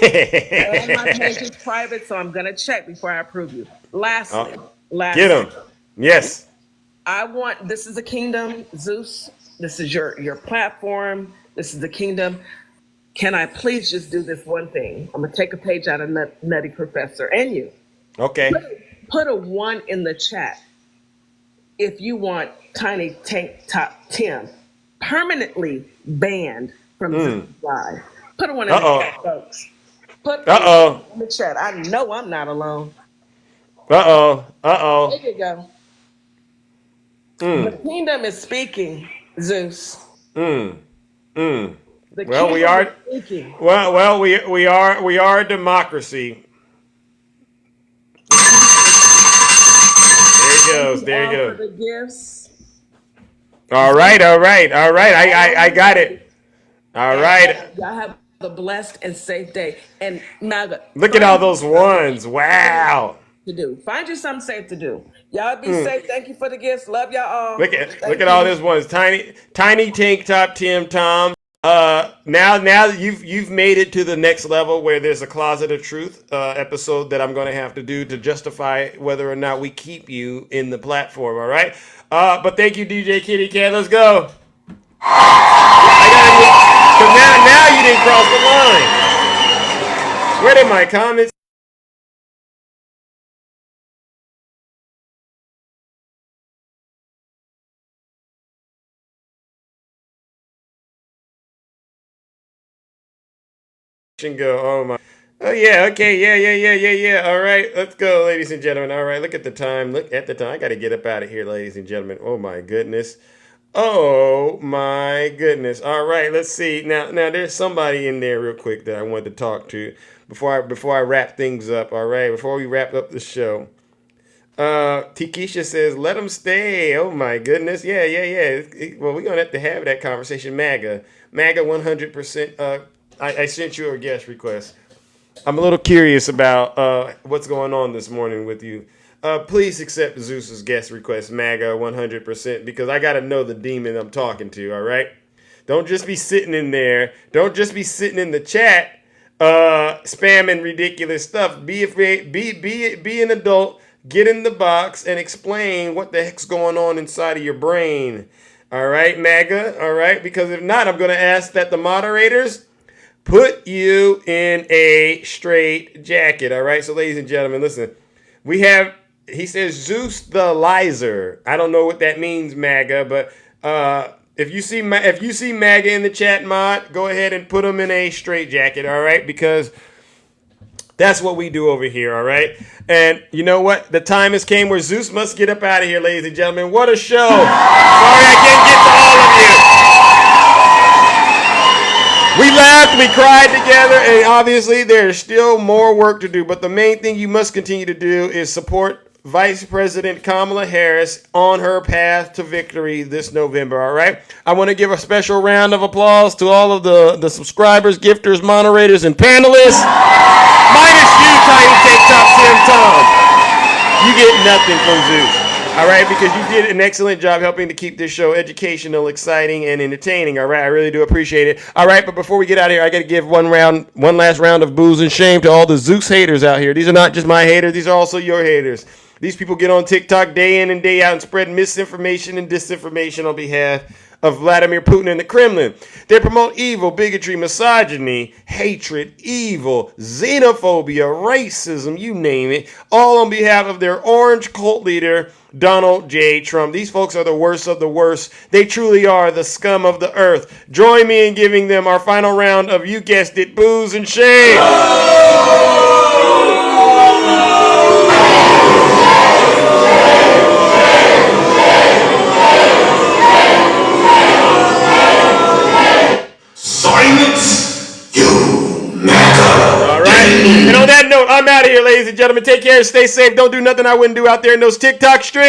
And my page is private, so I'm going to check before I approve you. Lastly, get them. Yes. This is the kingdom, Zeus. This is your platform. This is the kingdom. Can I please just do this one thing? I'm going to take a page out of Nutty Professor and you. Okay. Put a 1 in the chat if you want Tiny Tank Top Tim permanently banned from Zeus Live. Put a 1 in the chat, folks. Put a 1 in the chat. I know I'm not alone. There you go. The kingdom is speaking, Zeus. Well, we are. Well, we are a democracy. There he goes. There he goes. For the gifts. All right. I got it. All right. Y'all have a blessed and safe day. And MAGA. Look at all those ones. Wow. To do. Find you something safe to do. Y'all be safe. Thank you for the gifts. Love y'all all. Look at all these ones. Tiny Tank Top Tim Tom. Now you've made it to the next level where there's a Closet of Truth episode that I'm going to have to do to justify whether or not we keep you in the platform. All right. But thank you, DJ Kitty Cat. Let's go. Because now you didn't cross the line. Where did my comments? Go. Oh my. Oh yeah. Okay. Yeah. All right. Let's go, ladies and gentlemen. All right. Look at the time. Look at the time. I got to get up out of here, ladies and gentlemen. Oh my goodness. Oh my goodness. All right. Let's see. Now there's somebody in there real quick that I wanted to talk to before I wrap things up. All right. Before we wrap up the show. Tikisha says, let them stay. Oh my goodness. Yeah. Well, we're going to have that conversation. MAGA 100%. I sent you a guest request. I'm a little curious about what's going on this morning with you. please accept Zeus's guest request, MAGA, 100%, because I got to know the demon I'm talking to, all right? Don't just be sitting in there. Don't just be sitting in the chat spamming ridiculous stuff. Be an adult, get in the box, and explain what the heck's going on inside of your brain. All right, MAGA, all right? Because if not, I'm going to ask that the moderators put you in a straight jacket, all right? So, ladies and gentlemen, listen. We have, he says, Zeus the Lizer. I don't know what that means, MAGA, but if you see MAGA in the chat, mod, go ahead and put him in a straight jacket, all right? Because that's what we do over here, all right? And you know what? The time has came where Zeus must get up out of here, ladies and gentlemen. What a show. Sorry I can't get to all of you. We laughed, we cried together, and obviously there's still more work to do. But the main thing you must continue to do is support Vice President Kamala Harris on her path to victory this November, all right? I want to give a special round of applause to all of the subscribers, gifters, moderators, and panelists. Minus you, Tiny Tank Top Tim Tom. You get nothing from Zeus. All right, because you did an excellent job helping to keep this show educational, exciting, and entertaining. All right, I really do appreciate it. All right, but before we get out of here, I got to give one last round of booze and shame to all the Zeus haters out here. These are not just my haters; these are also your haters. These people get on TikTok day in and day out and spread misinformation and disinformation on behalf of Vladimir Putin and the Kremlin. They promote evil, bigotry, misogyny, hatred, evil, xenophobia, racism, you name it, all on behalf of their orange cult leader, Donald J. Trump. These folks are the worst of the worst. They truly are the scum of the earth. Join me in giving them our final round of, you guessed it, booze and shame. Silence, you MAGA. All right. And on that note, I'm out of here, ladies and gentlemen. Take care, stay safe. Don't do nothing I wouldn't do out there in those TikTok streets.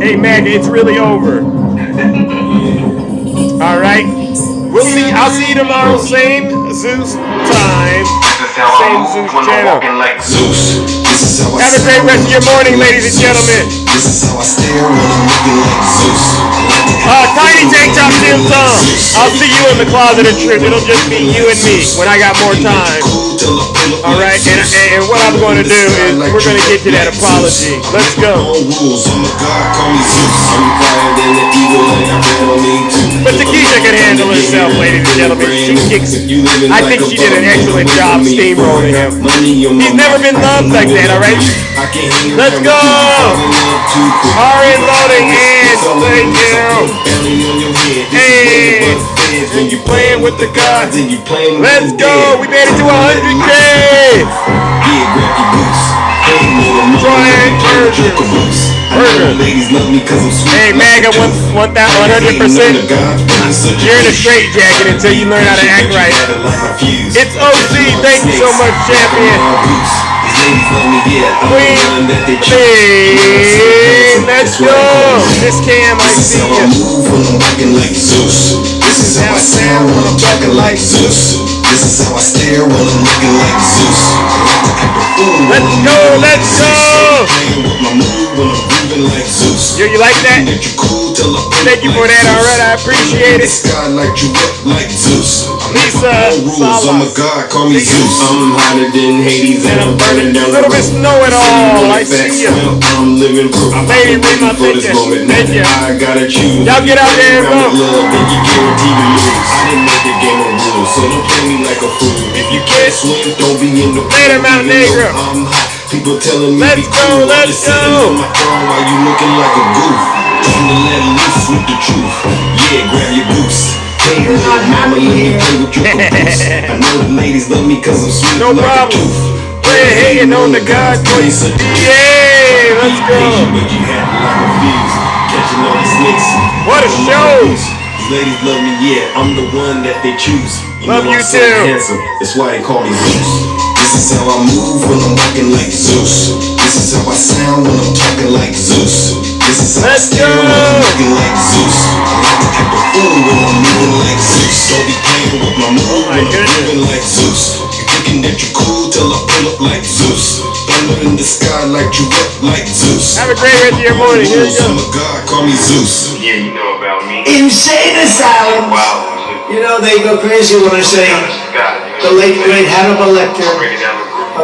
Hey, MAGA, it's really over. All right. We'll see. I'll see you tomorrow. Same Zeus time. Same Zeus channel. Have a great rest of your morning, ladies and gentlemen. Tiny Tank Top Tim Tom. I'll see you in the closet of truth. It'll just be you and me when I got more time. All right, and what I'm going to do is we're going to get to that apology. Let's go. But Takesha can handle herself, ladies and gentlemen. She kicks. I think she did an excellent job steamrolling him. He's never been loved like that, all right? Let's go. RN loading and thank you. Hey, and you playing with the guns. Let's go. We made it to 100K. Brian Berger. Hey, MAGA, 100%. You're in a straitjacket until you learn how to act right. It's OC. Thank you so much, champion. Queen, hey, let's go. Miss Cam, I see you. This is how I sound when I'm talking like Zeus. This is how I stare when I'm looking like Zeus. Let's go, let's go. You like that? Thank you for that, alright, I appreciate it. Lisa Salas. I'm a god, call me Zeus. I'm hotter than Hades and I'm burning down a little bit snow it all. I see you. I'm living proof. I'm ready my for this moment. Thank you. I gotta choose. Y'all get out there and vote. Then you guarantee to lose. I didn't make the game of rules, so don't play me like a fool. If you can't swim, don't be in the Later, Mount Negro. I'm hot. People telling me let's go, let's go. On my throne while you looking like a goof. Time to let loose with the truth. Yeah, grab your goose. Hey, little mama, let me play with your caboose. I know the ladies love me cause I'm sweet no like problem. a tooth. We're hating on the God voice. Yeah, let's go. But you had a lot of views. Catching all the snakes. What a show. These ladies love me, yeah. I'm the one that they choose. Love you I'm so too. handsome. That's why they call me Zeus. This is how I move when I'm walking like Zeus. This is how I sound when I'm talking like Zeus. This is how I stare when I'm looking like Zeus. I like to act a fool when I'm moving like Zeus. Don't be playing with my mood when I'm moving like Zeus. You thinking that you're cool? till I pull up like Zeus. Thunder in the sky like you up like Zeus. Have a great rest of your morning. Here you go. I'm a god, call me Zeus. Yeah, you know about me. Insane asylums. You know, they go crazy when I say the late great Hannibal Lecter.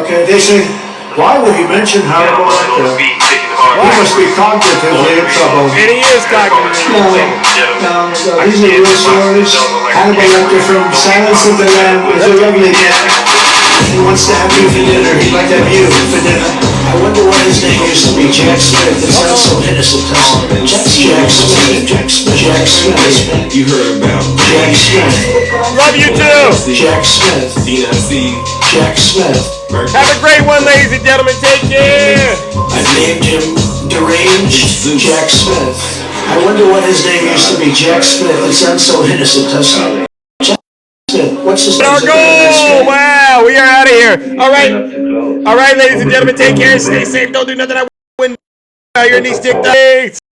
Okay, they say, why would he mention Hannibal Lecter? He must be cognitively in trouble. And he is cognitively. No, these are real stories. Hannibal Lecter from Silence of the Lambs is a lovely guy. He wants to have you for dinner. He'd like to have you for dinner. I wonder what his name used to be. Jack Smith. It sounds so innocent, doesn't it? Jack Smith. Jack Smith. You heard about Jack Smith. Love you too. Jack Smith. Jack Smith. Have a great one, ladies and gentlemen. Take care. I've named him Deranged Jack Smith. I wonder what his name used to be. Jack Smith. It sounds so innocent, doesn't it? Jack Smith. What's his name? Our goal. Wow, we are out of here. All right, ladies and gentlemen. Take care. Stay safe. Don't do nothing I wouldn't. Your knee stick. Thanks.